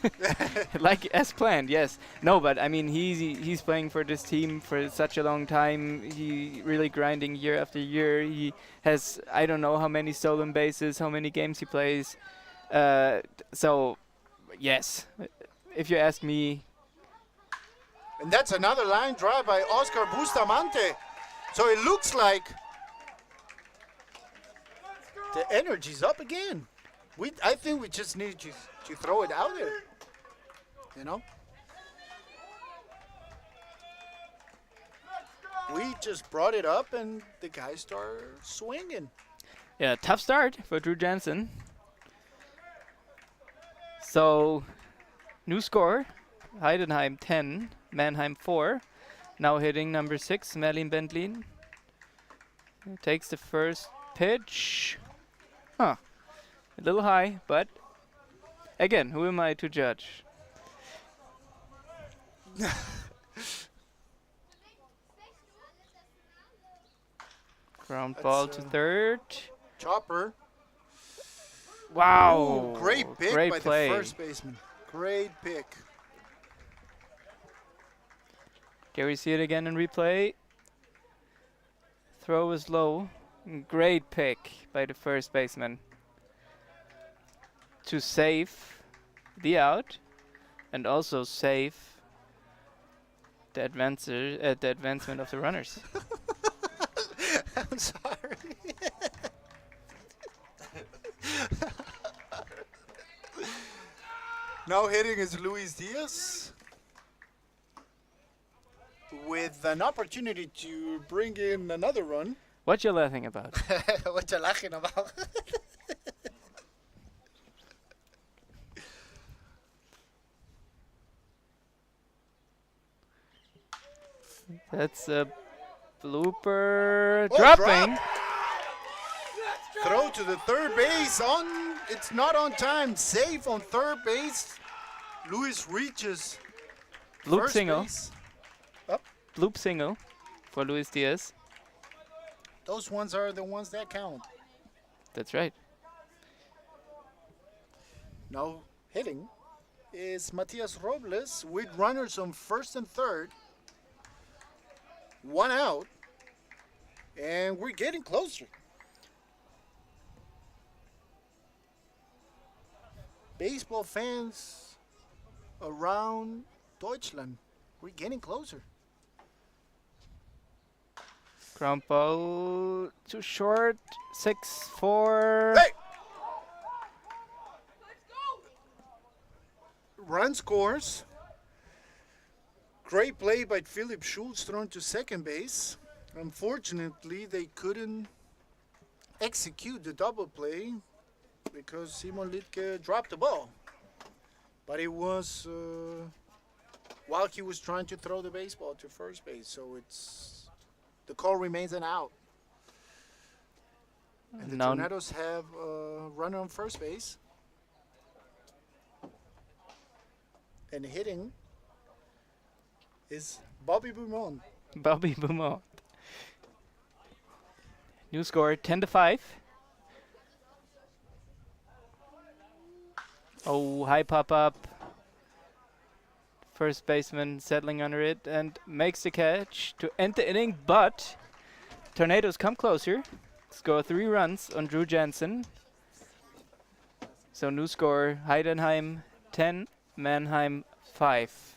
like as planned. Yes. No, but I mean he's playing for this team for such a long time. He really grinding year after year. He has I don't know how many stolen bases, how many games he plays. So yes, if you ask me. And that's another line drive by Oscar Bustamante. So it looks like the energy's up again. I think we just need to throw it out there. You know? We just brought it up and the guys start swinging. Yeah, tough start for Drew Jansen. So, new score, Heidenheim 10, Mannheim 4. Now hitting number 6, Merlin Bentlin. Takes the first pitch. Huh, a little high, but again, who am I to judge? Ground ball to third. Chopper. Wow, Ooh, great pick great by play. the first baseman. Great pick. Can we see it again in replay? Throw is low. Great pick by the first baseman to save the out and also save the advancement of the runners. I'm sorry. Now hitting is Luis Diaz with an opportunity to bring in another run. What you laughing about? What you laughing about? That's a blooper. Oh, Dropping. Throw to the third base. It's not on time. Safe on third base. Luis reaches Bloop first single. base. Bloop single for Luis Diaz. Those ones are the ones that count. That's right. Now hitting is Matias Robles with runners on first and third. One out. And we're getting closer. Baseball fans around Deutschland, we're getting closer. Ground ball too short. 6-4. Hey! Run scores. Great play by Philip Schultz, thrown to second base. Unfortunately, they couldn't execute the double play because Simon Littke dropped the ball. But it was while he was trying to throw the baseball to first base, so the call remains an out. And the Now Tornadoes have a runner on first base. And hitting is Bobby Beaumont. Bobby Beaumont. New score 10-5. Oh, high pop up. First baseman settling under it and makes the catch to end the inning, but Tornadoes come closer. Score 3 runs on Drew Jansen. So new score, Heidenheim 10, Mannheim 5.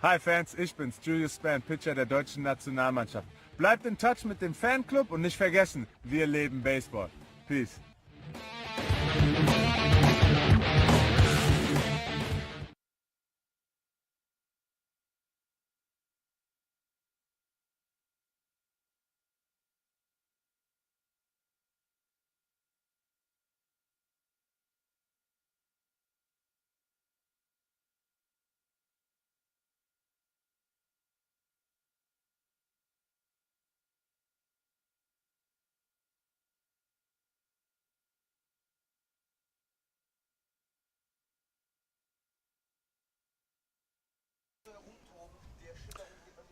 Hi Fans, ich bin's, Julius Span, Pitcher der deutschen Nationalmannschaft. Bleibt in Touch mit dem Fanclub und nicht vergessen, wir leben Baseball. Peace.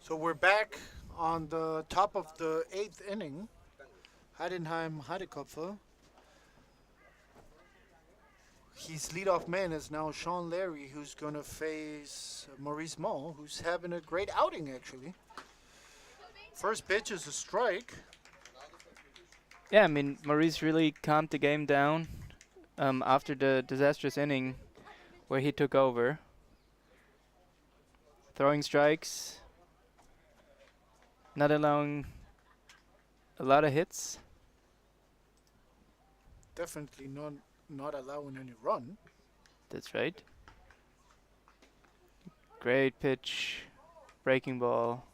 So we're back on the top of the 8th inning. Heidenheim, Heideköpfe. His leadoff man is now Sean Larry, who's going to face Maurice Moll, who's having a great outing, actually. First pitch is a strike. Yeah, I mean, Maurice really calmed the game down after the disastrous inning where he took over. Throwing strikes, not allowing a lot of hits. Definitely not allowing any run. That's right. Great pitch, breaking ball.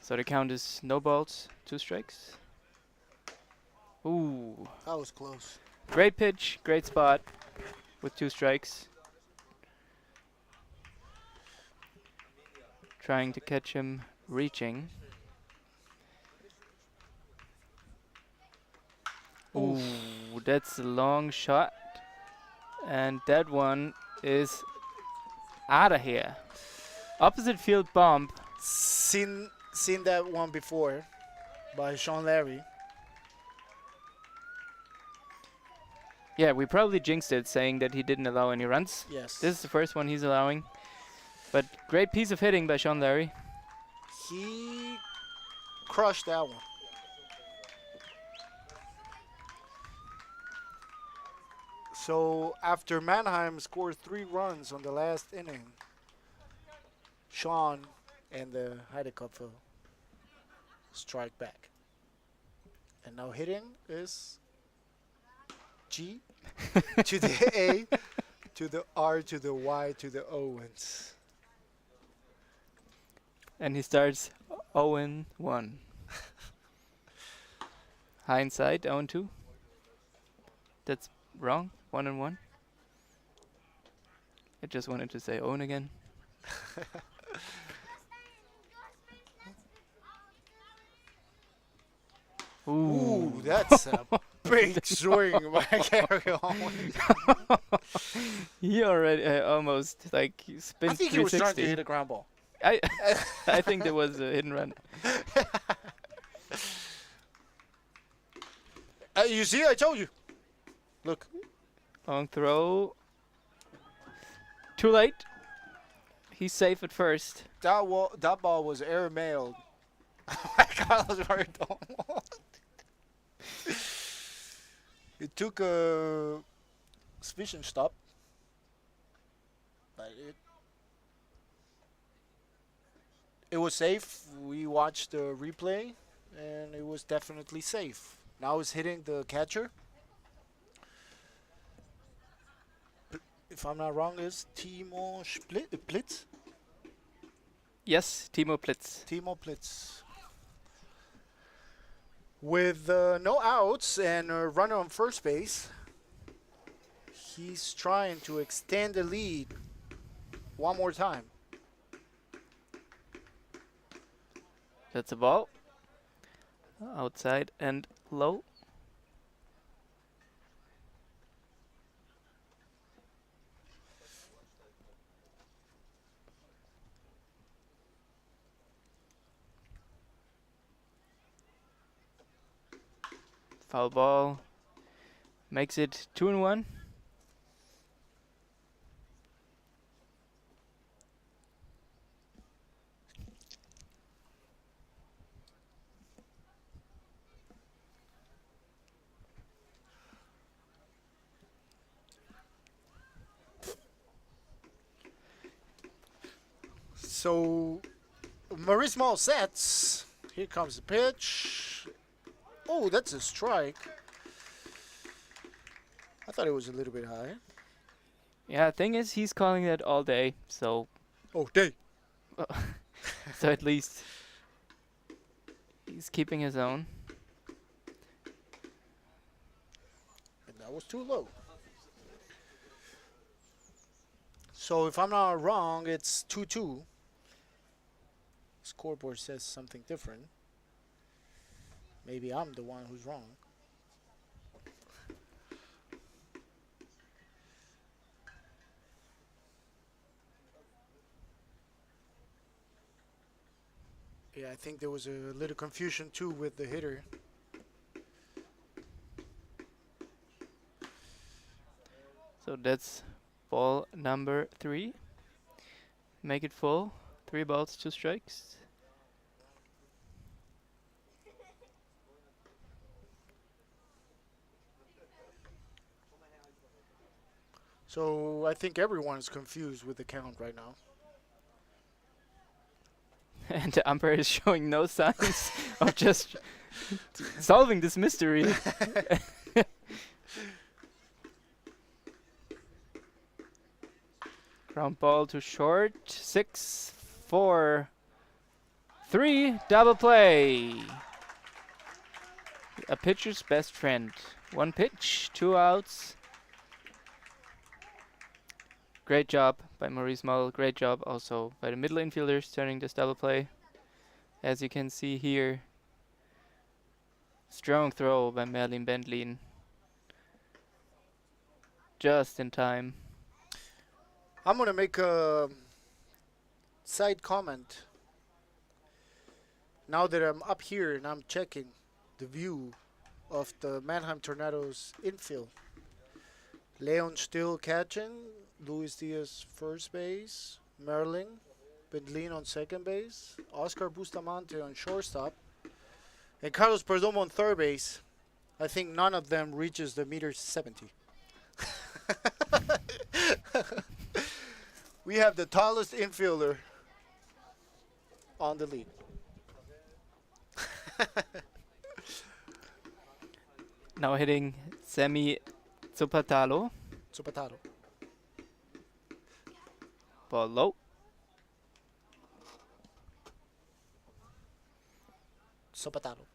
So the count is no balls, 2 strikes. Ooh, That was close. great pitch, great spot with 2 strikes. Trying to catch him reaching. Ooh, that's a long shot. And that one is out of here. Opposite field bump. Seen that one before by Sean Larry. Yeah, we probably jinxed it saying that he didn't allow any runs. Yes. This is the first one he's allowing. But great piece of hitting by Sean Larry. He crushed that one. So after Mannheim scored 3 runs on the last inning, Sean and the Heideköpfe strike back. And now hitting is G to the A to the R to the Y to the O. And he starts 0-1. Hindsight 0-2. That's wrong. 1-1. I just wanted to say own again. Ooh, that's a big swing by Carry On. He already almost like spins I think he was trying to 360. hit a ground ball. I think there was a hit and run. You see, I told you. Look. Long throw. Too late. He's safe at first. That ball was airmailed by Carlos Verdon. It took a vision stop. But it was safe. We watched the replay, and it was definitely safe. Now it's hitting the catcher. If I'm not wrong, is Timo Plitz? Yes, Timo Plitz. Timo Plitz. With no outs and a runner on first base, he's trying to extend the lead one more time. That's a ball. Outside and low. Foul ball. Makes it 2-1. So, Marismo sets. Here comes the pitch. Oh, that's a strike. I thought it was a little bit high. Yeah, thing is, he's calling that all day, so Oh, day. so at least he's keeping his own. And that was too low. So if I'm not wrong, it's 2-2. Scoreboard says something different. Maybe I'm the one who's wrong. Yeah, I think there was a little confusion too with the hitter. So that's ball number 3. Make it full. 3 balls, 2 strikes. So I think everyone is confused with the count right now. And the umpire is showing no signs of just solving this mystery. Ground ball to short. 6-4-3. Double play. A pitcher's best friend. 1 pitch, 2 outs. Great job by Maurice Mull. Great job also by the middle infielders turning this double play. As you can see here, strong throw by Merlin Bendlin. Just in time. I'm going to make a side comment. Now that I'm up here and I'm checking the view of the Mannheim Tornadoes infield. Leon still catching. Luis Diaz first base. Merlin Bendlin on second base. Oscar Bustamante on shortstop. And Carlos Perdomo on third base. I think none of them reaches the meter 70. We have the tallest infielder on the lead. Now hitting Semi Zupatalo. Zupataro. Ball low. Sopatalo.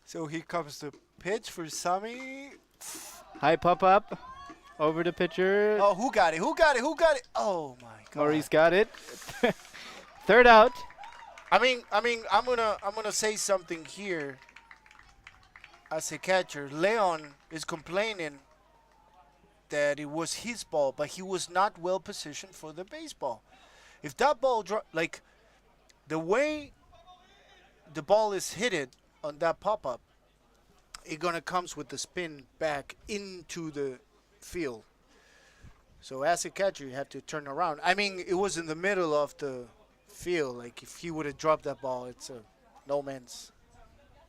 So here comes the pitch for Sammy. High pop up over the pitcher. Oh, who got it? Who got it? Who got it? Oh my God! Maurice got it. Third out. I'm gonna say something here. As a catcher, Leon is complaining that it was his ball, but he was not well positioned for the baseball. If that ball like the way the ball is hit it on that pop-up, it gonna comes with the spin back into the field. So as a catcher, you have to turn around. I mean, it was in the middle of the field. Like if he would have dropped that ball, it's a no man's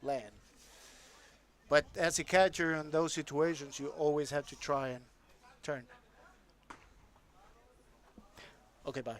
land. But as a catcher in those situations, you always have to try and turn. Okay, bye.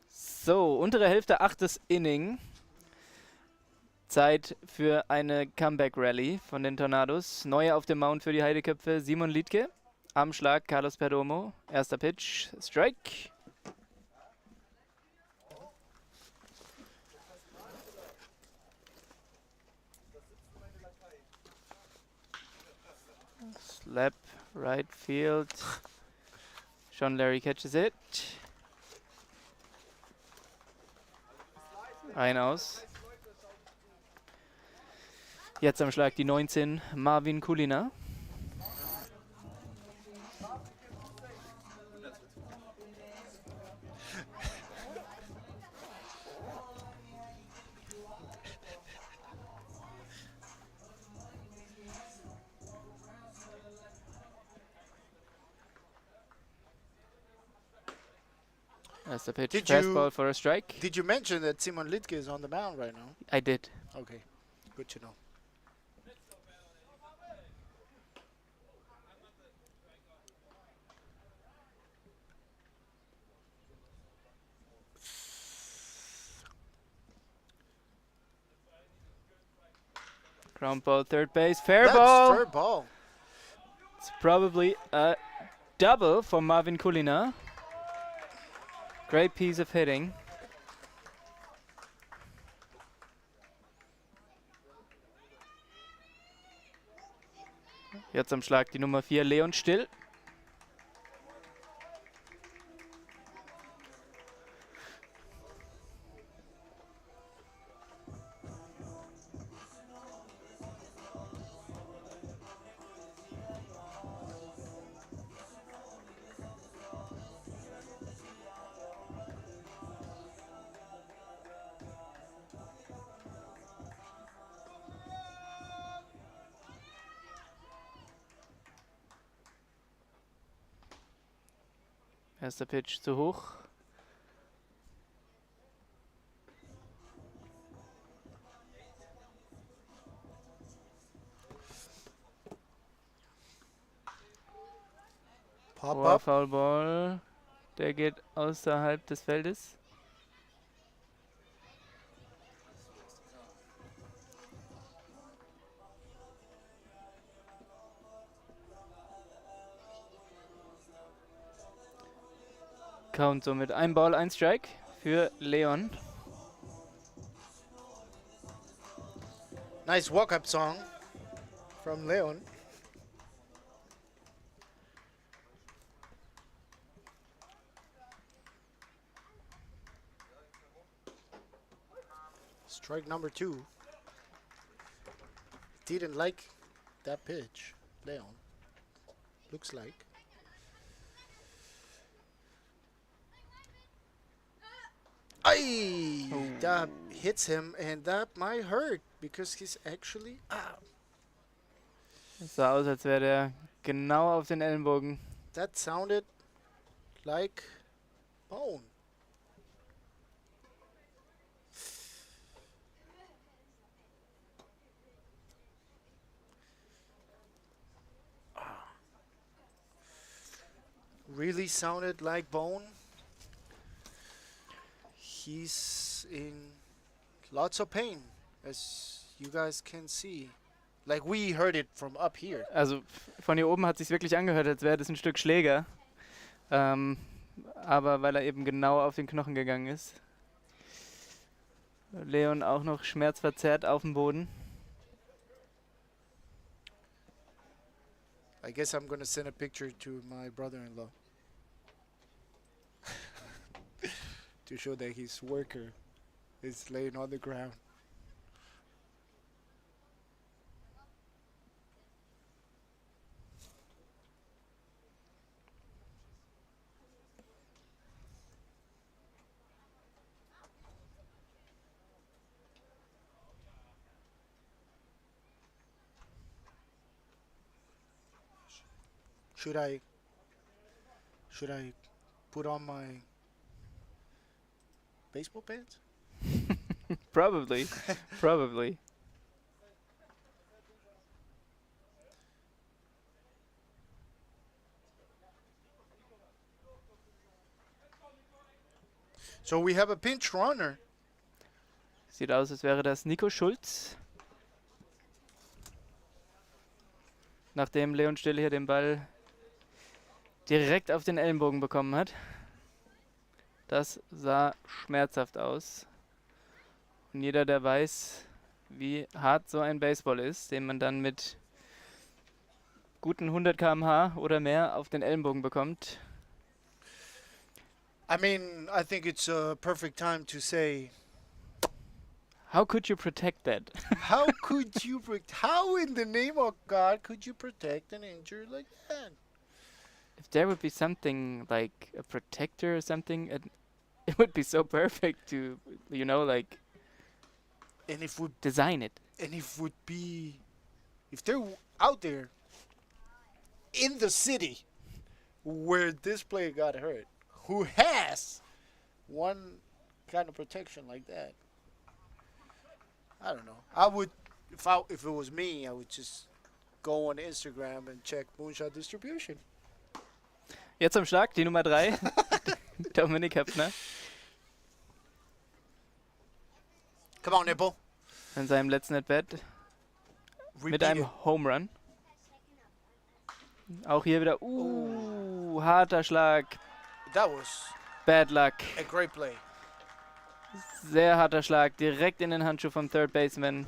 So, untere Hälfte, 8. Inning. Zeit für eine Comeback-Rally von den Tornados. Neuer auf dem Mount für die Heideköpfe, Simon Liedtke. Am Schlag Carlos Perdomo. Erster Pitch, Strike. Slap, right field. Sean Larry catches it. Ein aus. Jetzt am Schlag die 19, Marvin Kulina. That's the pitch. Did Fastball you- for a strike. Did you mention that Simon Liedtke is on the mound right now? I did. Okay, good to know. Ground ball, third base, fair That's ball. third ball. It's probably a double for Marvin Kulina. Great piece of hitting. Jetzt am Schlag die Nummer 4, Leon Still. Erster Pitch zu hoch. Pop Hoher up. Foulball. Der geht außerhalb des Feldes. Count somit. Ein Ball, ein Strike für Leon. Nice walk-up song from Leon. Strike number 2. Didn't like that pitch, Leon. Looks like. Ay! That hits him, and that might hurt because he's actually out. Es sah aus, als wäre der genau auf den Ellenbogen. That sounded like bone. Really sounded like bone. He's in lots of pain, as you guys can see. Like we heard it from up here. Also von hier oben hat es sich wirklich angehört, als wäre das ein Stück Schläger. Aber weil er eben genau auf den Knochen gegangen ist. Leon auch noch schmerzverzerrt auf dem Boden. I guess I'm gonna send a picture to my brother-in-law to show that his worker is laying on the ground. Should I put on my baseball pants? Probably. Probably. So we have a pinch runner. Sieht aus, als wäre das Nico Schulz. Nachdem Leon Still hier den Ball direkt auf den Ellenbogen bekommen hat. Das sah schmerzhaft aus. Und jeder, der weiß, wie hart so ein Baseball ist, den man dann mit guten 100 km/h oder mehr auf den Ellenbogen bekommt. I mean, I think it's a perfect time to say, How could you protect that? how how in the name of God could you protect an injury like that? If there would be something like a protector or something, it would be so perfect to, like And if would design it. if they're out there in the city where this player got hurt, who has one kind of protection like that, I don't know. I would, if it was me, I would just go on Instagram and check Moonshot Distribution. Jetzt am Schlag, die Nummer 3, Dominik Höpfner. Come on, Nipple. In seinem letzten At-Bat mit Repeat einem it. Home Run. Auch hier wieder, harter Schlag, That was Bad Luck. a great play. Sehr harter Schlag, direkt in den Handschuh vom Third Baseman.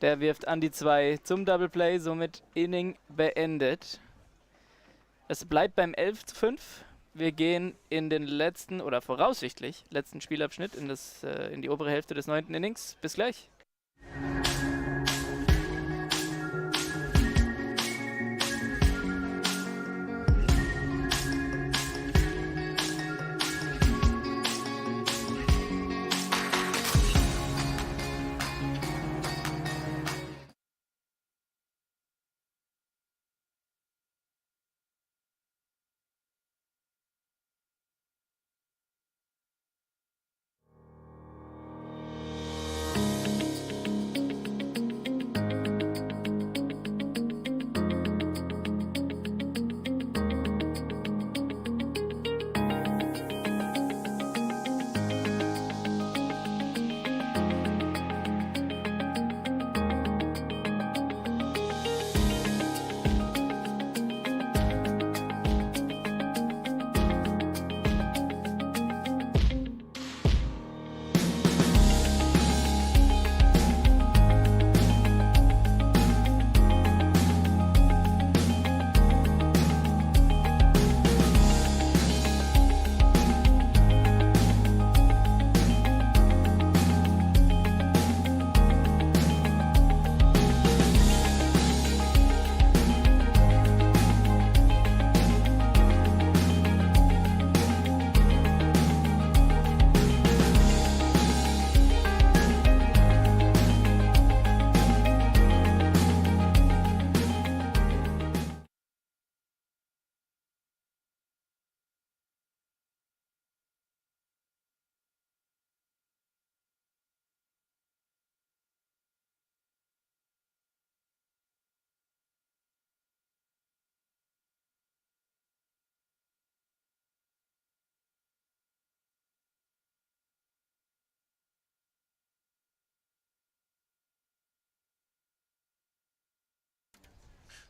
Der wirft an die 2 zum Double Play, somit Inning beendet. Es bleibt beim 11:5. Wir gehen in den letzten, oder voraussichtlich letzten Spielabschnitt in die obere Hälfte des 9. Innings. Bis gleich.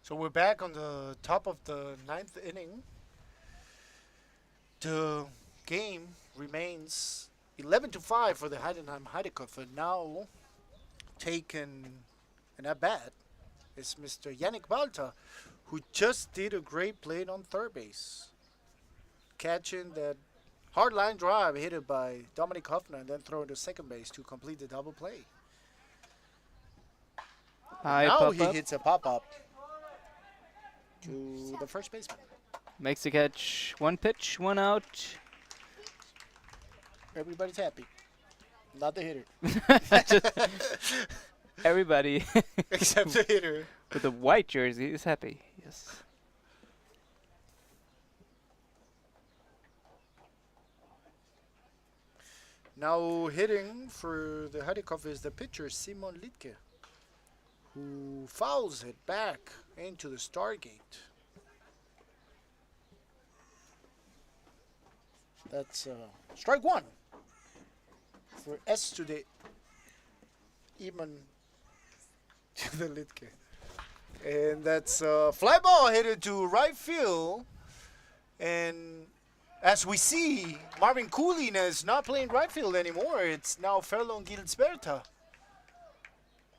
So we're back on the top of the ninth inning. The game remains 11-5 for the Heidenheim Heideköpfe. Now taken an at bat is Mr. Yannick Balta, who just did a great play on third base, catching that hard line drive hit by Dominic Hoffner and then throwing to second base to complete the double play. Now he hits a pop-up to the first baseman. Makes the catch. One pitch, one out. Everybody's happy. Not the hitter. Everybody Except the hitter. with the white jersey is happy. Yes. Now hitting for the Heideköpfe is the pitcher Simon Littke, who fouls it back into the Stargate. That's strike one for S to the even to the Littke. And that's fly ball headed to right field. And as we see, Marvin Coolin is not playing right field anymore. It's now Ferlon Gilsberta.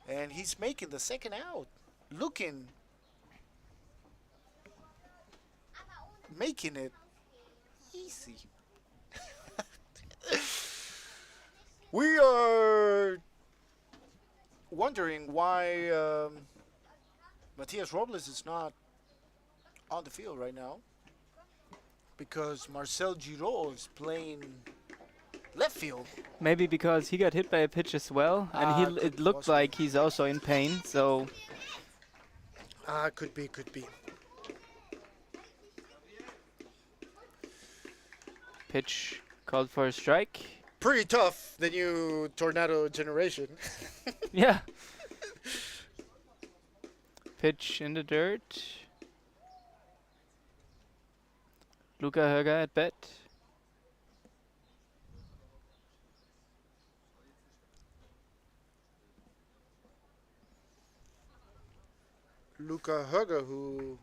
And he's making the second out. Making it easy. We are wondering why Matias Robles is not on the field right now, because Marcel Giraud is playing left field. Maybe because he got hit by a pitch as well, and it looked like he's also in pain. So could be. pitch called for a strike. Pretty tough, the new Tornado generation. Yeah. Pitch in the dirt. Luca Höger at bat. Luca Höger, who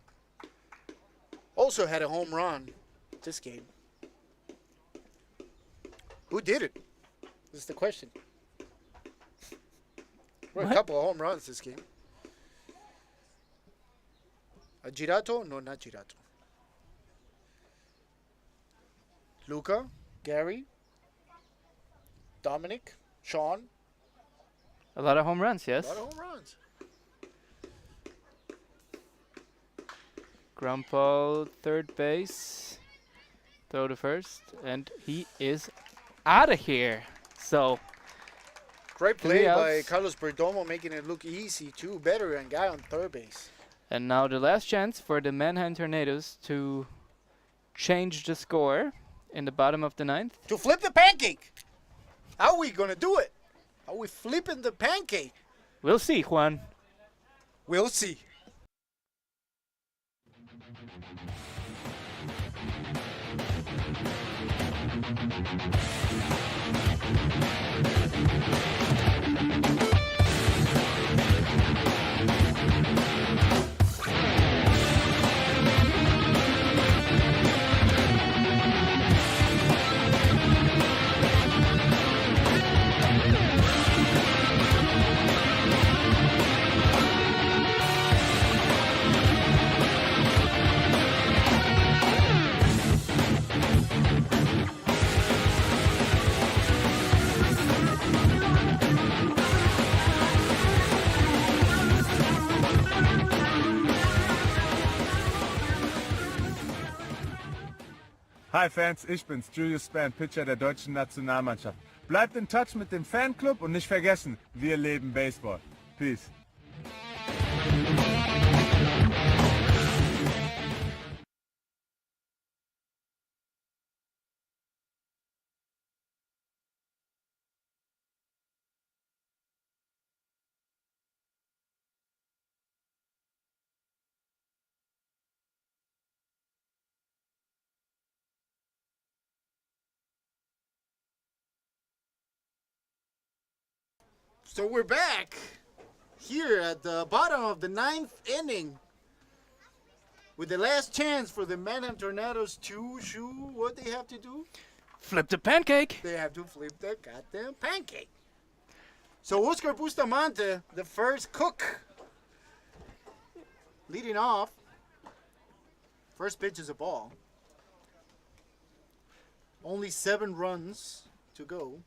also had a home run this game. Who did it? This is the question. Well, a couple of home runs this game. A Girato? No, not Girato. Luca, Gary, Dominic, Sean. A lot of home runs, yes. A lot of home runs. Ground ball, third base. Throw to first, and he is out of here. So great play by Carlos Perdomo, making it look easy too. Better and guy on third base. And now the last chance for the Mannheim Tornadoes to change the score in the bottom of the ninth. To flip the pancake. How are we gonna do it? Are we flipping the pancake? We'll see, Juan. We'll see. Hi Fans, ich bin's, Julius Span, Pitcher der deutschen Nationalmannschaft. Bleibt in Touch mit dem Fanclub und nicht vergessen, wir leben Baseball. Peace. So we're back here at the bottom of the ninth inning. with the last chance for the Mannheim Tornadoes to shoot what they have to do. Flip the pancake. They have to flip the goddamn pancake. So Oscar Bustamante, the first cook, leading off. First pitch is a ball. Only 7 runs to go.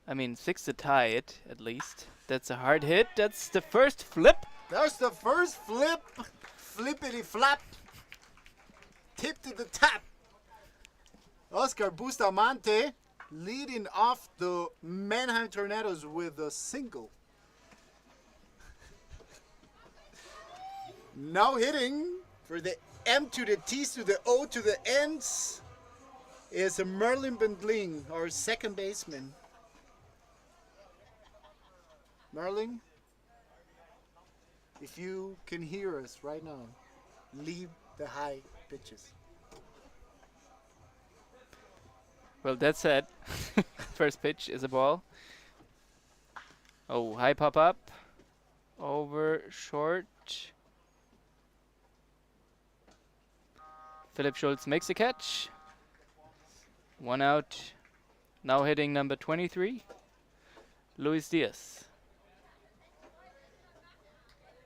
I mean, 6 to tie it, at least. That's a hard hit. That's the first flip. That's the first flip. Flippity flap. Tip to the top. Oscar Bustamante leading off the Mannheim Tornadoes with a single. Now hitting for the M to the T to the O to the N's is a Merlin Bendling, our second baseman. Merlin, if you can hear us right now, leave the high pitches. Well, that's said. First pitch is a ball. Oh, high pop up. Over short. Philip Schultz makes a catch. 1 out. Now hitting number 23, Luis Diaz.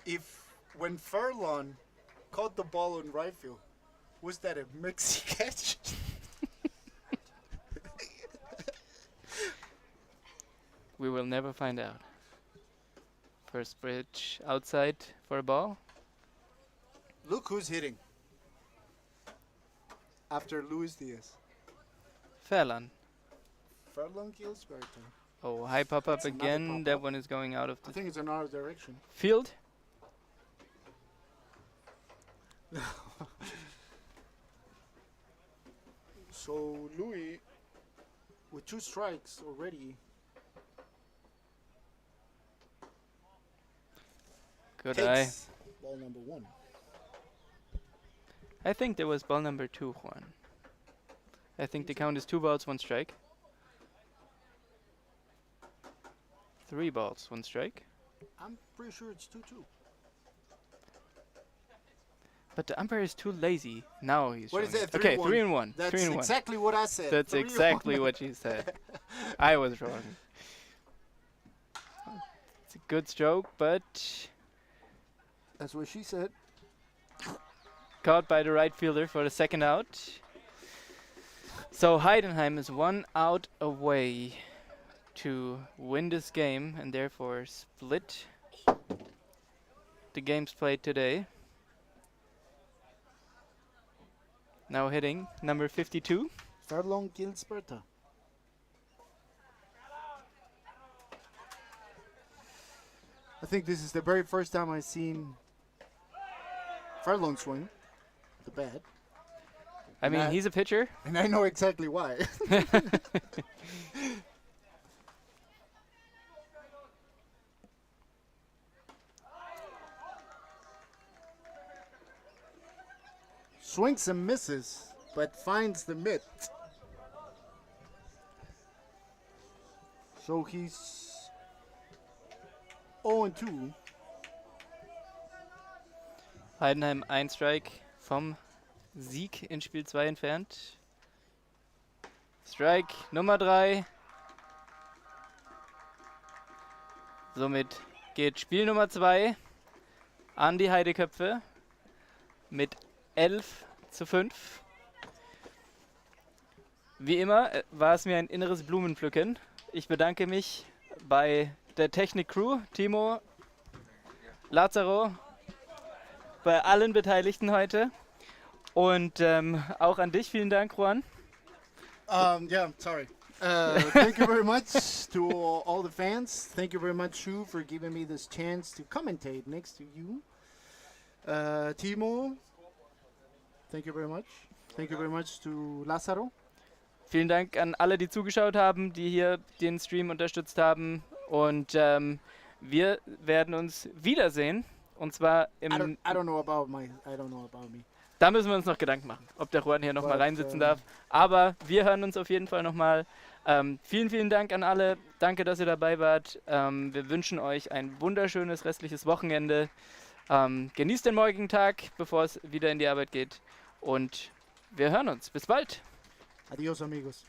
If when Furlong caught the ball in right field, was that a mixy catch? We will never find out. First pitch outside for a ball. Look who's hitting after Luis Diaz. Fallon. Furlong Gilsberto. Oh, high pop up That's another again. That pop-up. one is going out of I the think it's another direction. field. So Louis, with 2 strikes already, Good eye. takes ball number 1. I think there was ball number 2, Juan. I think the count is 2 balls, 1 strike. 3 balls, 1 strike. I'm pretty sure it's 2-2. But the umpire is too lazy. Now he's What is showing that? it. Okay, 3-1. 3 and 1. That's 3 and 1. exactly what I said. That's 3 and exactly 1. what you said. I was wrong. It's a good stroke, but That's what she said. caught by the right fielder for the second out. So Heidenheim is 1 out away to win this game and therefore split the games played today. Now hitting number 52. Furlong Gilsberto. I think this is the very first time I've seen Furlong swing the bat, I mean, That- he's a pitcher. and I know exactly why. Swings and misses, but finds the mitt. So he's 0-2. Heidenheim ein Strike vom Sieg in Spiel 2 entfernt. Strike Nummer 3. Somit geht Spiel Nummer 2 an die Heideköpfe mit 11:5. Wie immer war es mir ein inneres Blumenpflücken. Ich bedanke mich bei der Technik-Crew, Timo, Lazaro, bei allen Beteiligten heute. Und auch an dich, vielen Dank, Juan. Yeah, sorry. Thank you very much to all the fans. Thank you very much, Shu, for giving me this chance to commentate next to you. Timo, thank you very much. Thank you very much to Lazaro. Vielen Dank an alle, die zugeschaut haben, die hier den Stream unterstützt haben. Und wir werden uns wiedersehen. Und zwar I don't know about me. Da müssen wir uns noch Gedanken machen, ob der Juan hier nochmal But, reinsitzen darf. Aber wir hören uns auf jeden Fall nochmal. Vielen, vielen Dank an alle. Danke, dass ihr dabei wart. Wir wünschen euch ein wunderschönes restliches Wochenende. Genießt den morgigen Tag, bevor es wieder in die Arbeit geht. Und wir hören uns. Bis bald. Adios, amigos.